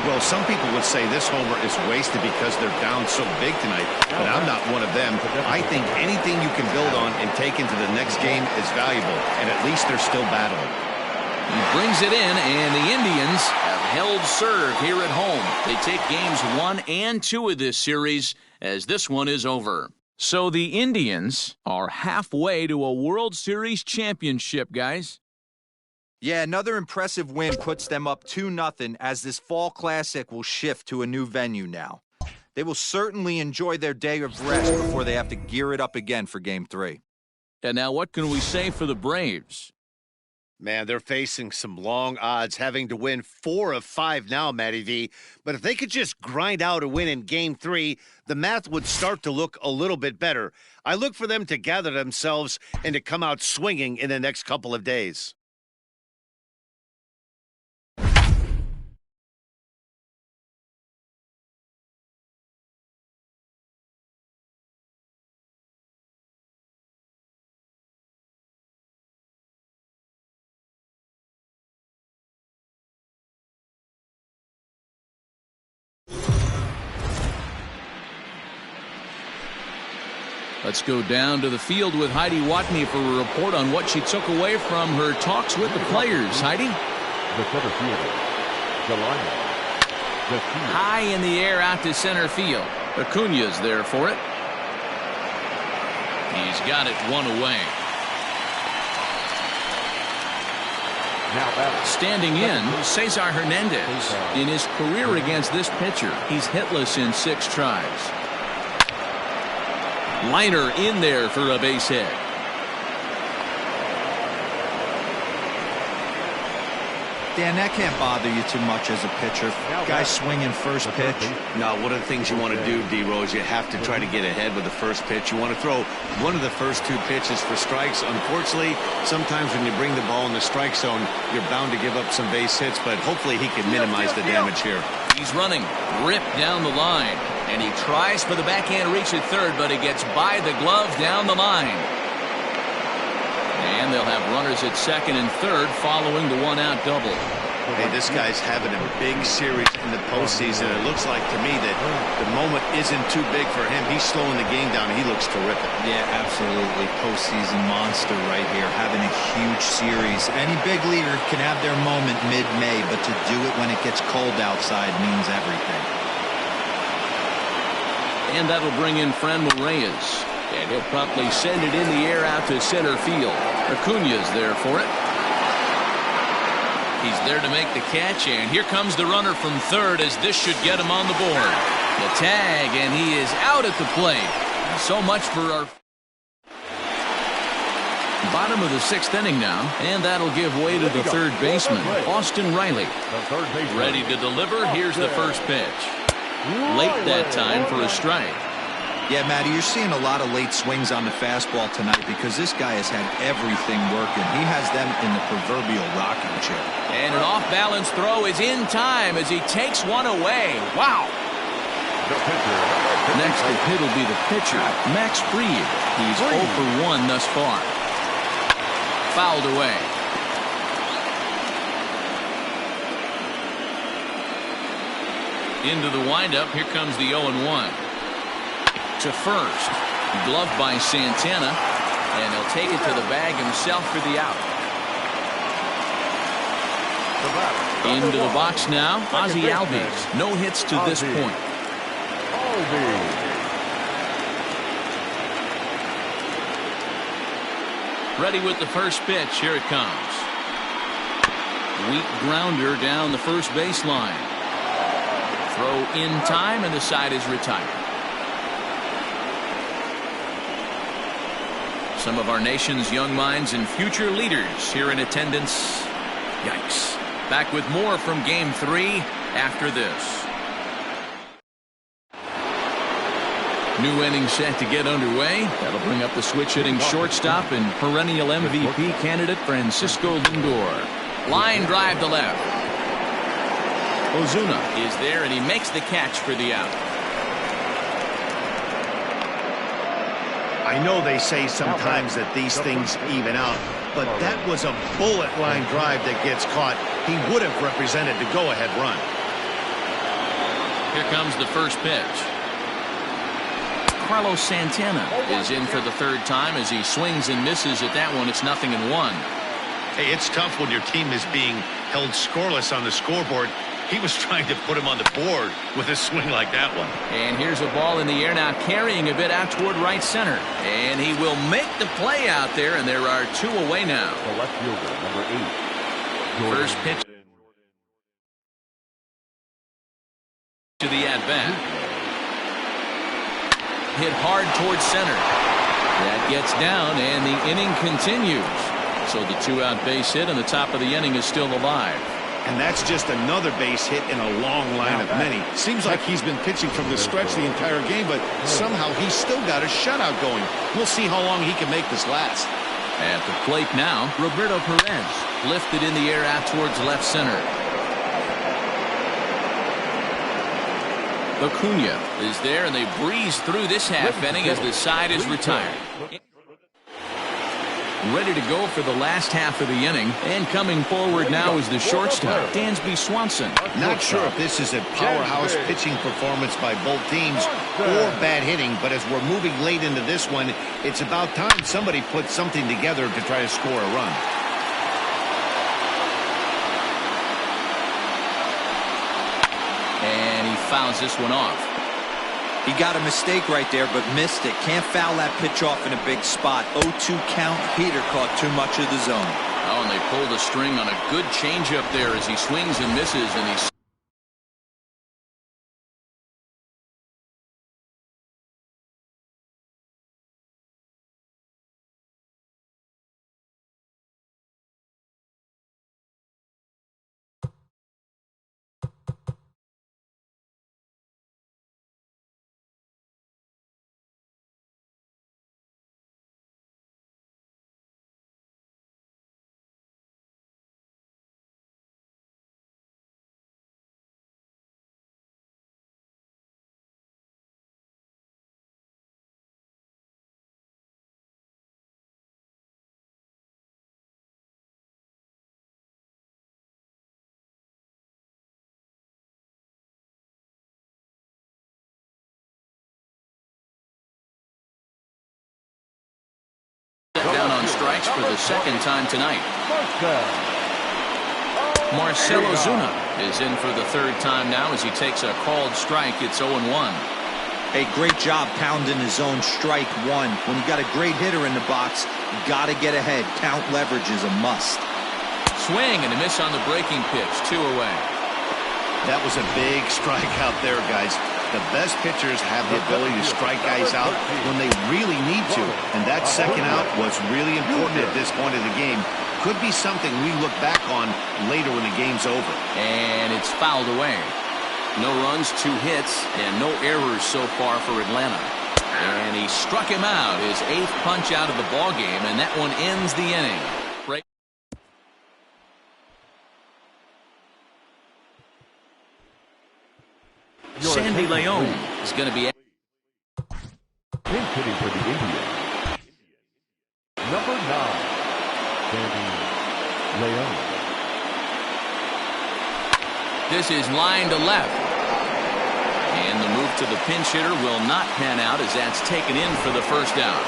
B: Well, some people would say this homer is wasted because they're down so big tonight, but I'm not one of them. I think anything you can build on and take into the next game is valuable, and at least they're still battling.
A: He brings it in, and the Indians have held serve here at home. They take games 1 and 2 of this series as this one is over. So the Indians are halfway to a World Series championship, guys.
C: Yeah, another impressive win puts them up 2-0 as this Fall Classic will shift to a new venue now. They will certainly enjoy their day of rest before they have to gear it up again for Game 3.
A: And now what can we say for the Braves?
B: Man, they're facing some long odds, having to win 4 of 5 now, Matty V. But if they could just grind out a win in Game 3, the math would start to look a little bit better. I look for them to gather themselves and to come out swinging in the next couple of days.
A: Let's go down to the field with Heidi Watney for a report on what she took away from her talks with the players. Heidi?
D: The center fielder, Jelani.
A: High in the air out to center field. Acuna's there for it. He's got it 1 away. Standing in, Cesar Hernandez. In his career against this pitcher, he's hitless in 6 tries. Liner in there for a base hit.
C: Dan, that can't bother you too much as a pitcher. Guy swinging first pitch.
B: No, one of the things you want to do, D-Rose, you have to try to get ahead with the first pitch. You want to throw one of the first 2 pitches for strikes. Unfortunately, sometimes when you bring the ball in the strike zone, you're bound to give up some base hits, but hopefully he can minimize the damage here.
A: He's running, ripped down the line, and he tries for the backhand reach at third, but he gets by the glove down the line. And they'll have runners at second and third following the 1-out double.
B: Hey, this guy's having a big series in the postseason. It looks like to me that the moment isn't too big for him. He's slowing the game down. He looks terrific.
C: Yeah, absolutely. Postseason monster right here, having a huge series. Any big leaguer can have their moment mid-May, but to do it when it gets cold outside means everything.
A: And that'll bring in Franmil Reyes. And he'll promptly send it in the air out to center field. Acuna's there for it. He's there to make the catch, and here comes the runner from third as this should get him on the board. The tag, and he is out at the plate. So much for our bottom of the sixth inning now, and that'll give way to the third baseman, Austin Riley. Ready to deliver. Here's the first pitch. Late that time for a strike.
C: Yeah, Matty, you're seeing a lot of late swings on the fastball tonight because this guy has had everything working. He has them in the proverbial rocking chair.
A: And an off-balance throw is in time as he takes one away. Wow. Next to hit will be the pitcher, Max Fried. He's 0 for 1 thus far. Fouled away. Into the windup. Here comes the 0-1. To first. Gloved by Santana. And he'll take it to the bag himself for the out. Into the box now, Ozzie Albies. No hits to this point. Ready with the first pitch. Here it comes. Weak grounder down the first baseline. Throw in time, and the side is retired. Some of our nation's young minds and future leaders here in attendance. Yikes. Back with more from Game 3 after this. New inning set to get underway. That'll bring up the switch-hitting shortstop and perennial MVP candidate Francisco Lindor. Line drive to left. Ozuna is there, and he makes the catch for the out.
B: I know they say sometimes that these things even out, but that was a bullet line drive that gets caught. He would have represented the go-ahead run.
A: Here comes the first pitch. Carlos Santana is in for the third time as he swings and misses at that one. It's 0-1.
B: Hey, it's tough when your team is being held scoreless on the scoreboard. He was trying to put him on the board with a swing like that one.
A: And here's a ball in the air now, carrying a bit out toward right center. And he will make the play out there, and there are 2 away now.
D: The left fielder, number 8.
A: First pitch to the at-bat. Hit hard towards center. That gets down, and the inning continues. So the 2-out base hit, and the top of the inning is still alive.
B: And that's just another base hit in a long line of many. Seems like he's been pitching from the stretch the entire game, but somehow he's still got a shutout going. We'll see how long he can make this last.
A: At the plate now, Roberto Perez lifted in the air out towards left center. Acuna is there, and they breeze through this half inning as the side is retired. Ready to go for the last half of the inning, and coming forward now is the shortstop, Dansby Swanson.
B: Not sure if this is a powerhouse pitching performance by both teams or bad hitting, but as we're moving late into this one, it's about time somebody put something together to try to score a run.
A: And he fouls this one off.
C: He got a mistake right there, but missed it. Can't foul that pitch off in a big spot. 0-2 count. Peter caught too much of the zone.
A: Oh, and they pulled a string on a good changeup there as he swings and misses, and he's down on strikes for the second time tonight. Marcell Ozuna is in for the third time now as he takes a called strike. It's 0-1.
C: Hey, great job pounding his own strike one. When you got a great hitter in the box, you got to get ahead. Count leverage is a must.
A: Swing and a miss on the breaking pitch. 2 away.
B: That was a big strike out there, guys. The best pitchers have the ability to strike guys out when they really need to. And that second out was really important at this point of the game. Could be something we look back on later when the game's over.
A: And it's fouled away. No runs, 2 hits, and no errors so far for Atlanta. And he struck him out, his 8th punch out of the ball game, and that one ends the inning. Sandy Leon is going to be
D: hitting for the Indians. Number 9, Sandy Leon.
A: This is line to left. And the move to the pinch hitter will not pan out as that's taken in for the first out.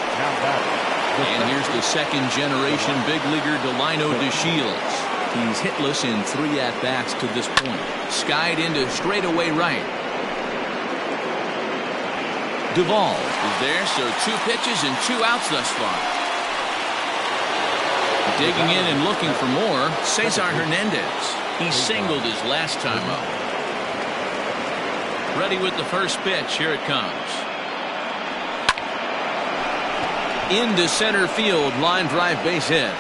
A: And here's the second generation big leaguer Delino DeShields. He's hitless in 3 at-bats to this point. Skied into straightaway right. Duvall is there, so 2 pitches and 2 outs thus far. Digging in and looking for more, Cesar Hernandez. He singled his last time up. Ready with the first pitch. Here it comes. Into center field, line drive base hit.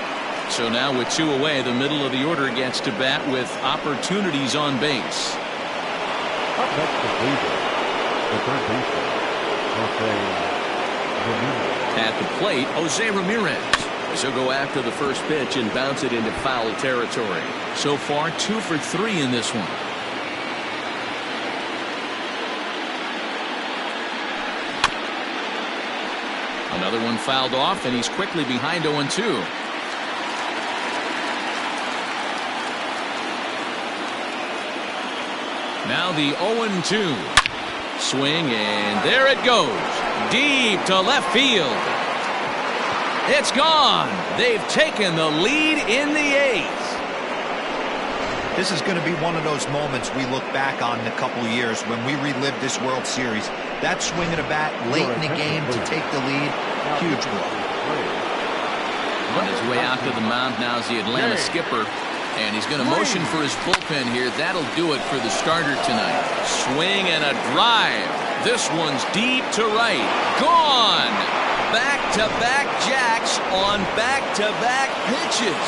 A: So now with 2 away, the middle of the order gets to bat with opportunities on base.
D: Up next to Cleveland, the third baseman, Jose Ramirez.
A: At the plate, Jose Ramirez. So go after the first pitch and bounce it into foul territory. So far, 2 for 3 in this one. Another one fouled off, and he's quickly behind 0-2. Now the 0-2. Swing, and there it goes. Deep to left field. It's gone. They've taken the lead in the 8th.
C: This is going to be one of those moments we look back on in a couple of years when we relive this World Series. That swing of the bat late in the game to take the lead, huge blow.
A: On his way out to the mound now is the Atlanta skipper, and he's going to motion for his bullpen here. That'll do it for the starter tonight. Swing and a drive. This one's deep to right. Gone. Back-to-back jacks on back-to-back pitches.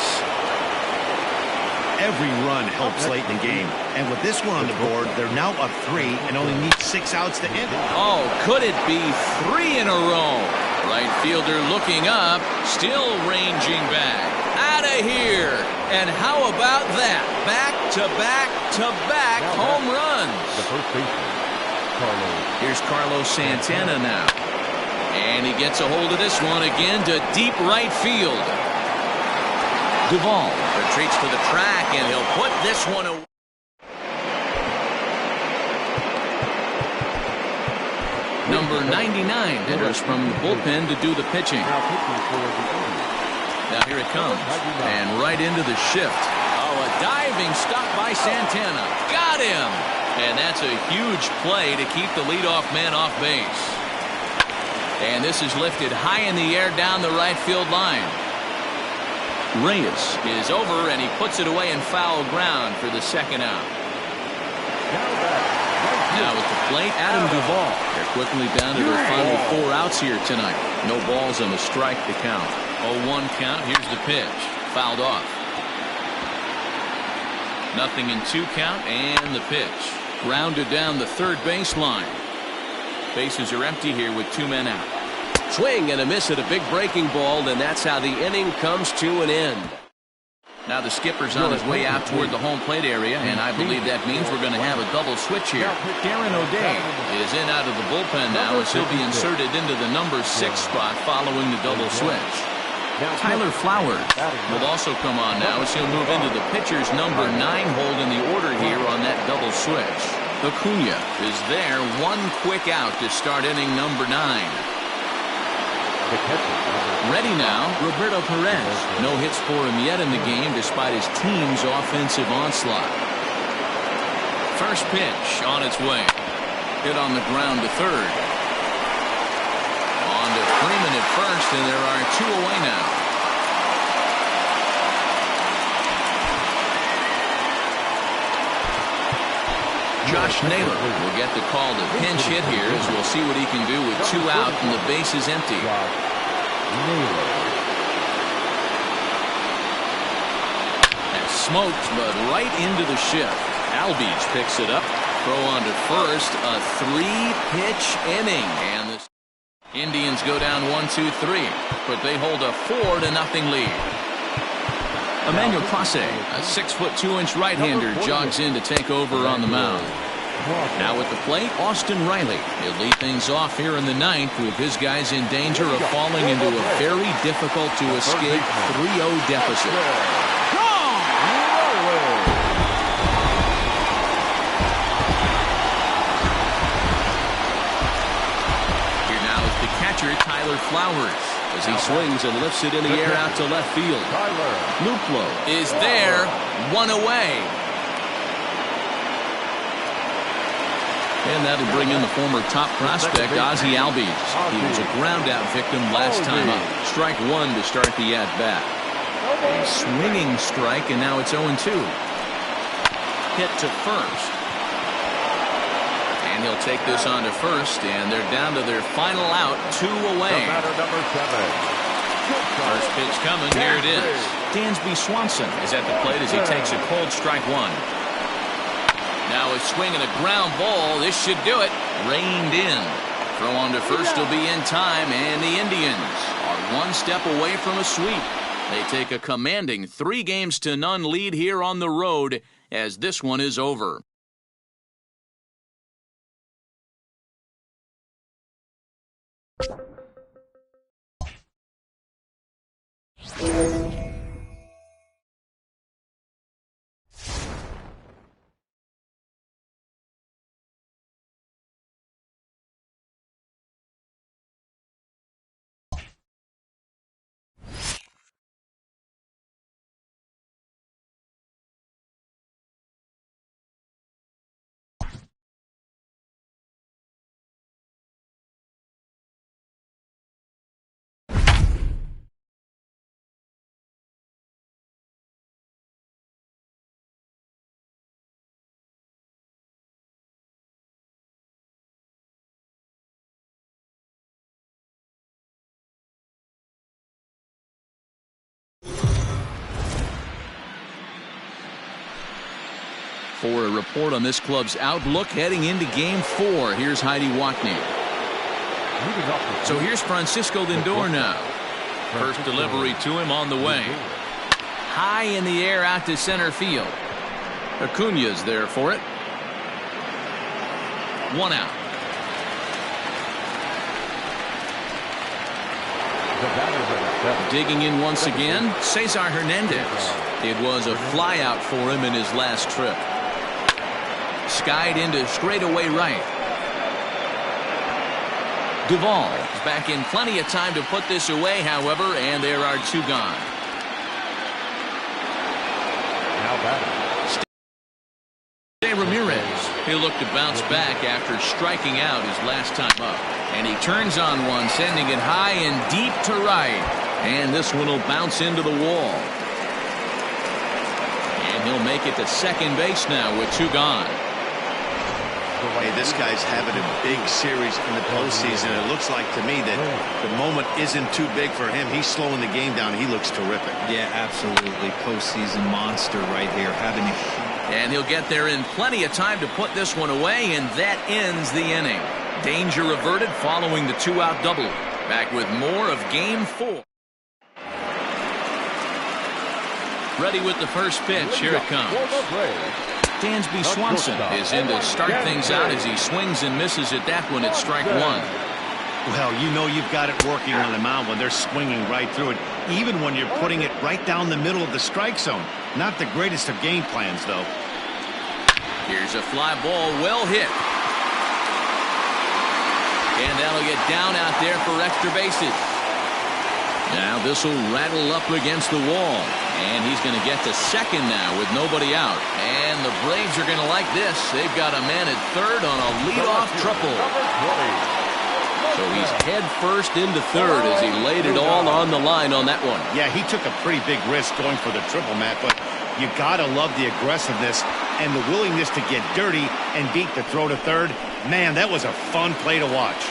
B: Every run helps late in the game. And with this one on the board, they're now up 3 and only need 6 outs to end it.
A: Oh, could it be 3 in a row? Right fielder looking up, still ranging back. Out of here. And how about that? Back-to-back-to-back home runs.
D: The first baseman, Carlos.
A: Here's Carlos Santana now. And he gets a hold of this one again to deep right field. Duvall retreats to the track, and he'll put this one away. Number 99 enters from the bullpen to do the pitching. Now here it comes. And right into the shift. Oh, a diving stop by Santana. Got him! And that's a huge play to keep the leadoff man off base. And this is lifted high in the air down the right field line. Reyes is over, and he puts it away in foul ground for the second out. Now at the plate, Adam Duvall. They're quickly down to their final 4 outs here tonight. No balls and a strike to count. 0-1 count. Here's the pitch. Fouled off. 0-2 count, and the pitch. Grounded down the third baseline. Bases are empty here with 2 men out. Swing and a miss at a big breaking ball, and that's how the inning comes to an end. Now the skipper's on his way out toward the home plate area, and I believe that means we're going to have a double switch here. Darren O'Day is in out of the bullpen now as he'll be inserted into the number 6 spot following the double switch. Tyler Flowers will also come on now as he'll move into the pitcher's number 9 hold in the order here on that double switch. Acuna is there, 1 quick out to start inning number 9. Ready now, Roberto Perez. No hits for him yet in the game despite his team's offensive onslaught. First pitch on its way. Hit on the ground to third. Freeman at first, and there are 2 away now. Josh Naylor will get the call to pinch hit here, as we'll see what he can do with 2 out and the base is empty. That's smoked, but right into the shift. Albies picks it up. Throw on to first. A 3-pitch inning. And the Indians go down 1-2-3, but they hold a 4-0 lead. Emmanuel Clase, a 6'2" right-hander, jogs in to take over on the mound. Now at the plate, Austin Riley. He'll lead things off here in the 9th with his guys in danger of falling into a very difficult to escape 3-0 deficit. Here now is the catcher, Tyler Flowers, as he swings and lifts it in the air out to left field. Luplow is there, 1 away. And that'll bring in the former top prospect, Ozzie Albies. He was a ground-out victim last time up. Strike 1 to start the at-bat. A swinging strike, and now it's 0-2. Hit to first. And he'll take this on to first, and they're down to their final out, 2 away. First pitch coming, here it is. Dansby Swanson is at the plate as he takes a cold strike 1. Now a swing and a ground ball. This should do it. Reined in. Throw on to first will be in time, and the Indians are 1 step away from a sweep. They take a commanding 3-0 lead here on the road as this one is over. For a report on this club's outlook heading into Game 4, here's Heidi Watney. So here's Francisco Lindor now. First delivery to him on the way. High in the air out to center field. Acuna's there for it. 1 out. Digging in once again, Cesar Hernandez. It was a flyout for him in his last trip. Skied into straightaway right. Duvall is back in plenty of time to put this away, however, and there are 2 gone.
D: Now batting.
A: Ramirez. He'll look to bounce back after striking out his last time up. And he turns on one, sending it high and deep to right. And this one will bounce into the wall. And he'll make it to second base now with 2 gone.
B: Hey, this guy's having a big series in the postseason. It looks like to me that the moment isn't too big for him. He's slowing the game down. He looks terrific.
C: Yeah, absolutely. Postseason monster right here.
A: And he'll get there in plenty of time to put this one away, and that ends the inning. Danger averted following the 2-out double. Back with more of Game 4. Ready with the first pitch. Here it comes. Dansby Swanson is in to start things out as he swings and misses at that one at strike 1.
B: Well, you know you've got it working on the mound when they're swinging right through it, even when you're putting it right down the middle of the strike zone. Not the greatest of game plans, though.
A: Here's a fly ball, well hit. And that'll get down out there for extra bases. Now this will rattle up against the wall. And he's going to get to second now with nobody out. And the Braves are going to like this. They've got a man at third on a leadoff triple. So he's head first into third as he laid it all on the line on that one.
B: Yeah, he took a pretty big risk going for the triple, Matt, but you gotta love the aggressiveness and the willingness to get dirty and beat the throw to third. Man, that was a fun play to watch.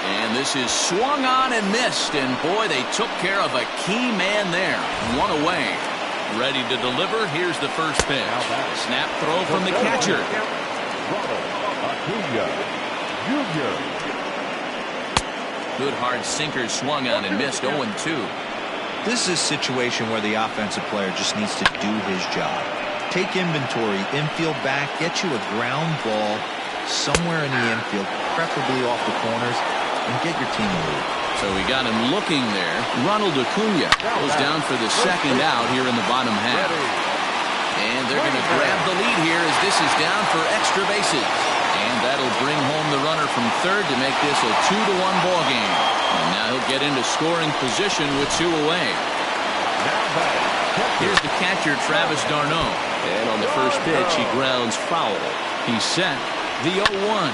A: And this is swung on and missed, and boy, they took care of a key man there. One away. Ready to deliver. Here's the first pitch. Snap throw from the catcher. Good hard sinker swung on and missed. 0-2.
C: This is a situation where the offensive player just needs to do his job. Take inventory, infield back, get you a ground ball somewhere in the infield, preferably off the corners, and get your team a lead.
A: So we got him looking there. Ronald Acuna goes down for the second out here in the bottom half. And they're going to grab the lead here as this is down for extra bases. And that'll bring home the runner from third to make this a 2-1 ball game. And now he'll get into scoring position with 2 away. Here's the catcher, Travis d'Arnaud. And on the first pitch, he grounds foul. He's set. The 0-1.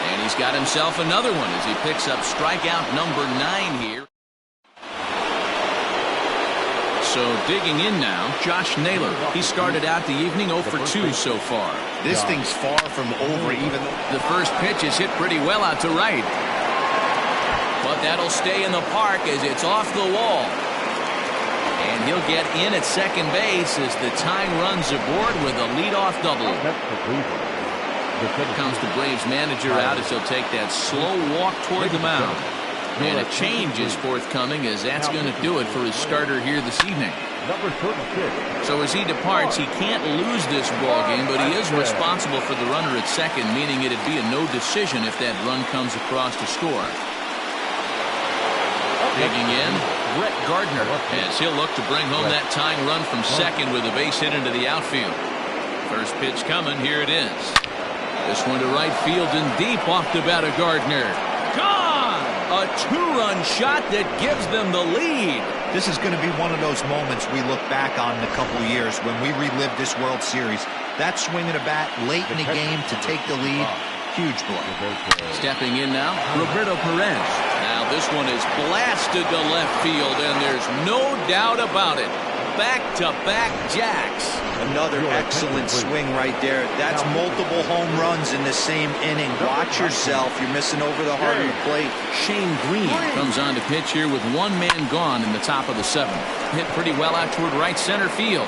A: And he's got himself another one as he picks up strikeout number 9 here. So digging in now, Josh Naylor. He started out the evening 0 for 2 so far.
B: This thing's far from over even.
A: The first pitch is hit pretty well out to right. But that'll stay in the park as it's off the wall. And he'll get in at second base as the tying runs aboard with a leadoff double. Here comes the Braves manager out as he'll take that slow walk toward the mound. And a change is forthcoming as that's going to do it for his starter here this evening. So as he departs, he can't lose this ball game, but he is responsible for the runner at second, meaning it'd be a no decision if that run comes across to score. Digging in, Brett Gardner, as he'll look to bring home that tying run from second with a base hit into the outfield. First pitch coming, here it is. This one to right field and deep off the bat of Gardner. Gone! A 2-run shot that gives them the lead.
C: This is going to be one of those moments we look back on in a couple years when we relive this World Series. That swing of the bat late in the game to take the lead, huge blow.
A: Stepping in now, Roberto Perez. Now this one is blasted to left field, and there's no doubt about it. Back-to-back jacks.
C: Another excellent swing right there. That's multiple home runs in the same inning. Watch yourself. You're missing over the heart of the plate.
A: Shane Green comes on to pitch here with 1 man gone in the top of the 7th. Hit pretty well out toward right center field.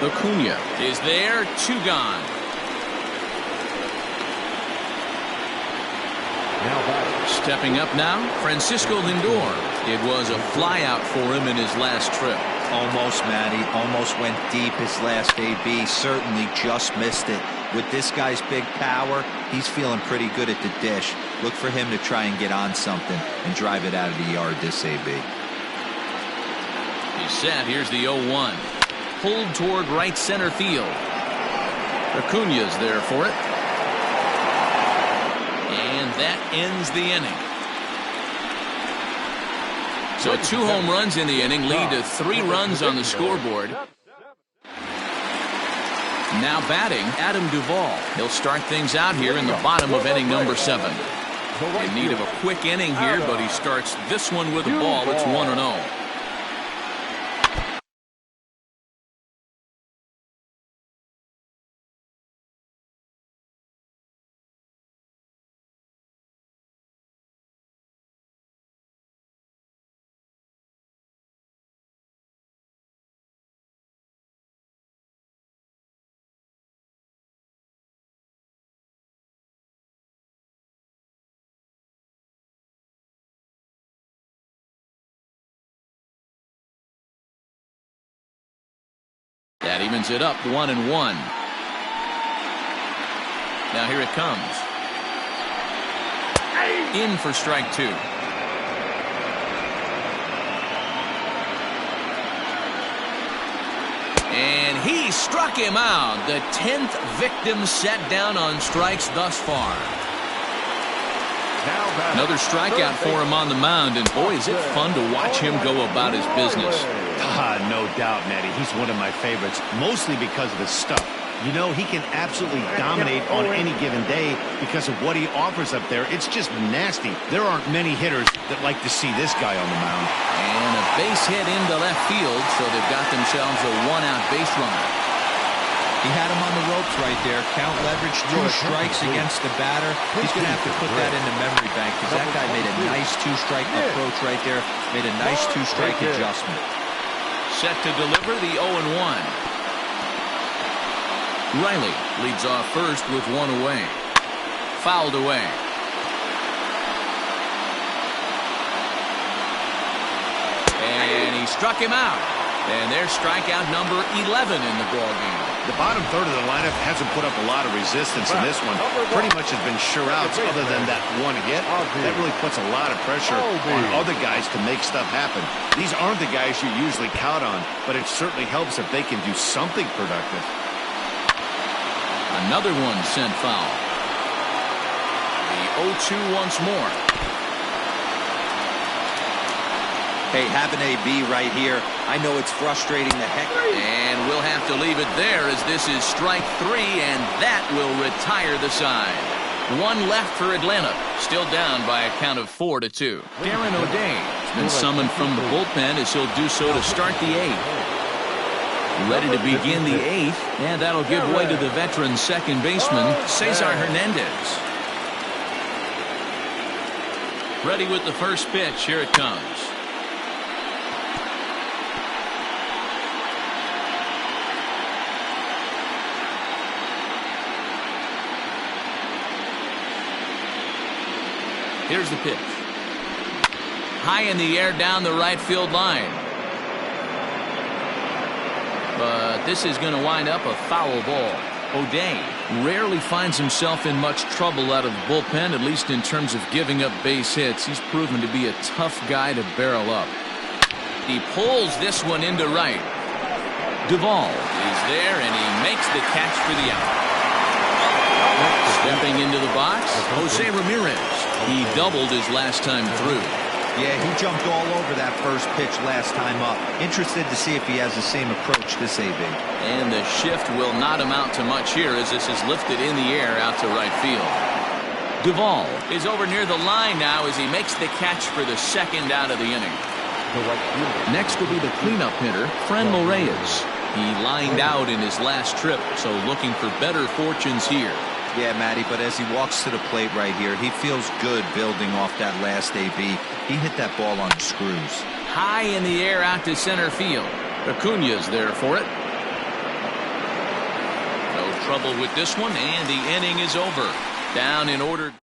A: Acuna is there, 2 gone. Stepping up now, Francisco Lindor. It was a flyout for him in his last trip.
C: Almost, Matty. Almost went deep his last AB. Certainly just missed it. With this guy's big power, he's feeling pretty good at the dish. Look for him to try and get on something and drive it out of the yard this AB.
A: He's set. Here's the 0-1. Pulled toward right center field. Acuna's there for it. And that ends the inning. So 2 home runs in the inning lead to 3 runs on the scoreboard. Now batting, Adam Duvall. He'll start things out here in the bottom of inning number 7. In need of a quick inning here, but he starts this one with a ball. It's 1-0. That evens it up 1-1. Now here it comes. In for strike 2. And he struck him out. The 10th victim set down on strikes thus far. Another strikeout for him on the mound, and boy, is it fun to watch him go about his business.
B: No doubt, Matty. He's one of my favorites, mostly because of his stuff. You know, he can absolutely dominate on any given day because of what he offers up there. It's just nasty. There aren't many hitters that like to see this guy on the mound.
A: And a base hit into left field, so they've got themselves a one-out base runner.
C: He had him on the ropes right there. Count leverage, 2 strikes against the batter. He's going to have to put that in the memory bank because that guy made a nice 2-strike approach right there. Made a nice 2-strike adjustment.
A: Set to deliver the 0-1. Riley leads off first with 1 away. Fouled away. And he struck him out. And there's strikeout number 11 in the ballgame.
B: The bottom third of the lineup hasn't put up a lot of resistance in this one. Pretty much has been sure outs other than that one hit. That really puts a lot of pressure on other guys to make stuff happen. These aren't the guys you usually count on, but it certainly helps if they can do something productive.
A: Another one sent foul. The 0-2 once more.
C: Hey, have an AB right here. I know it's frustrating the heck.
A: And we'll have to leave it there as this is strike 3, and that will retire the side. 1 left for Atlanta. Still down by a count of 4-2. Darren O'Day has been summoned from the bullpen as he'll do so to start the 8th. Ready to begin the 8th, and that'll give way to the veteran second baseman, Cesar Hernandez. Ready with the first pitch. Here it comes. Here's the pitch. High in the air down the right field line. But this is going to wind up a foul ball. O'Day rarely finds himself in much trouble out of the bullpen, at least in terms of giving up base hits. He's proven to be a tough guy to barrel up. He pulls this one into right. Duvall is there, and he makes the catch for the out. Stepping into the box, Jose Ramirez. He doubled his last time through.
C: Yeah, he jumped all over that first pitch last time up. Interested to see if he has the same approach this AB.
A: And the shift will not amount to much here as this is lifted in the air out to right field. Duvall is over near the line now as he makes the catch for the second out of the inning. Next will be the cleanup hitter, Franmil Reyes. He lined out in his last trip, so looking for better fortunes here.
C: Yeah, Matty, but as he walks to the plate right here, he feels good building off that last AB. He hit that ball on the screws.
A: High in the air out to center field. Acuna's there for it. No trouble with this one, and the inning is over. Down in order.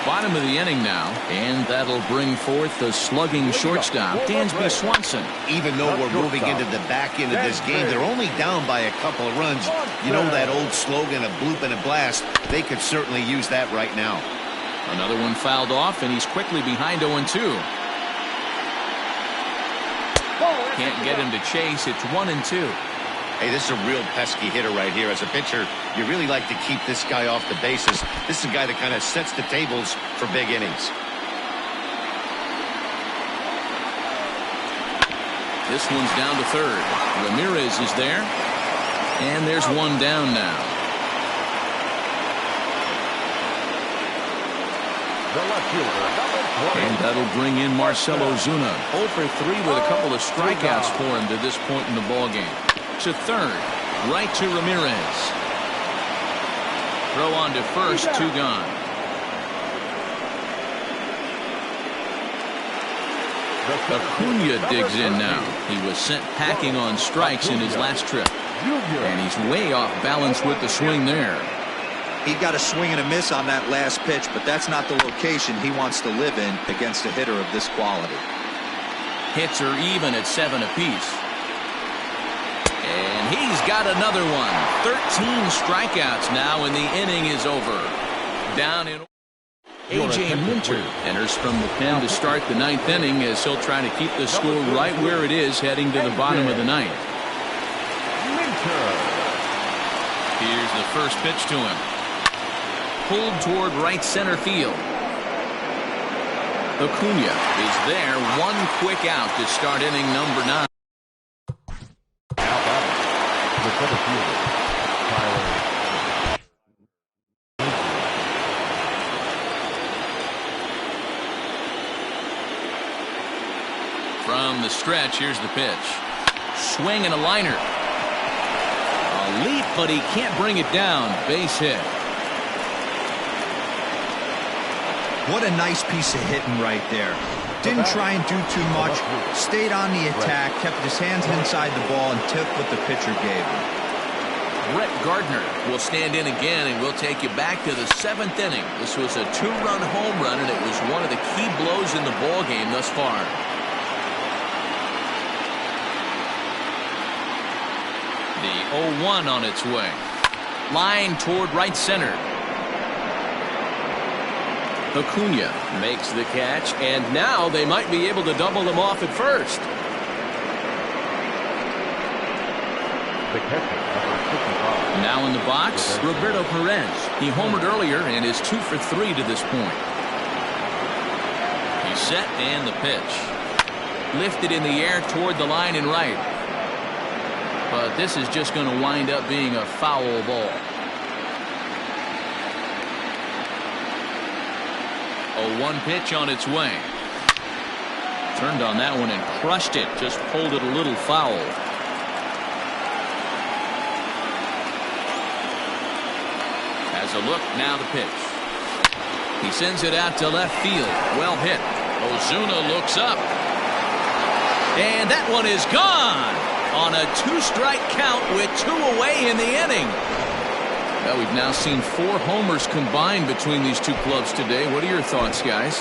A: Bottom of the inning now, and that'll bring forth the slugging shortstop, Dansby Swanson.
B: Even though we're moving into the back end of this game, they're only down by a couple of runs. You know that old slogan, a bloop and a blast? They could certainly use that right now.
A: Another one fouled off, and he's quickly behind 0-2. Can't get him to chase. It's 1-2.
B: Hey, this is a real pesky hitter right here. As a pitcher, you really like to keep this guy off the bases. This is a guy that kind of sets the tables for big innings.
A: This one's down to third. Ramirez is there. And there's one down now. And that'll bring in Marcell Ozuna. 0 for 3 with a couple of strikeouts for him to this point in the ballgame. To third, right to Ramirez. Throw on to first, 2 gone. Acuna digs in now. He was sent packing on strikes in his last trip. And he's way off balance with the swing there.
C: He got a swing and a miss on that last pitch, but that's not the location he wants to live in against a hitter of this quality.
A: Hits are even at 7 apiece. And he's got another one. 13 strikeouts now, and the inning is over. Down in A.J. Minter enters from the pen to start the 9th inning as he'll try to keep the score right where it is heading to the bottom of the 9th. Here's the first pitch to him. Pulled toward right center field. Acuna is there. One quick out to start inning number 9.
D: for the field, Tyler.
A: From the stretch, here's the pitch. Swing and a liner. A leap, but he can't bring it down. Base hit.
C: What a nice piece of hitting right there. Didn't try and do too much. Stayed on the attack, kept his hands inside the ball, and took what the pitcher gave him.
A: Brett Gardner will stand in again, and we'll take you back to the 7th inning. This was a 2-run home run, and it was one of the key blows in the ball game thus far. The 0-1 on its way. Line toward right center. Acuna makes the catch, and now they might be able to double them off at first.
D: The catcher, number 55.
A: Now in the box, Roberto Perez. He homered earlier and is 2 for 3 to this point. He's set and the pitch. Lifted in the air toward the line and right. But this is just going to wind up being a foul ball. 0-1 pitch on its way. Turned on that one and crushed it. Just pulled it a little foul. Has a look, now the pitch. He sends it out to left field. Well hit. Ozuna looks up. And that one is gone on a 2-strike count with 2 away in the inning. Well, we've now seen 4 homers combined between these two clubs today. What are your thoughts, guys?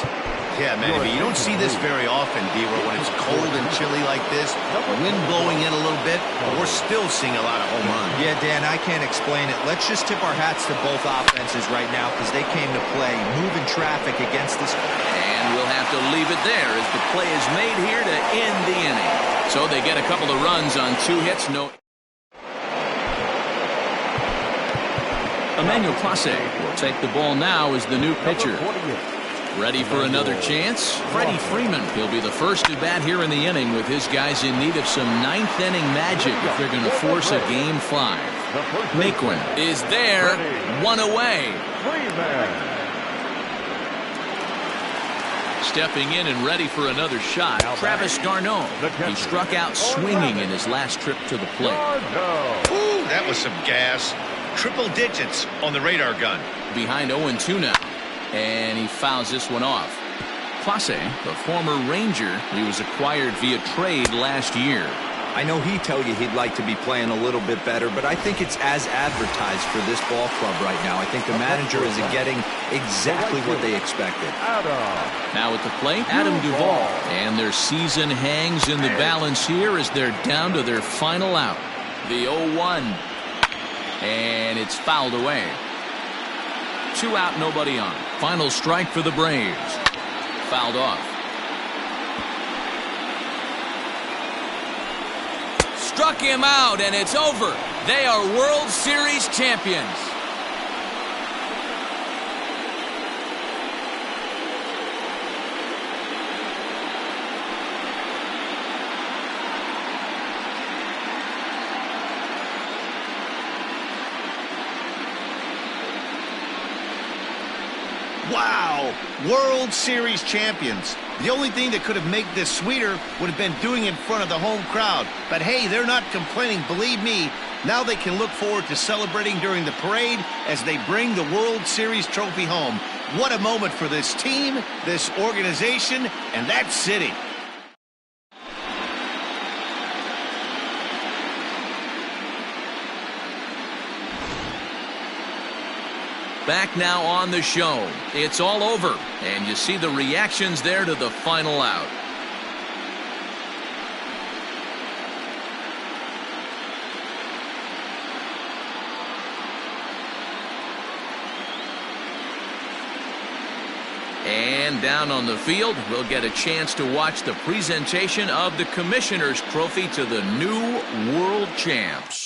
B: Yeah, Manny, you don't see this very often, D-Roll, when it's cold and chilly like this. Wind blowing in a little bit, but we're still seeing a lot of home runs.
C: Yeah, Dan, I can't explain it. Let's just tip our hats to both offenses right now because they came to play, moving traffic against this.
A: And we'll have to leave it there as the play is made here to end the inning. So they get a couple of runs on 2 hits. No. Emmanuel Clase will take the ball now as the new pitcher. Ready for another chance? Freddie Freeman. He'll be the first to bat here in the inning with his guys in need of some 9th inning magic if they're going to force a game 5. Naquin is there. 1 away. Stepping in and ready for another shot, Travis d'Arnaud. He struck out swinging in his last trip to the plate.
B: Ooh, that was some gas. Triple digits on the radar gun.
A: Behind 0-2 now. And he fouls this one off. Clase, the former Ranger, he was acquired via trade last year.
C: I know he'd tell you he'd like to be playing a little bit better, but I think it's as advertised for this ball club right now. I think the manager is getting exactly what they expected.
A: Now at the plate, Adam Duvall. And their season hangs in the balance here as they're down to their final out. The 0-1. And it's fouled away. 2 out, nobody on. Final strike for the Braves. Fouled off. Struck him out, and it's over. They are World Series champions.
B: Wow! World Series champions. The only thing that could have made this sweeter would have been doing it in front of the home crowd. But hey, they're not complaining, believe me. Now they can look forward to celebrating during the parade as they bring the World Series trophy home. What a moment for this team, this organization, and that city.
A: Back now on the show. It's all over, and you see the reactions there to the final out. And down on the field, we'll get a chance to watch the presentation of the Commissioner's Trophy to the new World Champs.